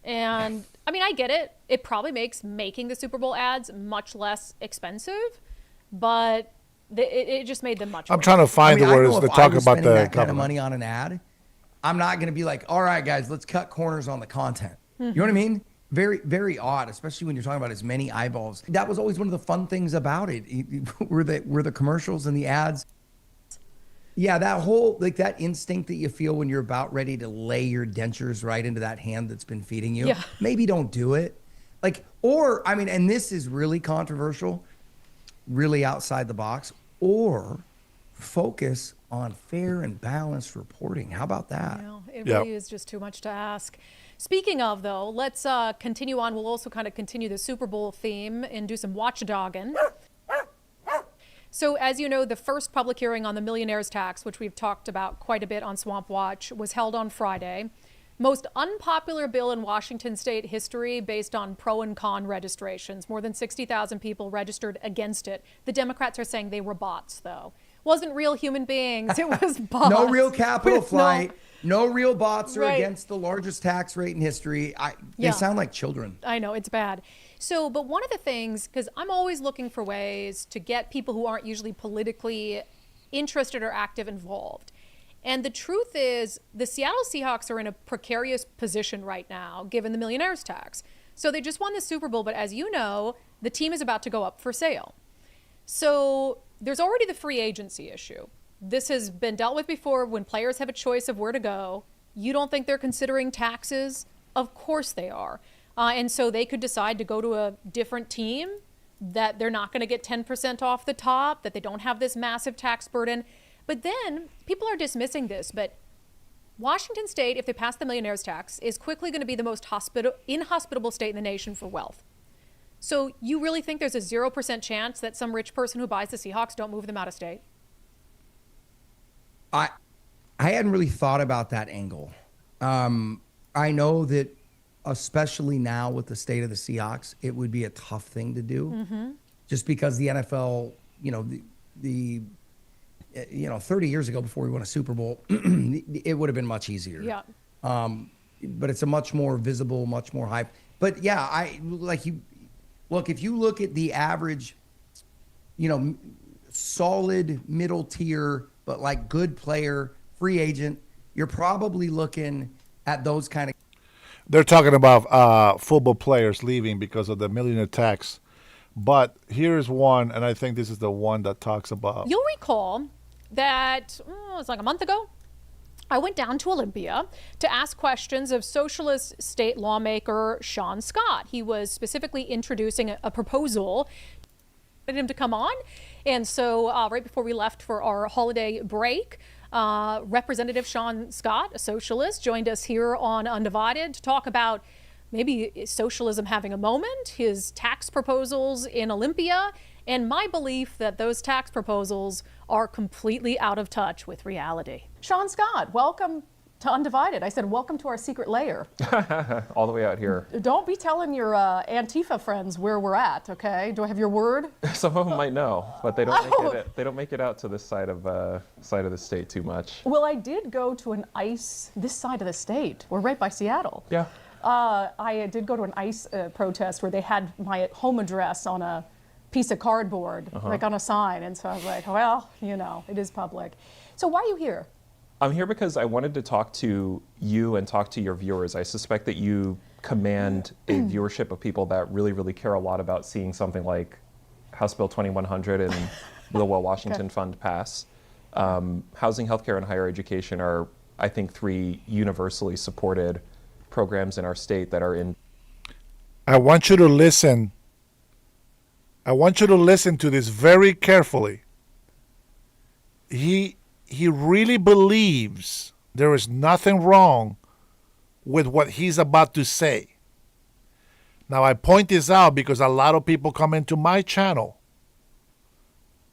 S22: And I mean, I get it. It probably makes making the Super Bowl ads much less expensive, but it just made them much
S1: I'm
S22: worse.
S1: trying to find the words to talk about the
S4: that kind of money on an ad. I'm not going to be like, all right, guys, let's cut corners on the content. You know what I mean? very, very odd, especially when you're talking about as many eyeballs. That was always one of the fun things about it. Were the commercials and the ads. Yeah, that whole, like that instinct that you feel when you're about ready to lay your dentures right into that hand that's been feeding you.
S22: Yeah.
S4: Maybe don't do it. Like, or, I mean, and this is really controversial, really outside the box, or focus on fair and balanced reporting. How about that?
S22: It really is just too much to ask. Speaking of, though, let's continue on. We'll also kind of continue the Super Bowl theme and do some watchdogging. So, as you know, the first public hearing on the millionaire's tax, which we've talked about quite a bit on Swamp Watch, was held on Friday. Most unpopular bill in Washington state history based on pro and con registrations. More than 60,000 people registered against it. The Democrats are saying they were bots, though. Wasn't real human beings, it was bots.
S4: No real capital flight. No real bots are against the largest tax rate in history. They sound like children.
S22: I know, it's bad. So, but one of the things, because I'm always looking for ways to get people who aren't usually politically interested or active involved. And the truth is, the Seattle Seahawks are in a precarious position right now, given the millionaire's tax. So they just won the Super Bowl, but as you know, the team is about to go up for sale. So there's already the free agency issue. This has been dealt with before when players have a choice of where to go. You don't think they're considering taxes? Of course they are. And so they could decide to go to a different team, that they're not going to get 10% off the top, that they don't have this massive tax burden. But then people are dismissing this. But Washington State, if they pass the millionaire's tax, is quickly going to be the most inhospitable state in the nation for wealth. So you really think there's a 0% chance that some rich person who buys the Seahawks don't move them out of state?
S4: I hadn't really thought about that angle. I know that especially now with the state of the Seahawks, it would be a tough thing to do, just because the NFL, the 30 years ago before we won a Super Bowl, it would have been much easier.
S22: Yeah.
S4: But it's a much more visible, much more hype. But yeah, if you look at the average, solid middle tier, but like good player, free agent, you're probably looking at those kind of.
S1: They're talking about football players leaving because of the millionaire tax. But here's one, and I think this is the one that talks about.
S22: You'll recall that it was like a month ago, I went down to Olympia to ask questions of socialist state lawmaker Sean Scott. He was specifically introducing a proposal for him to come on. And so right before we left for our holiday break, Representative Sean Scott, a socialist, joined us here on Undivided to talk about maybe socialism having a moment, his tax proposals in Olympia, and my belief that those tax proposals are completely out of touch with reality. Sean Scott, welcome to Undivided. I said, welcome to our secret lair.
S6: All the way out here.
S22: Don't be telling your Antifa friends where we're at, okay? Do I have your word?
S6: Some of them might know, but they don't make it out to this side of the state too much.
S22: Well, I did go to an ICE this side of the state. We're right by Seattle.
S6: Yeah.
S22: I did go to an ICE protest where they had my home address on a piece of cardboard, like on a sign. And so I was like, well, it is public. So why are you here?
S6: I'm here because I wanted to talk to you and talk to your viewers. I suspect that you command a viewership of people that really, really care a lot about seeing something like House Bill 2100 and the Well Washington Fund pass. Housing, healthcare, and higher education are, I think, 3 universally supported programs in our state that are in.
S1: I want you to listen. I want you to listen to this very carefully. He really believes there is nothing wrong with what he's about to say. Now, I point this out because a lot of people come into my channel,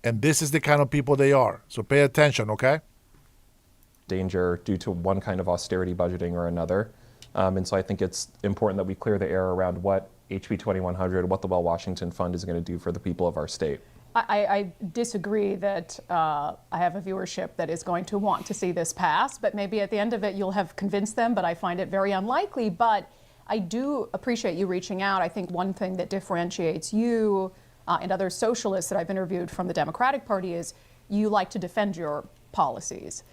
S1: and this is the kind of people they are. So pay attention, okay?
S6: Danger due to one kind of austerity budgeting or another. And so I think it's important that we clear the air around what HB 2100, what the Well Washington Fund is going to do for the people of our state.
S22: I disagree that I have a viewership that is going to want to see this pass, but maybe at the end of it you'll have convinced them, but I find it very unlikely. But I do appreciate you reaching out. I think one thing that differentiates you and other socialists that I've interviewed from the Democratic Party is you like to defend your policies.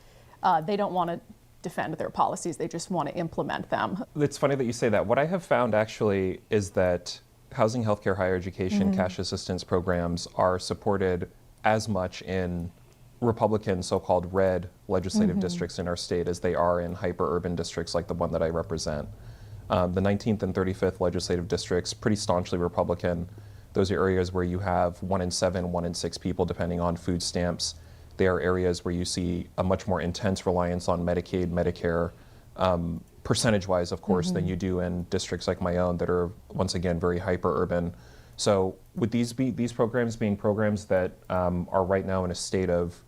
S22: They don't want to defend their policies. They just want to implement them.
S6: It's funny that you say that. What I have found actually is that housing, healthcare, higher education, cash assistance programs are supported as much in Republican so-called red legislative districts in our state as they are in hyper-urban districts like the one that I represent. The 19th and 35th legislative districts, pretty staunchly Republican. Those are areas where you have 1 in 7, 1 in 6 people depending on food stamps. They are areas where you see a much more intense reliance on Medicaid, Medicare, percentage-wise, of course, than you do in districts like my own that are, once again, very hyper-urban. So with these programs being programs that are right now in a state of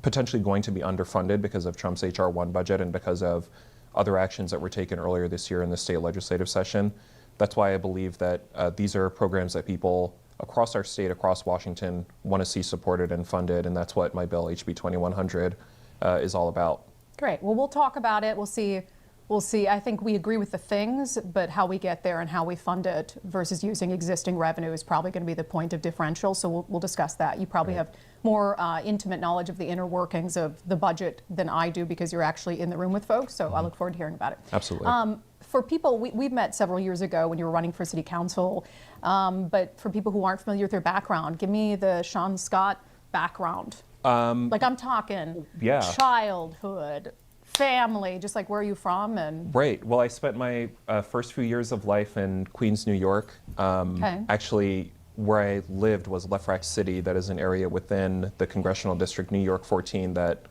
S6: potentially going to be underfunded because of Trump's H.R. 1 budget and because of other actions that were taken earlier this year in the state legislative session, that's why I believe that these are programs that people across our state, across Washington, want to see supported and funded, and that's what my bill, HB 2100, is all about.
S22: Great. Well, we'll talk about it. We'll see. I think we agree with the things, but how we get there and how we fund it versus using existing revenue is probably going to be the point of differential. So we'll discuss that. You probably have more intimate knowledge of the inner workings of the budget than I do because you're actually in the room with folks. So I look forward to hearing about it.
S6: Absolutely.
S22: For people, we've met several years ago when you were running for city council, but for people who aren't familiar with your background, give me the Sean Scott background. Like I'm talking childhood, family, just like where are you from? And
S6: Right. Well, I spent my first few years of life in Queens, New York. Actually, where I lived was Lefrak City. That is an area within the congressional district, New York 14, that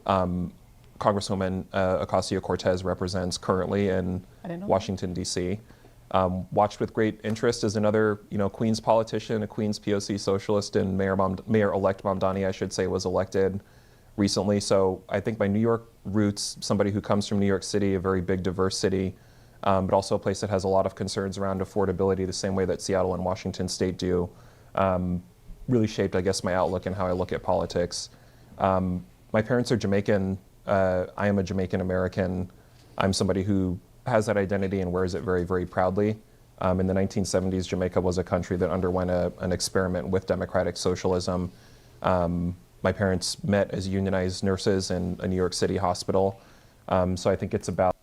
S6: Congresswoman Ocasio-Cortez represents currently in Washington, D.C. Watched with great interest as another, Queens politician, a Queens POC socialist, and Mayor-elect Mamdani, I should say, was elected recently. So I think my New York roots, somebody who comes from New York City, a very big, diverse city, but also a place that has a lot of concerns around affordability, the same way that Seattle and Washington State do, really shaped, I guess, my outlook and how I look at politics. My parents are Jamaican. I am a Jamaican American. I'm somebody who has that identity and wears it very, very proudly. In the 1970s, Jamaica was a country that underwent an experiment with democratic socialism. My parents met as unionized nurses in a New York City hospital. So I think it's about...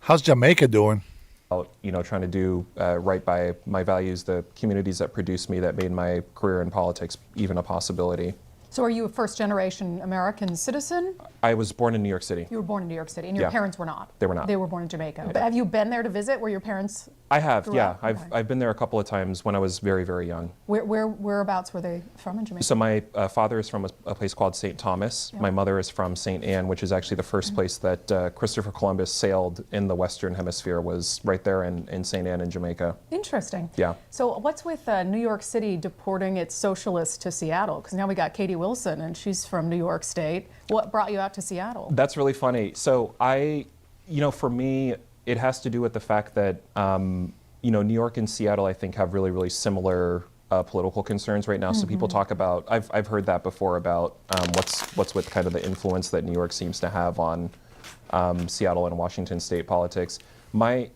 S1: How's Jamaica doing?
S6: Trying to do right by my values, the communities that produced me, that made my career in politics even a possibility.
S22: so are you a first-generation American citizen?
S6: I was born in New York City.
S22: You were born in New York City, and your parents were not?
S6: They were not.
S22: They were born in Jamaica. But have you been there to visit where your parents
S6: I have,
S22: grew
S6: yeah.
S22: up?
S6: I've been there a couple of times when I was very, very young.
S22: Whereabouts were they from in Jamaica?
S6: So my father is from a place called St. Thomas.
S22: Yeah.
S6: My mother is from St. Anne, which is actually the first place that Christopher Columbus sailed in the Western Hemisphere, was right there in St. Anne in Jamaica.
S22: Interesting.
S6: Yeah.
S22: So what's with New York City deporting its socialists to Seattle? Because now we got Katie Wilson, and she's from New York State. What brought you out to Seattle?
S6: That's really funny. So for me, it has to do with the fact that, New York and Seattle, I think, have really, really similar political concerns right now. So people talk about, I've heard that before about what's with kind of the influence that New York seems to have on Seattle and Washington state politics. My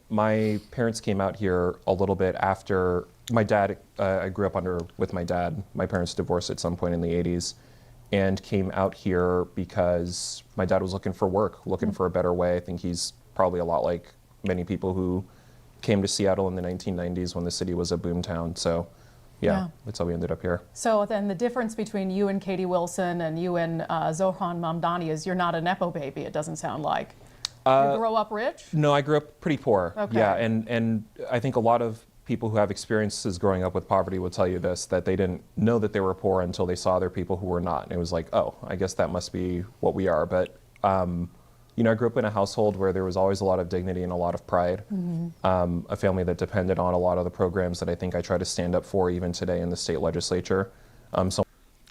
S6: parents came out here a little bit after my dad. I grew up with my dad. My parents divorced at some point in the 80s, and came out here because my dad was looking for work, looking for a better way. I think he's probably a lot like many people who came to Seattle in the 1990s when the city was a boom town. So yeah, that's how we ended up here.
S22: So then the difference between you and Katie Wilson and you and Zohran Mamdani is you're not a Nepo baby, it doesn't sound like. You grow up rich?
S6: No, I grew up pretty poor.
S22: Okay.
S6: Yeah, and I think a lot of people who have experiences growing up with poverty will tell you this, that they didn't know that they were poor until they saw other people who were not. And it was like, oh, I guess that must be what we are. But, I grew up in a household where there was always a lot of dignity and a lot of pride. A family that depended on a lot of the programs that I think I try to stand up for even today in the state legislature.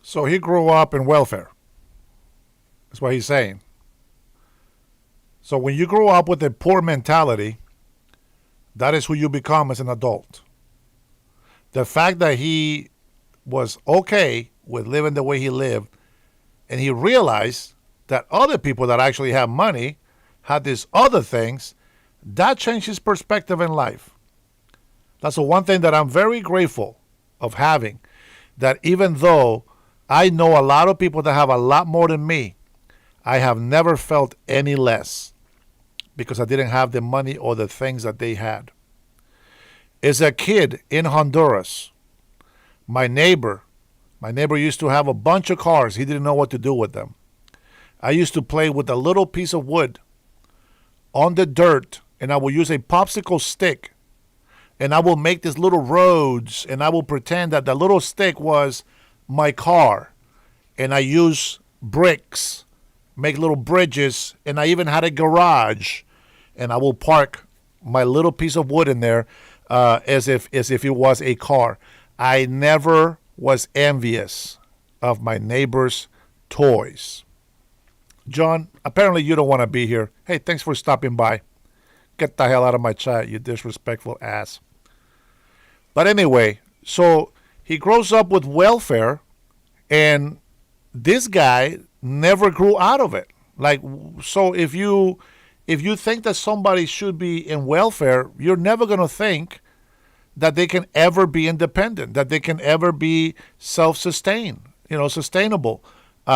S1: So he grew up in welfare. That's what he's saying. So when you grow up with a poor mentality, that is who you become as an adult. The fact that he was okay with living the way he lived, and he realized that other people that actually have money had these other things, that changed his perspective in life. That's the one thing that I'm very grateful of having, that even though I know a lot of people that have a lot more than me, I have never felt any less because I didn't have the money or the things that they had. As a kid in Honduras, my neighbor used to have a bunch of cars. He didn't know what to do with them. I used to play with a little piece of wood on the dirt, and I will use a popsicle stick, and I will make these little roads, and I will pretend that the little stick was my car, and I use bricks, make little bridges, and I even had a garage, and I will park my little piece of wood in there as if it was a car. I never was envious of my neighbor's toys. John, apparently you don't want to be here. Hey, thanks for stopping by. Get the hell out of my chat, you disrespectful ass. But anyway, so he grows up with welfare, and this guy never grew out of it. Like, so if you think that somebody should be in welfare, you're never going to think that they can ever be independent, that they can ever be self-sustained, sustainable.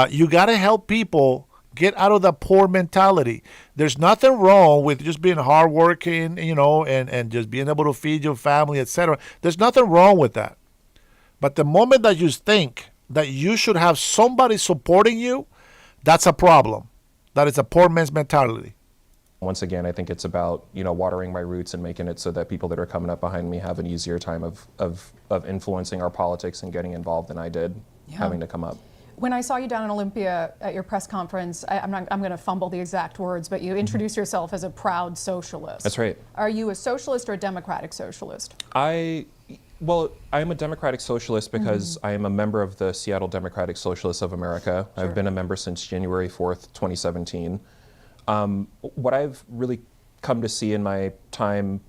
S1: You got to help people get out of the poor mentality. There's nothing wrong with just being hardworking, and just being able to feed your family, etc. There's nothing wrong with that. But the moment that you think that you should have somebody supporting you, that's a problem. That is a poor man's mentality.
S6: Once again, I think it's about, watering my roots and making it so that people that are coming up behind me have an easier time of influencing our politics and getting involved than I did having to come up.
S5: When I saw you down in Olympia at your press conference, I'm going to fumble the exact words, but you introduced yourself as a proud socialist.
S6: That's right.
S5: Are you a socialist or a democratic socialist?
S6: Well, I am a democratic socialist because I am a member of the Seattle Democratic Socialists of America. Sure. I've been a member since January 4th, 2017. What I've really come to see in my time,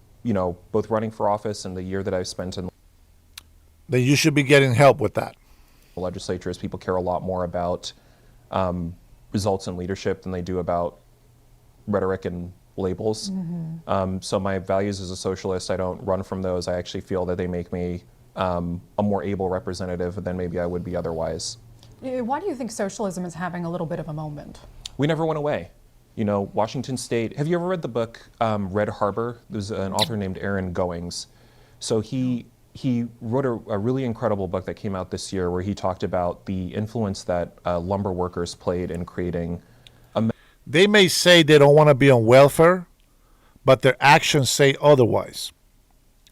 S6: both running for office and the year that I've spent in
S1: then you should be getting help with that.
S6: The legislature is people care a lot more about results in leadership than they do about rhetoric and labels. So my values as a socialist, I don't run from those. I actually feel that they make me a more able representative than maybe I would be otherwise.
S5: Why do you think socialism is having a little bit of a moment?
S6: We never went away. Washington State, have you ever read the book Red Harbor? There's an author named Aaron Goings. So he wrote a really incredible book that came out this year where he talked about the influence that lumber workers played in creating
S1: They may say they don't want to be on welfare, but their actions say otherwise.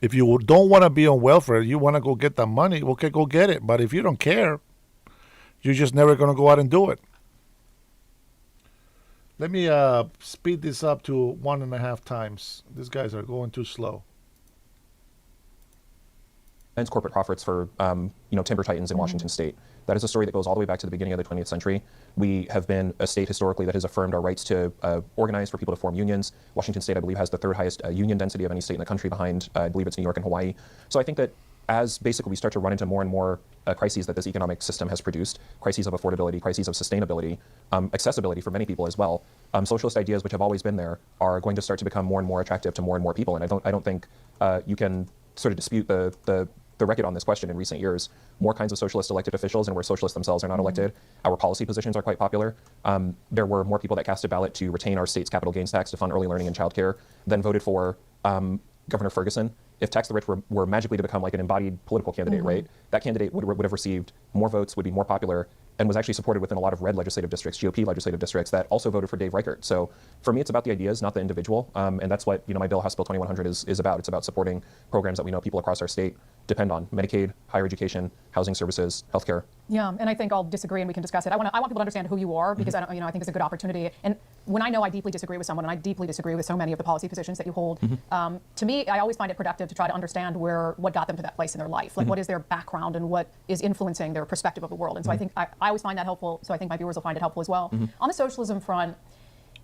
S1: If you don't want to be on welfare, you want to go get the money, okay, go get it. But if you don't care, you're just never going to go out and do it. Let me speed this up to 1.5 times. These guys are going too slow.
S6: And corporate profits for timber titans in Washington State. That is a story that goes all the way back to the beginning of the 20th century. We have been a state historically that has affirmed our rights to organize, for people to form unions. Washington State, I believe, has the third highest union density of any state in the country behind, I believe it's New York and Hawaii. So I think that as basically we start to run into more and more crises that this economic system has produced, crises of affordability, crises of sustainability, accessibility for many people as well, socialist ideas, which have always been there, are going to start to become more and more attractive to more and more people. And I don't think you can sort of dispute the record on this question in recent years. More kinds of socialist elected officials, and where socialists themselves are not elected. Our policy positions are quite popular. There were more people that cast a ballot to retain our state's capital gains tax to fund early learning and childcare than voted for Governor Ferguson. If Tax the Rich were magically to become like an embodied political candidate, right? That candidate would have received more votes, would be more popular, and was actually supported within a lot of red legislative districts, GOP legislative districts, that also voted for Dave Reichert. So for me, it's about the ideas, not the individual. And that's what my bill, House Bill 2100, is about. It's about supporting programs that we know people across our state depend on: Medicaid, higher education, housing services, healthcare.
S5: Yeah, and I think I'll disagree, and we can discuss it. I want people to understand who you are, because I think it's a good opportunity. And when I know I deeply disagree with someone, and I deeply disagree with so many of the policy positions that you hold, to me, I always find it productive to try to understand what got them to that place in their life. Like, what is their background and what is influencing their perspective of the world. And so I think I always find that helpful. So I think my viewers will find it helpful as well. On the socialism front,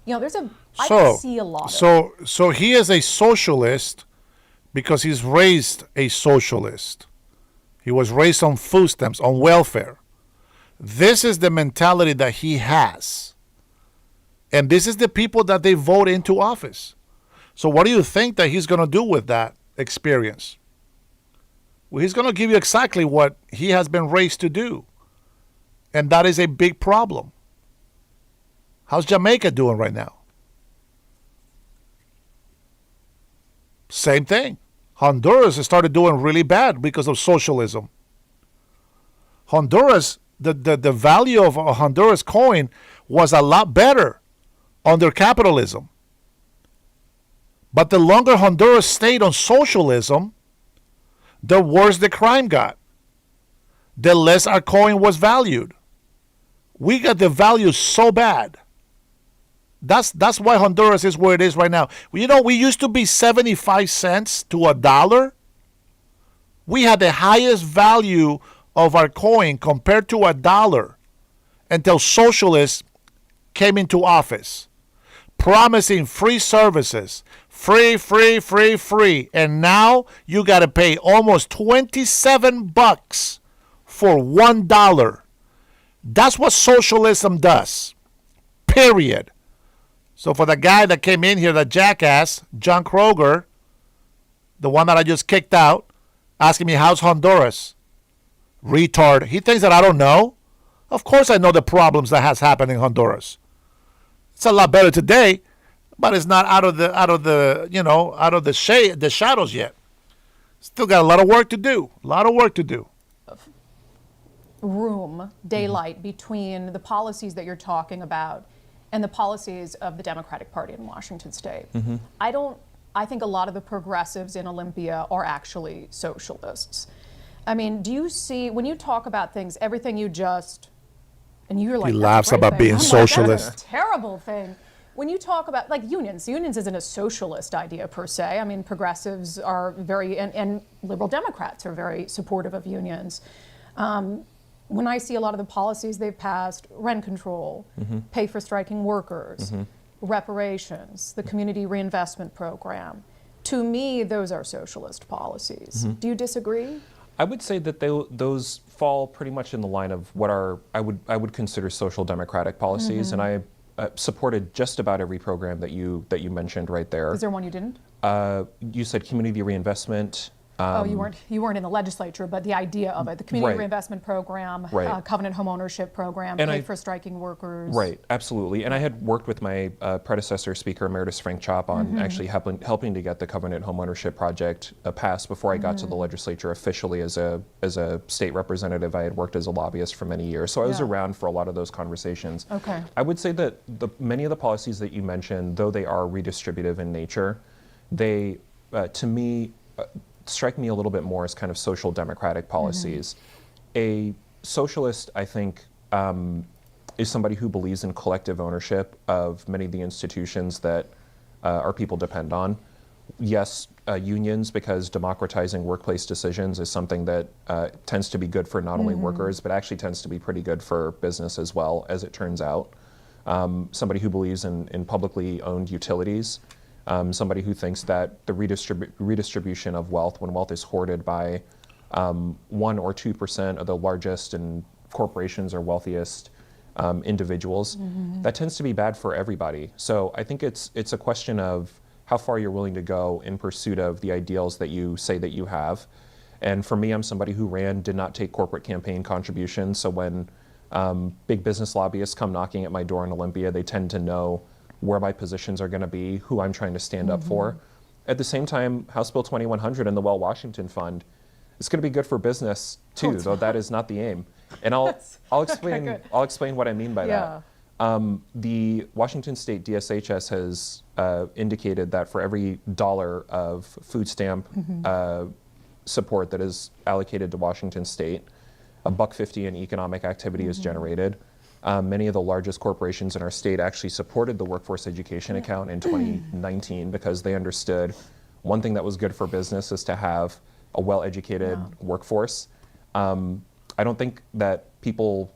S5: I see a lot.
S1: So he is a socialist because he's raised a socialist. He was raised on food stamps, on welfare. This is the mentality that he has. And this is the people that they vote into office. So what do you think that he's going to do with that experience? Well, he's going to give you exactly what he has been raised to do. And that is a big problem. How's Jamaica doing right now? Same thing. Honduras has started doing really bad because of socialism. Honduras, the value of a Honduras coin was a lot better under capitalism. But the longer Honduras stayed on socialism, the worse the crime got. The less our coin was valued. We got the value so bad. That's why Honduras is where it is right now. You know, we used to be 75 cents to $1. We had the highest value of our coin compared to $1 until socialists came into office, promising free services, free. And now you got to pay almost $27 for $1. That's what socialism does. Period. So for the guy that came in here, the jackass, John Kroger, the one that I just kicked out, asking me, how's Honduras? Retard. He thinks that I don't know. Of course I know the problems that has happened in Honduras. It's a lot better today, but it's not out of the shade, the shadows yet. Still got a lot of work to do.
S5: Room, daylight between the policies that you're talking about and the policies of the Democratic Party in Washington State.
S6: Mm-hmm.
S5: I think a lot of the progressives in Olympia are actually socialists. I mean, do you see, when you talk about things, everything you just, and you're like,
S1: he laughs about being socialist.
S5: That's a terrible thing. When you talk about, like, unions isn't a socialist idea per se. I mean, progressives are very, and liberal Democrats are very supportive of unions. When I see a lot of the policies they've passed, rent control, pay for striking workers, reparations, the community reinvestment program, to me, those are socialist policies. Do you disagree?
S6: I would say that those fall pretty much in the line of what I would consider social democratic policies, and I supported just about every program that you mentioned right there.
S5: Is there one you didn't?
S6: You said community reinvestment.
S5: You weren't in the legislature, but the idea of it, the community reinvestment program, covenant home ownership program, pay for striking workers.
S6: Right, absolutely. And I had worked with my predecessor, Speaker Emeritus Frank Chop, on actually helping to get the covenant home ownership project passed before I got to the legislature officially as a state representative. I had worked as a lobbyist for many years, so I was around for a lot of those conversations.
S5: Okay.
S6: I would say that many of the policies that you mentioned, though they are redistributive in nature, they, to me, strike me a little bit more as kind of social democratic policies. A socialist, I think, is somebody who believes in collective ownership of many of the institutions that our people depend on. Yes, unions, because democratizing workplace decisions is something that tends to be good for not only workers, but actually tends to be pretty good for business as well, as it turns out. Somebody who believes in publicly owned utilities. Somebody who thinks that the redistribution of wealth, when wealth is hoarded by 1 or 2% of the largest and corporations or wealthiest individuals, that tends to be bad for everybody. So I think it's a question of how far you're willing to go in pursuit of the ideals that you say that you have. And for me, I'm somebody who did not take corporate campaign contributions. So when big business lobbyists come knocking at my door in Olympia, they tend to know where my positions are going to be, who I'm trying to stand up for. At the same time, House Bill 2100 and the Well Washington Fund is going to be good for business too, though that is not the aim. And I'll explain what I mean by that. The Washington State DSHS has indicated that for every $1 of food stamp support that is allocated to Washington State, $1.50 in economic activity is generated. Many of the largest corporations in our state actually supported the workforce education account in 2019 because they understood one thing that was good for business is to have a well-educated workforce. I don't think that people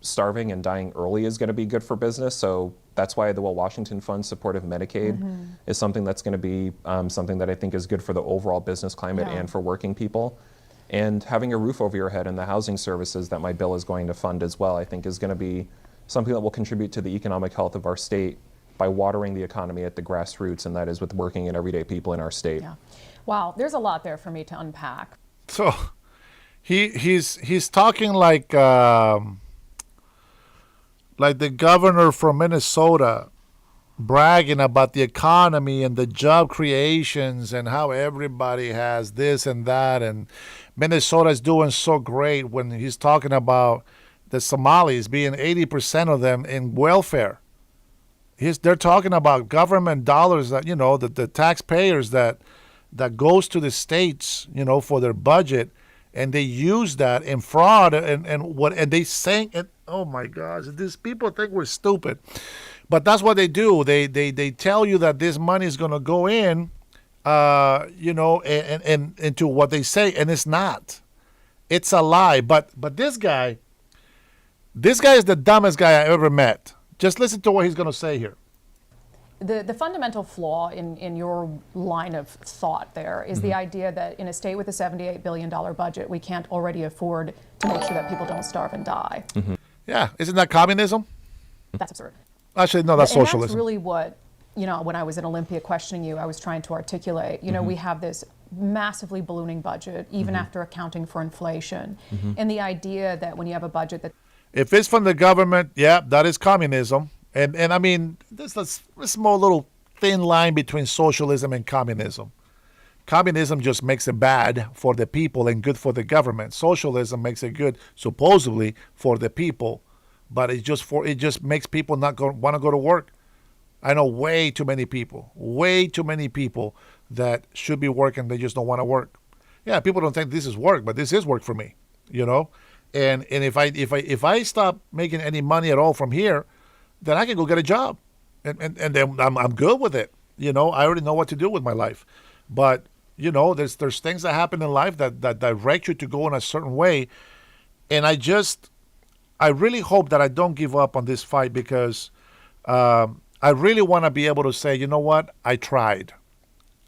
S6: starving and dying early is going to be good for business, so that's why the Well Washington Fund support of Medicaid is something that's going to be something that I think is good for the overall business climate and for working people. And having a roof over your head and the housing services that my bill is going to fund as well, I think is going to be something that will contribute to the economic health of our state by watering the economy at the grassroots, and that is with working and everyday people in our state.
S5: Yeah. Wow, there's a lot there for me to unpack.
S1: So he's talking like like the governor from Minnesota bragging about the economy and the job creations and how everybody has this and that, and Minnesota is doing so great when he's talking about the Somalis being 80% of them in welfare. They're talking about government dollars that, the taxpayers that goes to the states, for their budget, and they use that in fraud and they saying it. Oh my gosh, these people think we're stupid, but that's what they do. They tell you that this money is going to go in, and into what they say, and it's not. It's a lie. But this guy is the dumbest guy I ever met. Just listen to what he's going to say here.
S5: The fundamental flaw in your line of thought there is the idea that in a state with a $78 billion budget, we can't already afford to make sure that people don't starve and die.
S1: Yeah, isn't that communism?
S5: That's absurd.
S1: Actually, no, that's socialism.
S5: That's really what, when I was in Olympia questioning you, I was trying to articulate. We have this massively ballooning budget, even after accounting for inflation. And the idea that when you have a budget that...
S1: If it's from the government, yeah, that is communism. And I mean, there's a small little thin line between socialism and communism. Communism just makes it bad for the people and good for the government. Socialism makes it good, supposedly, for the people, but it just makes people not want to go to work. I know way too many people that should be working, they just don't want to work. Yeah, people don't think this is work, but this is work for me, And if I stop making any money at all from here, then I can go get a job, and then I'm good with it. I already know what to do with my life. But there's things that happen in life that direct you to go in a certain way, and I really hope that I don't give up on this fight, because I really want to be able to say, you know what, I tried.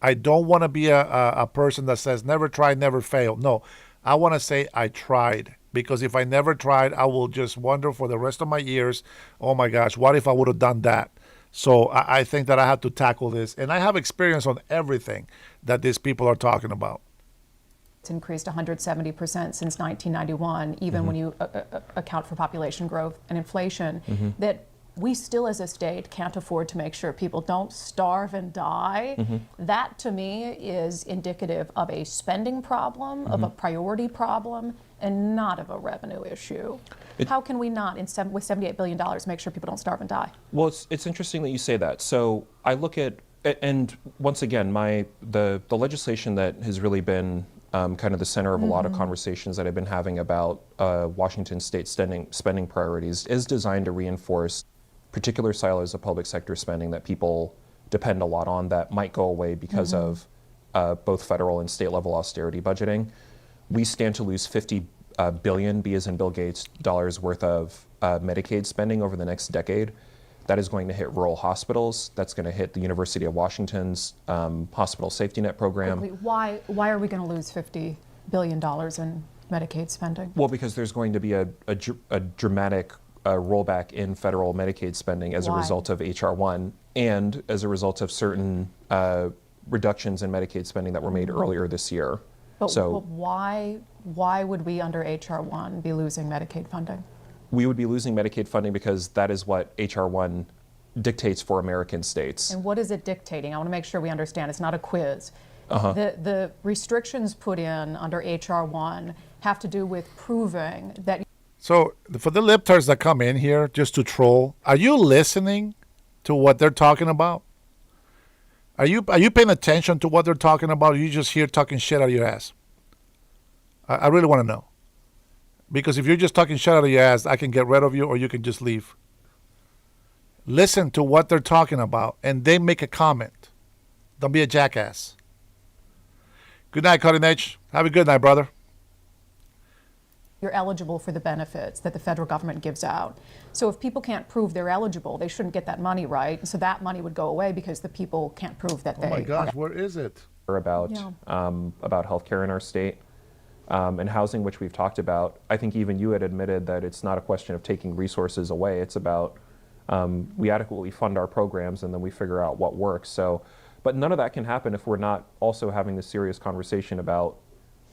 S1: I don't want to be a person that says never try, never fail. No, I want to say I tried. Because if I never tried, I will just wonder for the rest of my years, oh my gosh, what if I would have done that? So I think that I have to tackle this. And I have experience on everything that these people are talking about.
S5: It's increased 170% since 1991, even when you account for population growth and inflation, that we still as a state can't afford to make sure people don't starve and die. That to me is indicative of a spending problem, of a priority problem, and not of a revenue issue. How can we not, with $78 billion, make sure people don't starve and die?
S6: Well, it's interesting that you say that. So I look at, and once again, the legislation that has really been kind of the center of a lot of conversations that I've been having about Washington state spending priorities is designed to reinforce particular silos of public sector spending that people depend a lot on that might go away because of both federal and state level austerity budgeting. We stand to lose 50 billion, B as in Bill Gates, dollars worth of Medicaid spending over the next decade. That is going to hit rural hospitals. That's going to hit the University of Washington's hospital safety net program.
S5: Why are we going to lose $50 billion in Medicaid spending?
S6: Well, because there's going to be a dramatic rollback in federal Medicaid spending as a result of H.R. 1 and as a result of certain reductions in Medicaid spending that were made earlier this year.
S5: But why would we under H.R. 1 be losing Medicaid funding?
S6: We would be losing Medicaid funding because that is what H.R. 1 dictates for American states.
S5: And what is it dictating? I want to make sure we understand. It's not a quiz. The restrictions put in under H.R. 1 have to do with proving that...
S1: So for the libtards that come in here just to troll, are you listening to what they're talking about? Are you paying attention to what they're talking about, or are you just here talking shit out of your ass? I really want to know. Because if you're just talking shit out of your ass, I can get rid of you or you can just leave. Listen to what they're talking about, and they make a comment. Don't be a jackass. Good night, Cutting Edge. Have a good night, brother.
S5: You're eligible for the benefits that the federal government gives out. So if people can't prove they're eligible, they shouldn't get that money, right? So that money would go away because the people can't prove that they...
S1: Oh my gosh, where is it?
S6: About healthcare in our state and housing, which we've talked about. I think even you had admitted that it's not a question of taking resources away. It's about we adequately fund our programs and then we figure out what works. So, but none of that can happen if we're not also having this serious conversation about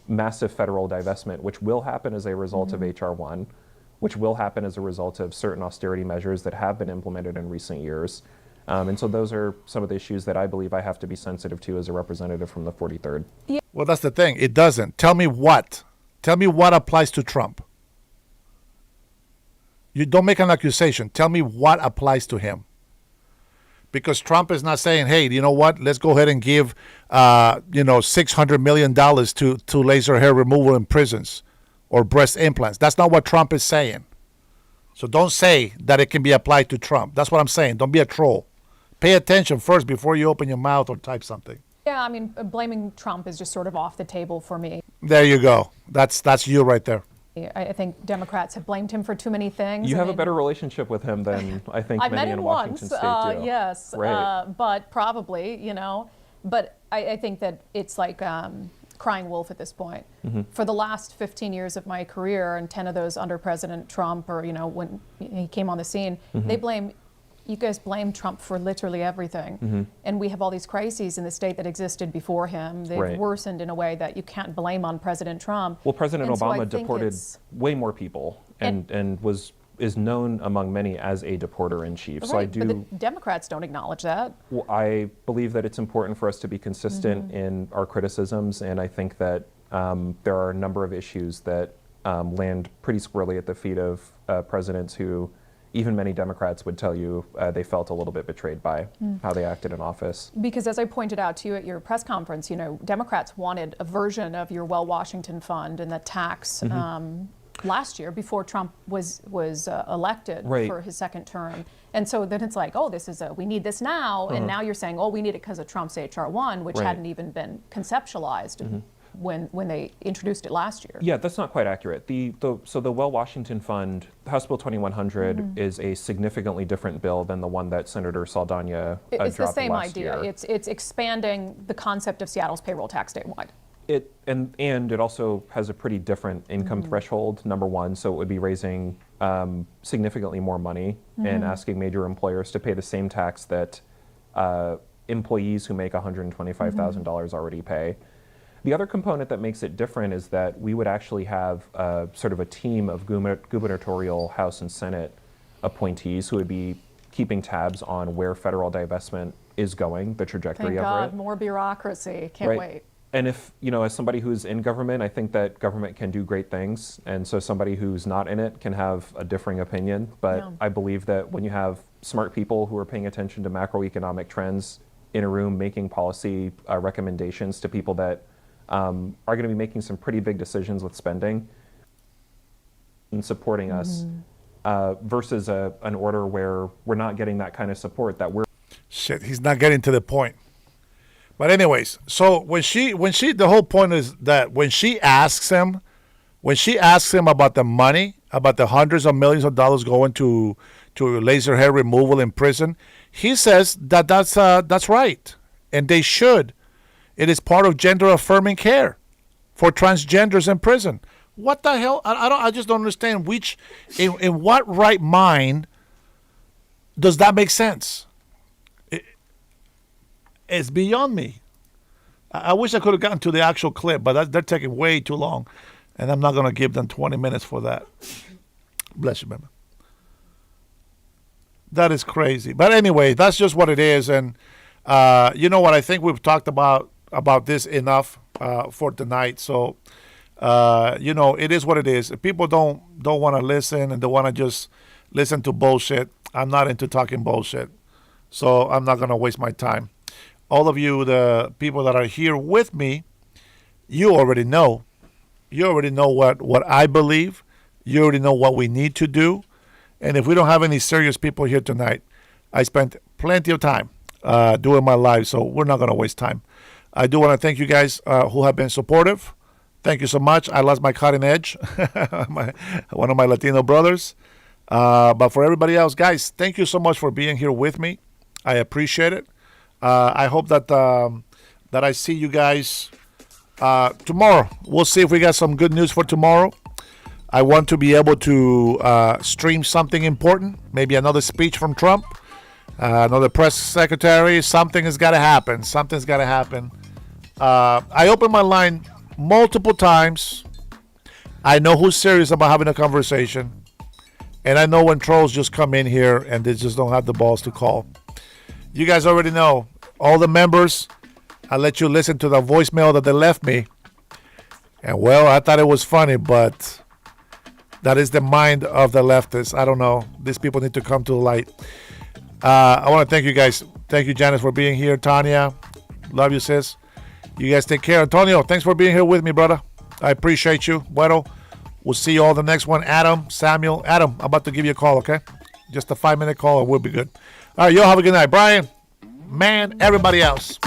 S6: massive federal divestment, which will happen as a result of H.R. 1, which will happen as a result of certain austerity measures that have been implemented in recent years. And so those are some of the issues that I believe I have to be sensitive to as a representative from the 43rd.
S1: Well, that's the thing. It doesn't. Tell me what. Tell me what applies to Trump. You don't make an accusation. Tell me what applies to him. Because Trump is not saying, hey, you know what? Let's go ahead and give, $600 million to laser hair removal in prisons or breast implants. That's not what Trump is saying. So don't say that it can be applied to Trump. That's what I'm saying. Don't be a troll. Pay attention first before you open your mouth or type something.
S5: Yeah, I mean, blaming Trump is just sort of off the table for me.
S1: There you go. That's you right there.
S5: I think Democrats have blamed him for too many things.
S6: You have a better relationship with him than I think
S5: I've
S6: many
S5: met him
S6: in Washington
S5: once,
S6: State do.
S5: yes,
S6: Right.
S5: but probably, But I think that it's like crying wolf at this point. For the last 15 years of my career, and 10 of those under President Trump, or when he came on the scene, you guys blame Trump for literally everything. And we have all these crises in the state that existed before him. They've worsened in a way that you can't blame on President Trump.
S6: Well, President
S5: And so I
S6: Obama
S5: think
S6: deported
S5: it's-
S6: way more people and is known among many as a deporter in chief. So I
S5: Right,
S6: do.
S5: but the Democrats don't acknowledge that.
S6: Well, I believe that it's important for us to be consistent in our criticisms, and I think that there are a number of issues that land pretty squarely at the feet of presidents who even many Democrats would tell you they felt a little bit betrayed by how they acted in office.
S5: Because as I pointed out to you at your press conference, Democrats wanted a version of your Well Washington Fund and the tax last year before Trump was elected for his second term. And so then it's like, oh, we need this now. And now you're saying, oh, we need it because of Trump's H.R. 1, which hadn't even been conceptualized when they introduced it last year.
S6: Yeah, that's not quite accurate. So the Well Washington Fund, House Bill 2100, is a significantly different bill than the one that Senator Saldana
S5: It's the
S6: dropped
S5: same
S6: last
S5: idea.
S6: year.
S5: It's expanding the concept of Seattle's payroll tax statewide.
S6: And it also has a pretty different income threshold, number one, so it would be raising significantly more money and asking major employers to pay the same tax that employees who make $125,000 already pay. The other component that makes it different is that we would actually have sort of a team of gubernatorial House and Senate appointees who would be keeping tabs on where federal divestment is going, the trajectory
S5: Thank
S6: of
S5: God,
S6: it.
S5: more bureaucracy. Can't wait.
S6: And if, as somebody who's in government, I think that government can do great things. And so somebody who's not in it can have a differing opinion. But I believe that when you have smart people who are paying attention to macroeconomic trends in a room making policy recommendations to people that are going to be making some pretty big decisions with spending and supporting us versus an order where we're not getting that kind of support that we're.
S1: Shit, he's not getting to the point. But anyways, so when she, the whole point is that when she asks him about the money, about the hundreds of millions of dollars going to laser hair removal in prison, he says that that's right, and they should. It is part of gender affirming care for transgenders in prison. What the hell? I just don't understand in what right mind does that make sense? It's beyond me. I wish I could have gotten to the actual clip, but they're taking way too long, and I'm not going to give them 20 minutes for that. Bless you, baby. That is crazy. But anyway, that's just what it is. And you know what? I think we've talked about this enough for tonight. So, it is what it is. If people don't want to listen and they want to just listen to bullshit, I'm not into talking bullshit. So I'm not going to waste my time. All of you, the people that are here with me, you already know. You already know what I believe. You already know what we need to do. And if we don't have any serious people here tonight, I spent plenty of time doing my live, so we're not going to waste time. I do want to thank you guys who have been supportive. Thank you so much. I lost my cutting edge, one of my Latino brothers. But for everybody else, guys, thank you so much for being here with me. I appreciate it. I hope that I see you guys tomorrow. We'll see if we got some good news for tomorrow. I want to be able to stream something important, maybe another speech from Trump, another press secretary. Something has got to happen. Something's got to happen. I opened my line multiple times. I know who's serious about having a conversation. And I know when trolls just come in here and they just don't have the balls to call. You guys already know. All the members, I let you listen to the voicemail that they left me. And well, I thought it was funny, but that is the mind of the leftists. I don't know. These people need to come to the light. I want to thank you guys. Thank you, Janice, for being here. Tanya, love you, sis. You guys take care. Antonio, thanks for being here with me, brother. I appreciate you. Bueno, we'll see you all the next one. Adam, Samuel. Adam, I'm about to give you a call, okay? Just a 5-minute call and we'll be good. All right, y'all have a good night. Brian, man, everybody else.